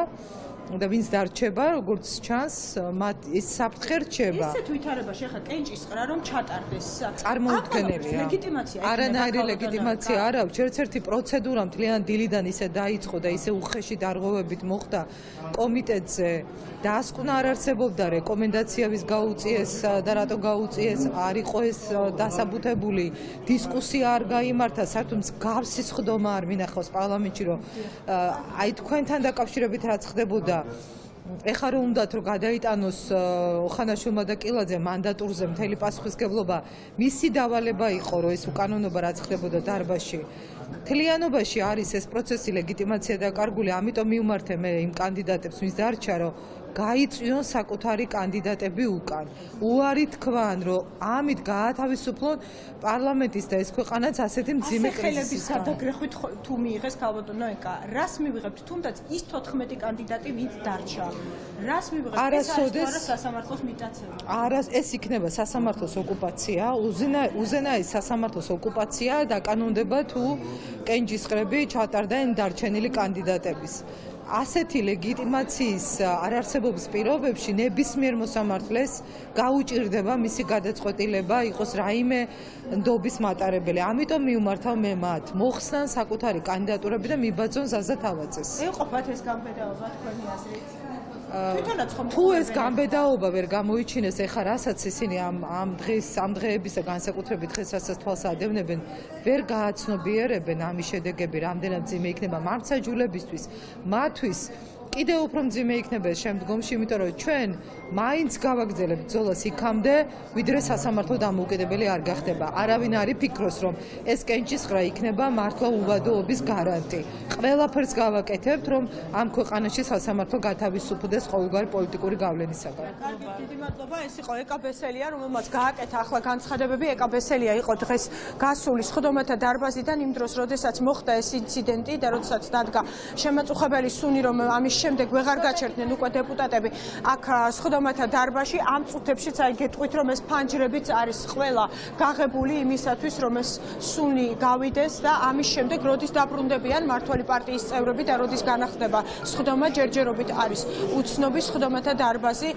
და ვინც დარჩება, როგორც ჩანს, მათ ეს საფრთხე რჩება. ისეთ ვითარებაში ახლა კენჭისყრა რომ ჩატარდეს. წარმოუდგენელია. ლეგიტიმაცია. არანაირი ლეგიტიმაცია არ აქვს. ერთ-ერთი პროცედურა მთლიან დილიდან ისე დაიწყო და ისე უხეში დარღვევებით მოხდა კომიტეტზე. დასკვნა არ არსებობდა, რეკომენდაციების გაუწიეს და რატო გაუწიეს, არ იყო ეს დასაბუთებული, დისკუსია არ გაიმართა, საერთოდ გავსის ხდომა არ მინახავს პარლამენტში, რომ აი თქვენთან დაკავშირებით რაც ხდებოდა ეხლა რომ უნდათ რომ გადაიტანოს ოხანაშვილმა და კილაძე მანდატურზე მთელი პასუხისგებლობა მისი დავალება იყო რომ ეს უკანონობა რაც ხდებოდა დარბაზში მთლიანობაში არის ეს პროცესი ლეგიტიმაცია დაკარგული ამიტომ მივმართე მე იმ კანდიდატებს ვინც დარჩა რომ გაიწვიონ საკუთარი კანდიდატები უკან. უარი თქვან, რომ ამით გაათავისუფლონ პარლამენტის და ეს ქვეყანაც ასეთი მძიმე კრიზისის გადაგრეხვით თუ მიიღეს ქალბატონო ეკა, რას მივიღებთ თუნდაც ის 14 კანდიდატი ვინც დარჩა. რას მივიღებთ ეს სასამართლოს მიტაცება? არა, ეს იქნება სასამართლოს ოკუპაცია, უზენაეს სასამართლოს ოკუპაცია დაკანონდება თუ კენჭისყრები ჩატარდნენ დარჩენილი კანდიდატების. ასეთი ლეგიტიმაციის არარსებობის პირობებში ნებისმიერ მოსამართლეს გაუჭირდება მისი გადაწყვეტილება იყოს რაიმე ნდობის მატარებელი. ამიტომ მიუმართავ მე მათ, მოხსნან საკუთარი კანდიდატურები და მიბაძონ ზაზა თავაძეს. ეყოფათ ეს გამბედაობა თქვენი აზრით? თუ ეს გამბედაობა ვერ გამოიჩინეს, ეხლა რასაც ისინი ამ დღეების და განსაკუთრებით დღეს რასაც თვალს ადევნებენ, ვერ გააცნობიერებენ ამის შედეგები, რამდენად მძიმე იქნება მართლმსაჯულებისთვის, მათთვის კიდევ უფრო მძიმე იქნება ეს შემდგომში, იმიტომ რომ ჩვენ მაინც გავაგრძელებთ ბრძოლას იქამდე, ვიდრე სასამართლო დამოუკიდებელი არ გახდება. არავინ არ იფიქროს, რომ ეს კენჭისყრა იქნება მართლა უბადოობის გარანტი. ყველაფერს გავაკეთებთ, რომ ამ ქვეყანაში სასამართლო გათავისუფლდეს ყოველგვარი პოლიტიკური გავლენისაგან. დიდი მადლობა, ეს იყო ეკა ბესელია, რომელმაც გააკეთა ახლა განცხადებები. ეკა ბესელია იყო დღეს გასული სხდომათა დარბაზიდან იმ დროს, როდესაც მოხდა ეს ინციდენტი და როდესაც დადგა შემაწუხებელი სუნი, რომ ამის შემდეგ ვეღარ გაჩერდნენ უკვე დეპუტატები აქ სხდომათა დარბაზში. ამ წუთებშიც აი გეტყვით, რომ ეს ფანჯრებიც არის ყველა გაღებული იმისათვის, რომ ეს სუნი გავიდეს და ამის შემდეგ როდის დაბრუნდებიან მართველი პარტიის წევრები და როდის განახდება სხდომა, ჯერჯერობით არის უცნობი სხდომათა დარბაზი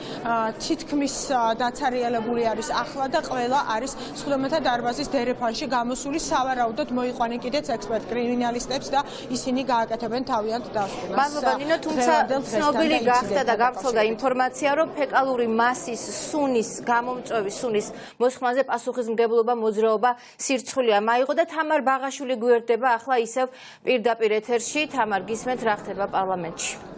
თითქმის დაცარიელებული არის ახლა და ყველა არის სხდომათა დარბაზის დერეფანში გამოსული. სავარაუდოდ მოიყვანენ კიდეც ექსპერტ კრიმინალისტებს და ისინი გააკეთებენ თავიანთ დასკვნას. მადლობა ნინო, თუმცა ცნობილი გახდა და გავრცელდა ინფორმაცია, რომ ფეკალური მასის სუნის გამომწვევის სუნის მოსხმაზე პასუხისმგებლობა მოძრაობა სირცხულია მაიღო და თამარ ბაღაშვილი გვერდება ახლა ისევ პირდაპირ ეთერში. თამარ, გისმენთ რა ხდება პარლამენტში?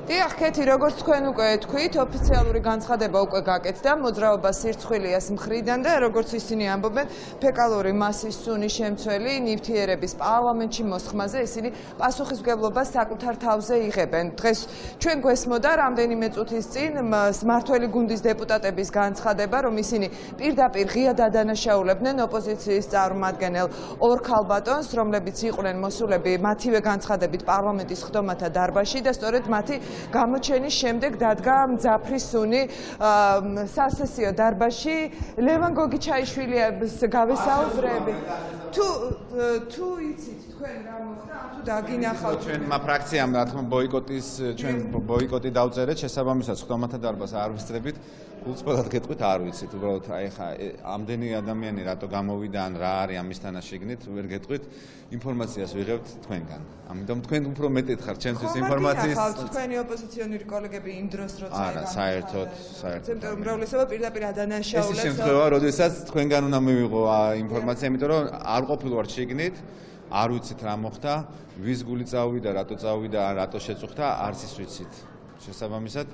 დიახ, კეთი, როგორც თქვენ უკვე თქვით, ოფიციალური განცხადება უკვე გაკეთდა მოძრაობა სირცხვილიას მხრიდან და როგორც ისინი ამბობენ, ფეკალური მასის სუნის შემცველი ნივთიერების პარლამენტში მოსხმაზე ისინი პასუხისმგებლობას საკუთარ თავზე იღებენ. დღეს ჩვენ გვესმოდა რამდენიმე წუთის წინ მმართველი გუნდის დეპუტატების განცხადება, რომ ისინი პირდაპირ ღიად ადანაშაულებდნენ ოპოზიციის წარმომადგენელ ორ ქალბატონს, რომლებიც იყვნენ მოსულები მათივე განცხადებით პარლამენტის სხდომათა დარბაზში და სწორედ მათი გამოჩენის შემდეგ დადგა მძაფრი სუნი სასესიო დარბაზში. ლევან გოგიჩაიშვილის გავესაუბრები. თუ იცით თქვენ რა მოხდა, თუ დაგინახავთ ჩვენმა ფრაქციამ რა თქმა ჩვენ ბოიკოტი დავწერეთ შესაბამისად სხდომათა დარბაზს არ ვისწრებით. უწყლოდ გეტყვით არ ვიცით, უბრალოდ აი ხა ამდენი ადამიანი რატო გამოვიდა ან რა არის ამის თანაშიგნით, ვერ გეტყვით. ინფორმაციას ვიღებთ თქვენგან. ამიტომ თქვენ უფრო მეტად ხართ ჩემთვის ინფორმაციის. თქვენი ოპოზიციონერი კოლეგები იმ დროს როცა არა, საერთოდ. უმრავლესობა პირდაპირ ადანაშაულებს. ეს შემთხვევა, როდესაც თქვენგან უნდა მივიღო ინფორმაცია, იმიტომ რომ არ ყოფილვართ შიგნით, არ ვიცით რა მოხდა, ვის გული წავიდა, რატო წავიდა, რატო შეწუხდა, არც ის ვიცით. შესაბამისად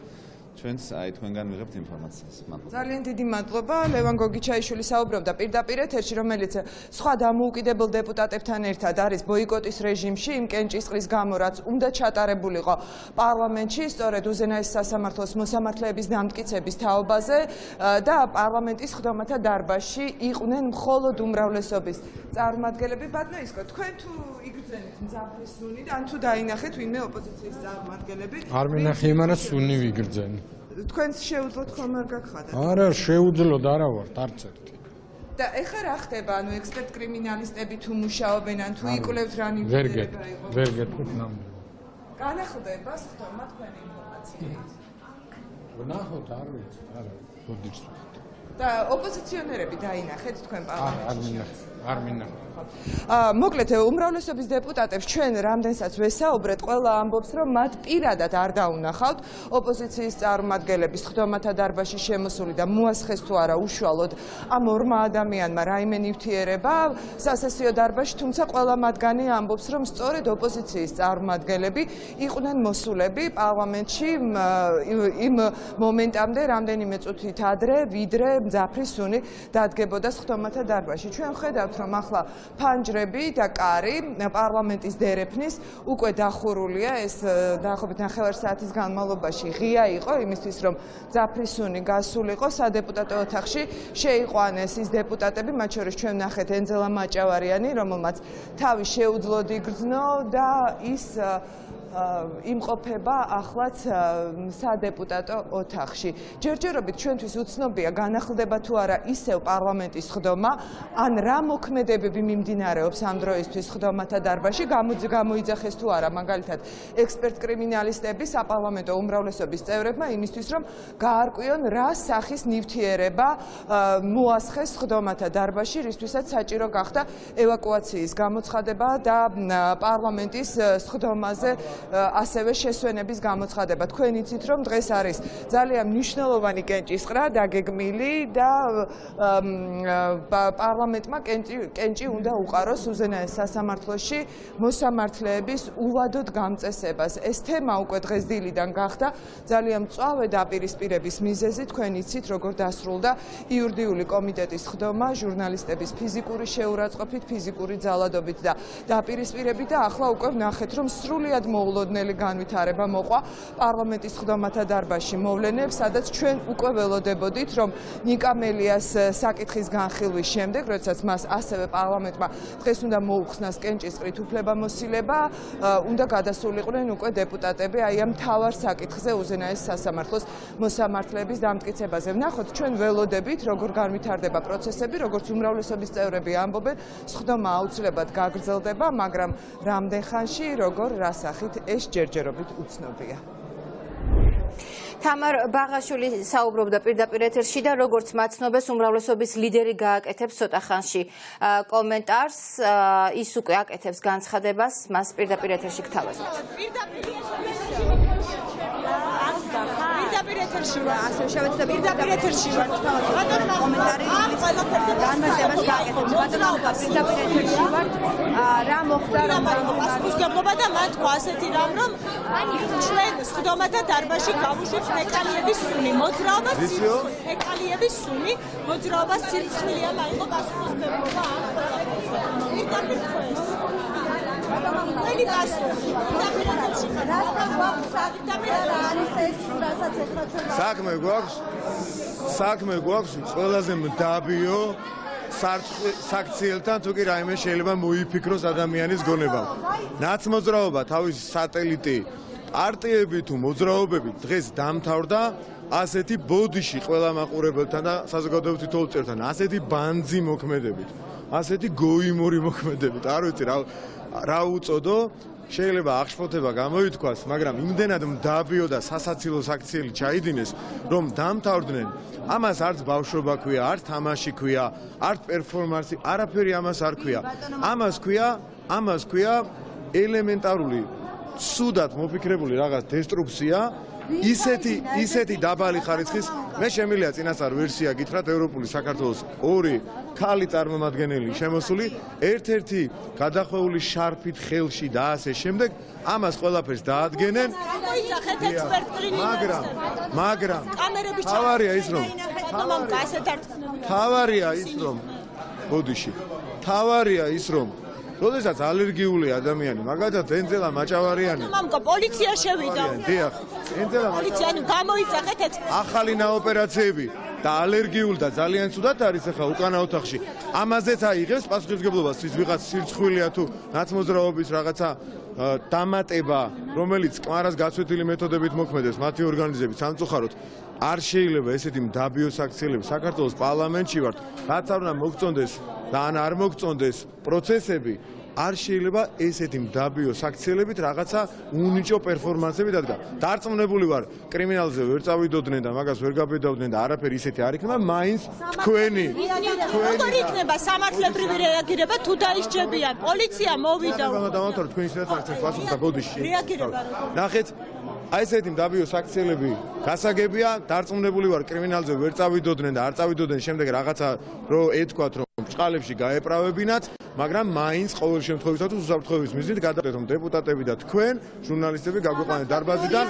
ჩვენს აი თქვენგან ვიღებთ ინფორმაციას. ძალიან დიდი მადლობა. ლევან გოგიჩაიშვილი საუბრობდა პირდაპირ ეთერში, რომელიც სხვა დამოუკიდებელ დეპუტატებთან ერთად არის ბოიკოტის რეჟიმში იმ კენჭისყრის გამო, რაც უნდა ჩატარებულიყო პარლამენტში, სწორედ უზენაეს სასამართლოს მოსამართლეების დამტკიცების თაობაზე და პარლამენტის სხდომათა დარბაზში იყვნენ მხოლოდ უმრავლესობის წარმომადგენლები. ბატონო ისკო, თქვენ თუ იგრძენით მძაფრი სუნი და ან თუ დაინახეთ ვინმე ოპოზიციის წარმომადგენლები? არ მინახე იმანა სუნი ვიგრძენი. თქვენს შეუძლოთ ხომ არ გაგხადა? არა, შეუძლოდ არა ვართ არც ერთი. და ეხლა რა ხდება? ანუ ექსპერტ კრიმინალისტები თუ მუშაობენ, ან თუ იკვლევთ რა ნივთიერება იყო? ვერ გეტყვით ნამდვილად. განახლდება სხდომა თქვენი ინფორმაციით? ვნახოთ, არ ვიცი, არა, როდის. და ოპოზიციონერები დაინახეთ თქვენ პარლამენტში? არ მინახე. მოკლედ უმრავლესობის დეპუტატებს ჩვენ რამდენსაც ვესაუბრეთ, ყველა ამბობს, რომ მათ პირადად არ დაუნახავთ ოპოზიციის წარმომადგენლების სხდომათა დარბაზში შემოსული და მოასხეს თუ არა უშუალოდ ამ ორმა ადამიანმა რაიმე ნივთიერება სასესიო დარბაზში, თუმცა ყველა მათგანი ამბობს, რომ სწორედ ოპოზიციის წარმომადგენლები იყვნენ მოსულები პარლამენტში იმ მომენტამდე რამდენიმე წუთით ადრე, ვიდრე მძაფრის სუნი დადგებოდა სხდომათა დარბაზში. ჩვენ ხედავთ, რომ ახლა ფანჯრები და კარი პარლამენტის დერეფნის უკვე დახურულია, ეს დაახლოებით 9 საათის განმავლობაში ღია იყო იმისთვის, რომ მძაფრის სუნი გასულიყო სადეპუტატო ოთახში, შეიყვანეს ის დეპუტატები, მათ შორის ჩვენ ვნახეთ ენძელა მაჭავარიანი, რომელმაც თავი შეუძლოდ იგრძნო და ის იმყოფება ახლაც სადეპუტატო ოთახში. ჯერჯერობით ჩვენთვის უცნობია განახლდება თუ არა ისევ პარლამენტის სხდომა, ან რა მოქმედებები მიმდინარეობს ამ დროისთვის სხდომათა დარბაზში, გამოიძახეს თუ არა მაგალითად ექსპერტ კრიმინალისტები საპარლამენტო უმრავლესობის წევრებმა იმისთვის, რომ გაარკვიონ რა სახის ნივთიერება მოასხეს სხდომათა დარბაზში, რისთვისაც საჭირო გახდა ევაკუაციის გამოცხადება და პარლამენტის სხდომაზე ასევე შესვენების გამოცხადება. თქვენ იცით, რომ დღეს არის ძალიან მნიშვნელოვანი კენჭისყრა დაგეგმილი და პარლამენტმა კენჭი უნდა უყაროს უზენაეს სასამართლოში მოსამართლეების უვადოდ გამწესებას. ეს თემა უკვე დღეს დილიდან გახდა ძალიან მწვავე დაპირისპირების მიზეზი. თქვენ იცით, როგორ დასრულდა იურიდიული კომიტეტის სხდომა ჟურნალისტების ფიზიკური შეურაცხყოფით, ფიზიკური ძალადობით და დაპირისპირებით და ახლა უკვე ვნახეთ, რომ სრულიად მოულოდნელი განვითარება მოყვა პარლამენტის სხდომათა დარბაზში მოვლენებს, სადაც ჩვენ უკვე ველოდებოდით, რომ ნიკამელიას საკითხის განხილვის შემდეგ, როდესაც მას ასევე პარლამენტმა დღეს უნდა მოუხსნას კენჭისყრით უფლებამოსილება, უნდა გადასულიყვნენ უკვე დეპუტატები აი ამ მთავარ საკითხზე უზენაეს სასამართლოს მოსამართლეების დამტკიცებაზე. ვნახოთ, ჩვენ ველოდებით, როგორ განვითარდება პროცესები, როგორც უმრავლესობის წევრები ამბობენ, სხდომა აუცილებლად გაგრძელდება, მაგრამ რამდენ ხანში, როგორ რა სახით ეს ჯერჯერობით უცნობია. თამარ ბაღაშვილი საუბრობდა პირდაპირ ეთერში და როგორც მაცნობეს უმრავლესობის ლიდერი გააკეთებს ცოტა ხანში კომენტარს, ის უკვე აკეთებს განცხადებას, მას პირდაპირ ეთერში გთავაზობთ. პირდაპირ ეთერში ვარ, ასე შევეცდა პირდაპირ ეთერში ვარ. ბატონო კომენტარი განმარტებას გააკეთებს. ბატონო პირდაპირ ეთერში ვარ. რა მოხდა რომ პასუხისმგებლობა და მათ თქვა ასეთი რამ, რომ ჩვენ სხდომათა დარბაზში გავუშვით ეკალიების სუნი, მოძრაობას სირცხვილია. ეკალიების სუნი, მოძრაობას სირცხვილია, მაიღო პასუხისმგებლობა ამ ყველაფერზე. პირდაპირ თქვენს. ყველი პასუხი. პირდაპირ ეთერში ვარ. რასთან გვაქვს არის ეს რასაც ეხლა ჩვენ საქმე გვაქვს ყველაზე მდაბიო საქციელთან თუ კი რაიმე შეიძლება მოიფიქროს ადამიანის გონება. ნაცმოძრაობა თავის სატელიტი პარტიები თუ მოძრაობები დღეს დამთავრდა ასეთი ბოდიში ყველა მაყურებელთან და საზოგადოების თვალწინთან, ასეთი ბანძი მოქმედებით, ასეთი გოიმური მოქმედებით. არ ვიცი რა უწოდო, შეიძლება აღშფოთება გამოითქვას, მაგრამ იმდენად მდაბიო და სასაცილო საქციელი ჩაიდინეს, რომ დამთავრდნენ. ამას არც ბავშვობა ქვია, არც თამაში ქვია, არც პერფორმანსი, არაფერი ამას არ ქვია. ამას ქვია ელემენტარული, სუდად მოფიქრებული რაღაც დესტრუქცია, ისეთი დაბალი ხარისხის. მე შემიძლია წინასწარ ვერსია გითხრათ, ევროპული საქართველოს ორი ქალი წარმომადგენელი შემოსული, ერთ-ერთი გადახვეული შარფით ხელში და ასე შემდეგ, ამას ყველაფერს დაადგენენ. მაგრამ თავარია ის რომ როდესაც ალერგიული ადამიანი, მაგალითად ენძელა მაჭავარიანი, მამკა პოლიცია შევიდა. დიახ, ენძელა პოლიცია გამოიძახეთ ახალი ნაოპერაციები და ალერგიულ და ძალიან ცუდად არის ახლა უკანა ოთახში. ამაზეც აიღებს პასუხისმგებლობას ის ვიღაც სირცხვილია თუ ნაცმოძრაობის რაღაცა დამატება, რომელიც კვარას გაცვეთილი მეთოდებით მოქმედებს მათი ორგანიზებით სამწუხაროდ. არ შეიძლება ესეთი მდაბიო საქციელები საქართველოს პარლამენტში ვართ, რაც არ უნდა მოგწონდეს და ან არ მოგწონდეს პროცესები, არ შეიძლება ესეთი მდაბიო საქციელებით რაღაცა უნიჭო პერფორმანსები დადგა. დარწმუნებული ვარ, კრიმინალზე ვერ წავიდოდნენ და მაგას ვერ გაბედავდნენ და არაფერი ისეთი არ იქნება, მაინც თქვენი. როგორ იქნება სამართლებრივი რეაგირება თუ დაისჯებიან? პოლიცია მოვიდა. დავამთავროთ თქვენი სიტუაციის პასუხთა ბოდიში. რეაგირება. ნახეთ, აი ესეთი მდაბიო საქციელები გასაგებია, დარწმუნებული ვარ, კრიმინალზე ვერ წავიდოდნენ და არ წავიდოდნენ შემდეგ რაღაცა რო ეთქვათ, რომ ბრწყალებში გაეპრავებინათ, მაგრამ მაინც ყოველ შემთხვევაში უსაფრთხოების მიზნით გადავდეთ, რომ დეპუტატები და თქვენ, ჟურნალისტები გაგვიყვანეთ დარბაზიდან.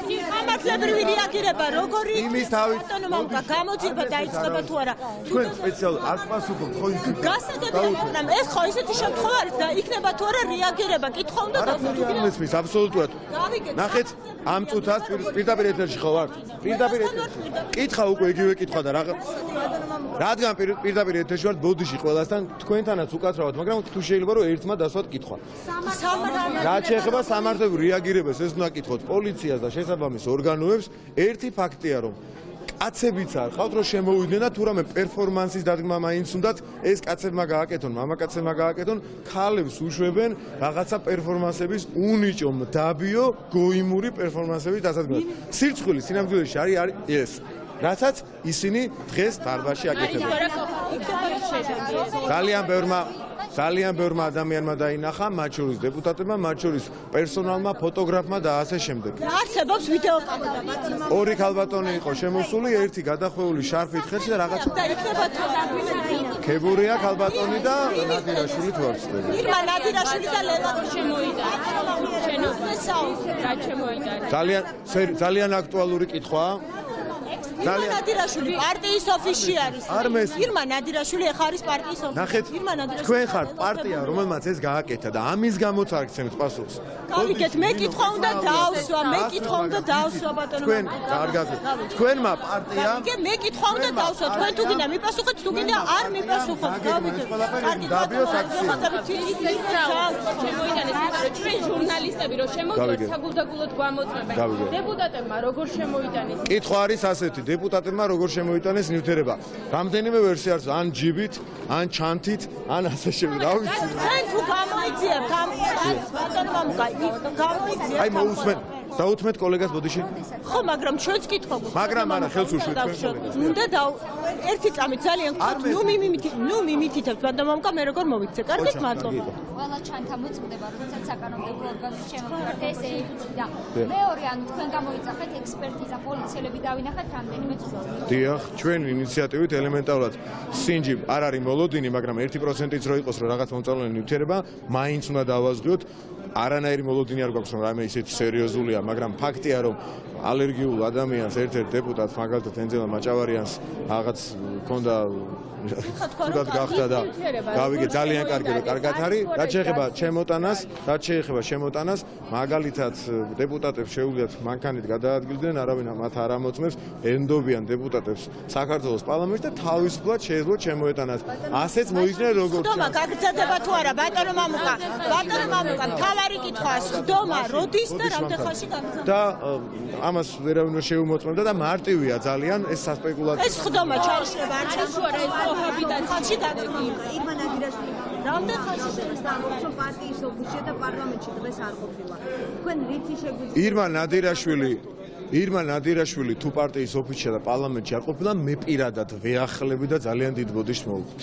შეუძლებრივი რეაგირება როგორი ბატონო მამუკა გამოძიება დაიწყება თუ არა თქვენ სპეციალ არ პასუხობთ ხო ის გასაგებია მაგრამ ეს ხო ისეთი შემთხვევა არის და იქნება თუ არა რეაგირება კითხვა უნდა დასრულდეს აბსოლუტურად ნახეთ ამ წუთას პირდაპირ ეთერში ხო ვართ პირდაპირ ეთერში კითხა უკვე იგივე კითხვა და რადგან პირდაპირ ეთერში ვართ ბოდიში ყველასთან თქვენთანაც უკაცრავად მაგრამ თუ შეიძლება რომ ერთმა დასვათ კითხვა რაც შეეხება სამართლებრივ რეაგირებას ეს უნდა კითხოთ პოლიციას და შესაბამის ორგანოებს ერთი ფაქტია რომ კაცებიც არ ყავთ რომ შემოვიდნენ და თუ რამე პერფორმანსის დადგმა მაინც უნდათ ეს კაცებმა გააკეთონ მამაკაცებმა გააკეთონ ქალებს უშვებენ რაღაცა პერფორმანსების უნიჭო მდაბიო გოიმური პერფორმანსების დასადგმად სირცხვილი სინამდვილეში არის ეს რასაც ისინი დღეს დარბაზში აკეთებენ ძალიან ბევრმა ადამიანმა დაინახა მათ შორის დეპუტატებმა მათ შორის პერსონალმა ფოტოგრაფმა და ასე შემდეგ არსებობს ვიდეო კამერა ბატონო ორი ქალბატონი იყო შემოსული ერთი გადახვეული შარფით ხელში და რაღაცა ქებურია ქალბატონი და ნადირაშვილი თუ არ ვცდები ირმა ნადირაშვილი და ლელა შემოიდა ძალიან აქტუალური კითხვაა ირმა ნადირაშვილი პარტიის ოფისში არის ირმა ნადირაშვილი ახლა არის პარტიის ოფისში ნახეთ თქვენ ხართ პარტია რომელმაც ეს გააკეთა და ამის გამოც არ გცემთ პასუხს გავიგეთ მე კითხვა უნდა დაავსვა ბატონო თქვენ კარგაზე თქვენმა პარტია მე კითხვა უნდა დავსვა თქვენ თუ გინდა მიპასუხეთ თუ გინდა არ მიპასუხოთ გავიგეთ კარგი დაბიო საქციელი ჩვენ ჟურნალისტები რომ შემოვიდეთ საგულდაგულოდ გვამოწმებენ დეპუტატებმა როგორ შემოიტანეს კითხვა არის ასეთი დეპუტატებმა როგორ შემოიტანეს ნივთიერება რამდენიმე ვერსია არის ან ჯიბით ან ჩანთით ან ასე შემდეგ რა ვიცი თქვენ თუ გამოიძიებთ ბატონო მამუკა გამოიძიებთ აი მოусმენ დაუთმეთ კოლეგას ბოდიში ხო მაგრამ ჩვენც კითხვა მაგრამ არა ხელს უშლით უნდა ერთი წამით ძალიან გქოთ ნუ მიმითითებთ ბატონო მამუკა მე როგორ მოვიქცე კარგით მადლობა ყველა ჩანთა მოწმდება როდესაც საკანონმდებლო ორგანოში შემოვიდეთ ეს ეიფი და მეორე ანუ თქვენ გამოიწახეთ ექსპერტიზა პოლიციელები დავინახეთ რამდენიმე წუთი დიახ ჩვენ ინიციატივით ელემენტარულად სინჯი არ არის მოლოდინი მაგრამ 1%-იც რო იყოს რომ რაღაც მომწავლენი ნივთიერება მაინც უნდა დავაზრდიოთ არანაირი მოლოდინი არ გვაქვს რომ რაიმე ისეთი სერიოზულია მაგრამ ფაქტია რომ ალერგიულ ადამიანს ერთ-ერთ დეპუტატს მაგალითად ენძელა მაჭავარიანს რაღაც ქონდა თუდად გახდა და გავიგე ძალიან კარგი რომ კარგად არის რაც შეეხება შემოტანას მაგალითად დეპუტატებს შეუძლიათ მანქანით გადაადგილდნენ არავინ მათ არ ამოწმებს ენდობიან დეპუტატებს საქართველოს პარლამენტში და თავისუფლად შეეძლოთ შემოეტანას ასეც მოიძნე როგორც ხდომა გაგრძელდება თუ არა ბატონო მამუკა მთავარი კითხვაა ხდომა როდის და რამდენ ხანში გაგრძელდება და ამას ვერავინ ვერ შეუმოწმებდა და მარტივია ძალიან ეს სასპეკულაციო ეს ხდომა ჩაიშლება არ ჩაიშლება ეს ხალხი გაგრძელდება ირმა ნადირაშვილი რამდენ ხანში შეესაბამება რომ პარტიის ოფისში და პარლამენტში დღეს არ ყოფილა თქვენ რითი შეგვიძლია ირმა ნადირაშვილი თუ პარტიის ოფისში და პარლამენტში არ ყოფილა მე პირადად ვეახლები და ძალიან დიდ ბოდიშს მოვუხდით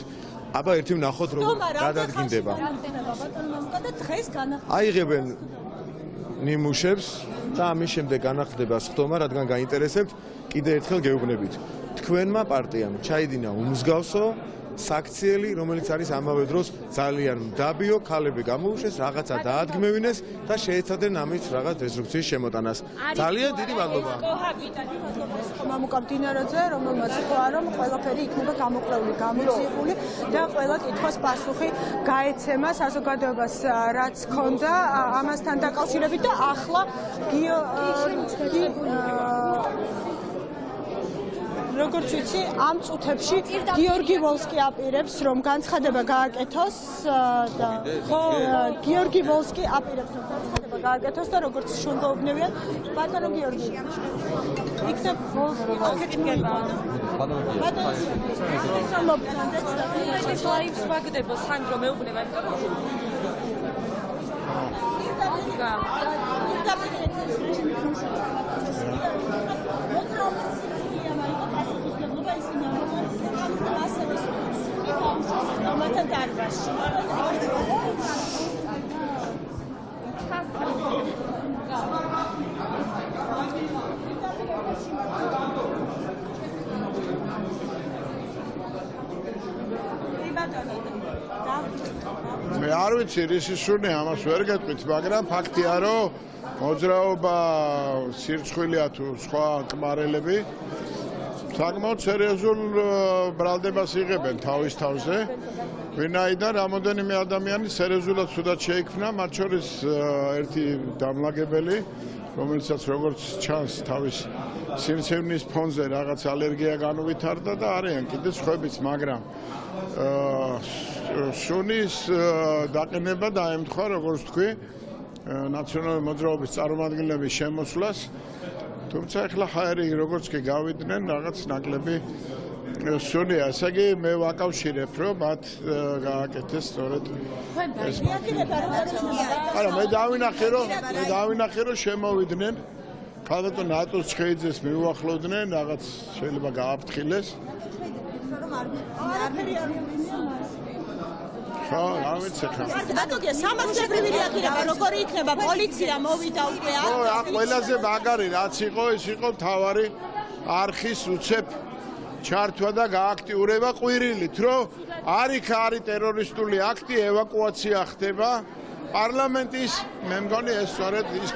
აბა ერთი ვნახოთ როგორ გადადგინდება აიღებენ ნიმუშებს და ამის შემდეგ განახლდება სხდომა რადგან გაინტერესებთ კიდე ერთხელ გეუბნებით თქვენმა პარტიამ ჩაიდინა უმსგავსო საქციელი რომელიც არის ამავე დროს ძალიან მდაბიო ქალები გამოუშვეს რაღაცა დაადგმევინეს და შეეცადნენ ამის რაღაც დესტრუქციის შემოტანას ძალიან დიდი მადლობა მამუკა მდინარეზე რომელმაც თქვა რომ ყველაფერი იქნება გამოყრეული გამოძიებული და ყველა კითხვას პასუხი გაეცემა საზოგადოებას რაც ქონდა ამასთან დაკავშირებით და ახლა როგორც ვიცი, ამ წუთებში გიორგი ვოლსკი აპირებს, რომ განცხადება გააკეთოს და ხო, გიორგი ვოლსკი აპირებს, რომ განცხადება გააკეთოს და როგორც შუღეუბნებიან, ბატონო გიორგი. იქნებ ვოლსკი აქეთ მოიყვანა. ბატონო, სამობცანდეთ და ეს ლაივს ვაგდებო სანდრო მეუბნება, იმიტომ რომ მე არ ვიცი რის ისურნე ამას ვერ გეტყვით, მაგრამ ფაქტია რომ მოძრაობა სირცხვილია თუ სხვა კმარელები საკმაოდ სერიოზულ ბრალდებას იღებენ თავის თავზე. ვინაიდან რამოდენიმე ადამიანი სერიოზულად სუდად შეიქმნა, მათ შორის ერთი დამლაგებელი, რომელსაც როგორც ჩანს თავის სიმსივნის ფონზე რაღაც ალერგია განუვითარდა და არიან კიდევ სხვაებიც, მაგრამ სუნის დაყენება დაემთხვა, როგორც თქვი, ნაციონალური მოძრაობის წარმომადგენლების შემოსვლას. თუმცა ახლა ხაერი როგორც კი გავიდნენ, რაღაც ნაკლები სუნია. ესე იგი მე ვაკავშირებ, რომ მათ გააკეთეს სწორედ ეს. არა, მე დავინახე, რომ შემოვიდნენ. ქალბატონ ნატოს ჩხეიძეს მიუახლოვდნენ, რაღაც შეიძლება გააფრთხილეს. რა ვიცი ხა. ბატონო, სამართლებრივი რეაგირება როგორი იქნება? პოლიცია მოვიდა უკვე აქ. აქ ყველაზე მაგარი რაც იყო, ის იყო მთავარი არხის უცებ ჩართვა და გააქტიურება ყვირილით, რომ არის ტერორისტული აქტი, ევაკუაცია ხდება. პარლამენტის მე მგონი ეს სწორედ ის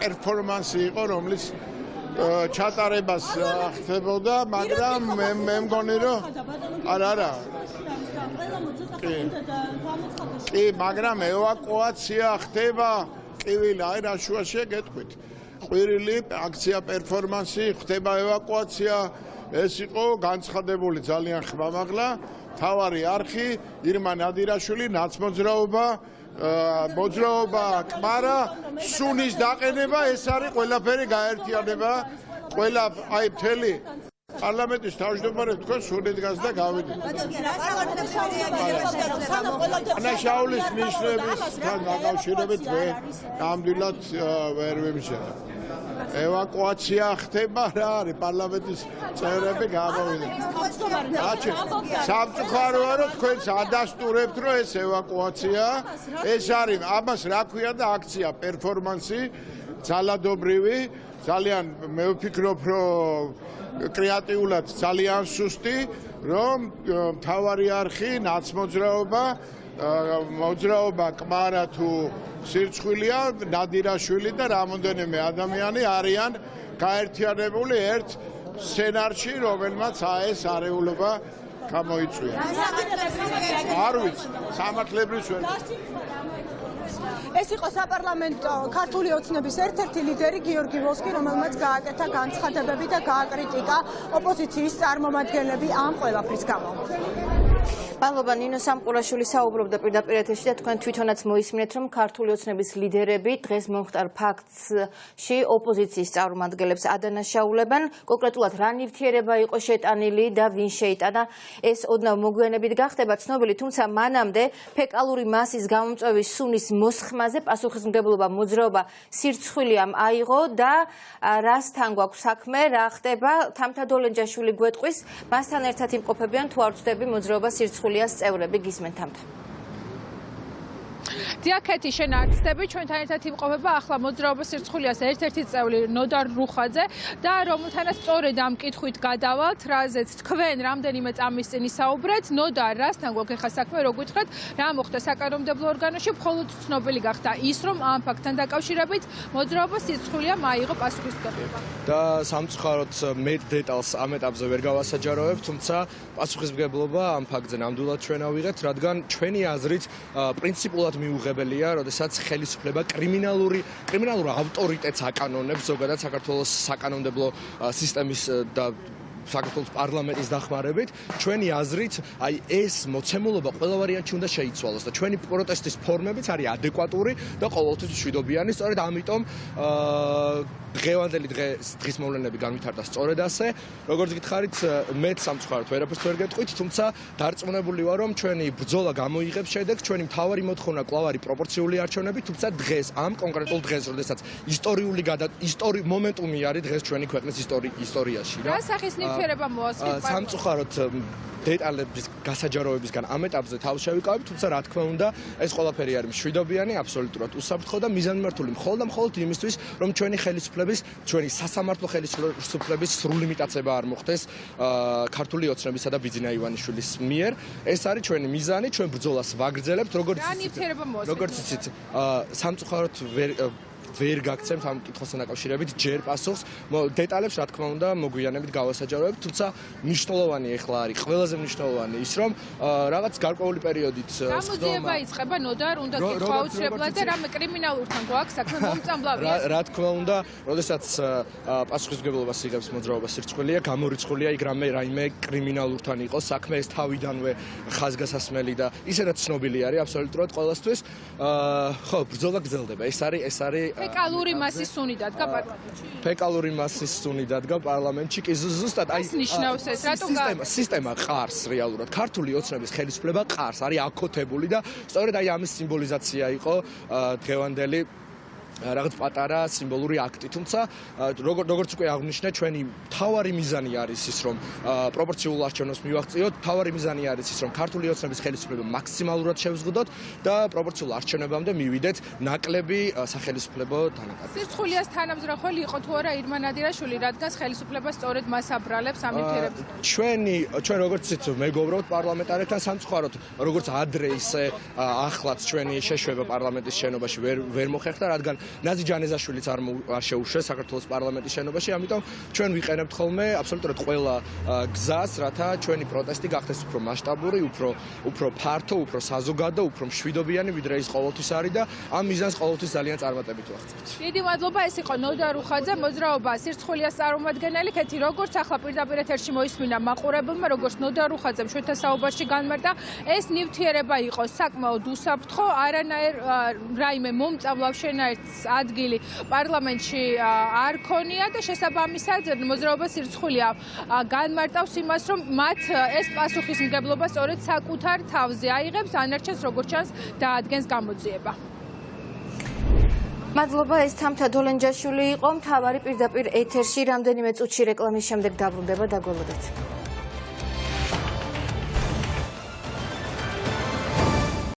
პერფორმანსი იყო, რომლის ჩატარებას ხდებოდა, მაგრამ მე მგონი რომ არა კი, მაგრამ ევაკუაცია ხდება. კივილი, აი რა შუაშია გეტყვით. ყვირილი, აქცია პერფორმანსი, ხდება ევაკუაცია. ეს იყო განცხადებული ძალიან ხმამაღლა. მთავარი არხი, ირმა ნადირაშვილი, ნაცმოძრაობა, მოძრაობა კმარა, სუნის დაყენება, ეს არის ყველაფერი გაერთიანება. ყველა აი მთელი პარლამენტის თავმჯდომარე თქვენ სუნით გას და გავიდეთ. ანაშაულის ნიშნებისთან დაკავშირებით მე ნამდვილად ვერ ვიმსჯერა. ევაკუაცია ხდება, რა არის პარლამენტის წევრები გამოვიდნენ. სამწუხაროა, რომ თქვენს ადასტურებთ, რომ ეს ევაკუაცია, ეს არის ამას რა ქვია და აქცია პერფორმანსი, ძალადობრივი, ძალიან მე ვფიქრობ, რომ კრეატიულად ძალიან სუსტი, რომ მთავარი არხი, ნაცმოძრაობა, მოძრაობა კმარა თუ სირცხვილია, ნადირაშვილი და რამოდენიმე ადამიანი არიან გაერთიანებული ერთ სცენარში, რომელმაც ეს არეულობა გამოიწვია. არ ვიცი, სამართლებრივ ვერ ეს იყო საპარლამენტო ქართული ოცნების ერთ-ერთი ლიდერი გიორგი ვოსკი, რომელმაც გააკეთა განცხადებები და გააკრიტიკა ოპოზიციის წარმომადგენლები ამ ყველაფრის გამო. მადლობა ნინო სამყურაშვილი საუბრობდა პირდაპირ ეთერში და თქვენ თვითონაც მოისმინეთ, რომ ქართული ოცნების ლიდერები დღეს მომხდარ ფაქტში ოპოზიციის წარმომადგენლებს ადანაშაულებენ. კონკრეტულად რა ნივთიერება იყო შეტანილი და ვინ შეიტანა, ეს ოდნავ მოგვიანებით გახდება ცნობილი, თუმცა მანამდე ფეკალური მასის გამომწვევის სუნის მოსხმაზე პასუხისმგებლობა მოძრაობა სირცხვილიამ აიღო და რასთან გვაქვს საქმე, რა ხდება, თამთა დოლენჯაშვილი გვეტყვის, მასთან ერთად იმყოფებიან თუ არ ვწდები მოძრაობა სირცხვილიას წევრები. გისმენთ თამთა. დიაკეთი შენ არ ცდები, ჩვენთან ერთად იმყოფება ახლა მოძრაობა სირცხვილიას ერთ-ერთი წევრი ნოდარ რუხაძე და რომელთანაც სწორედ ამ კითხვით გადავალთ, რაზეც თქვენ რამდენიმე წამის წინ ისაუბრეთ, ნოდარ რასთან გვაქვს ახლა საქმე, რო გითხრათ, რა მოხდა საკანონმდებლო ორგანოში, მხოლოდ ცნობილი გახდა ის, რომ ამ ფაქტთან დაკავშირებით მოძრაობა სირცხვილიამ აიღო პასუხისმგებლობა. და სამწუხაროდ მეტ დეტალს ამ ეტაპზე ვერ გავასაჯაროებ, თუმცა პასუხისმგებლობა ამ ფაქტზე ნამდვილად ჩვენ ავიღეთ, რადგან ჩვენი აზრით პრინციპულად მიუღებელია, როდესაც ხელისუფლება კრიმინალურ ავტორიტეტს აკანონებს ზოგადად საქართველოს საკანონმდებლო სისტემის და საქართველოს პარლამენტის დახმარებით, ჩვენი აზრით, აი ეს მოცემულობა ყველა ვარიანტში უნდა შეიცვალოს და ჩვენი პროტესტის ფორმებიც არის ადეკვატური და ყოველთვის მშვიდობიანი, სწორედ ამიტომ დღევანდელი დღის მოვლენები განვითარდა სწორედ ასე, როგორც გითხარით, მეც სამწუხაროდ ვერაფერს ვერ გეტყვით, თუმცა დარწმუნებული ვარ, რომ ჩვენი ბრძოლა გამოიღებს შედეგს, ჩვენი მთავარი მოთხოვნა კვლავ არის პროპორციული არჩევნები, თუმცა დღეს, ამ კონკრეტულ დღეს, როდესაც ისტორიული მომენტუმი არის დღეს ჩვენი ქვეყნის ისტორიაში. რა სახის ნივთიერება მოასწრეთ? სამწუხაროდ დეტალების გასაჯაროებისგან ამ ეტაპზე თავს შევიკავებ, თუმცა რა თქმა უნდა, ეს ყველაფერი არის მშვიდობიანი, აბსოლუტურად უსაფრთხო და მიზანმიმართული მხოლოდ იმისთვის, რომ ჩვენი ხელისუფლების, ჩვენი სასამართლო ხელისუფლების სრული იმიტაცება არ მოხდეს ქართული ოცნებისა და ბიძინა ივანიშვილის მიერ. ეს არის ჩვენი მიზანი, ჩვენ ბრძოლას ვაგრძელებთ, როგორც იცით, სამწუხაროდ ვერ გაგცემთ ამ კითხვასთან დაკავშირებით ჯერ პასუხს. დეტალებს რა თქმა უნდა მოგვიანებით გავასაჯაროებთ, თუმცა მნიშვნელოვანი ახლა არის, ყველაზე მნიშვნელოვანი ის, რომ რაღაც გარკვეული პერიოდით გამოძიება იწყება ნოდარ, უნდა კითხვა აუცილებლად და რამე კრიმინალურთან გვაქვს საქმე მომწამლავია. რა თქმა უნდა, როდესაც პასუხისმგებლობას იღებს მოძრაობა სირცხვილია, გამორიცხულია იქ რაიმე კრიმინალურთან იყოს საქმე, ეს თავიდანვე ხაზგასასმელი და ისედაც ცნობილი არის აბსოლუტურად ყველასთვის. ხო, ბრძოლა გრძელდება. ეს არის ფეკალური მასის სუნი დადგა პარლამენტში. ფეკალური მასის სუნი დადგა პარლამენტში. კი ზუსტად ეს ნიშნავს ეს რატომ სისტემა ყარს რეალურად. ქართული ოცნების ხელისუფლება ყარს, არის აკოთებული და სწორედ ამის სიმბოლიზაცია იყო დღევანდელი რაღაც პატარა სიმბოლური აქტი. თუმცა როგორც უკვე აღნიშნე, ჩვენი მთავარი მიზანი არის ის, რომ პროპორციულ არჩევნებს მივაღწიოთ. მთავარი მიზანი არის ის, რომ ქართული ოცნების ხელისუფლება მაქსიმალურად შევზღუდოთ და პროპორციულ არჩევნებამდე მივიდეთ ნაკლები სახელისუფლებო თანაკარგად. სირცხვილიას თანამზრახველი იყო თუ არა ირმა ნადირაშვილი, რადგან ხელისუფლება სწორედ მას აბრალებს ამითირებს. ჩვენ როგორც იცით, მეგობრობთ პარლამენტარებთან სამწუხაროდ, როგორც ადრე ისე ახლაც ჩვენი შეშვება პარლამენტის შენობაში ვერ მოხერხდა, რადგან ნაზი ჯანეზაშვილიც არ შეუშვეს საქართველოს პარლამენტის შენობაში, ამიტომ ჩვენ ვიყენებთ ხოლმე აბსოლუტურად ყველა გზას, რათა ჩვენი პროტესტი გახდეს უფრო მასშტაბური, უფრო ფართო, უფრო საზოგადო, უფრო მშვიდობიანი, ვიდრე ის ყოველთვის არის და ამ მიზანს ყოველთვის ძალიან წარმატებით ვაღწევთ. დიდი მადლობა, ეს იყო ნოდარ უხაძე, მოძრაობა სირცხვილიას წარმომადგენელი. ქეთი, როგორც ახლა პირდაპირ ეთერში მოისმინა მაყურებელმა, როგორც ნოდარ უხაძემ ჩვენთან საუბარში განმარტა, ეს ნივთიერება იყო საკმაოდ უსაფრთხო, არანაირ რაიმე მომწავლავ შენაერთ ადგილი პარლამენტში არ ქონია და შესაბამისად მოძრაობა სირცხვილია განმარტავს იმას, რომ მათ ეს პასუხისმგებლობა სწორედ საკუთარ თავზე აიღებს, ანარჩენს როგორც ჩანს დაადგენს გამოძიება. მადლობა, ეს თამთა დოლენჯაშვილი იყო, მთავარი პირდაპირ ეთერში რამდენიმე წუთში რეკლამის შემდეგ დაბრუნდება, დაგველოდეთ.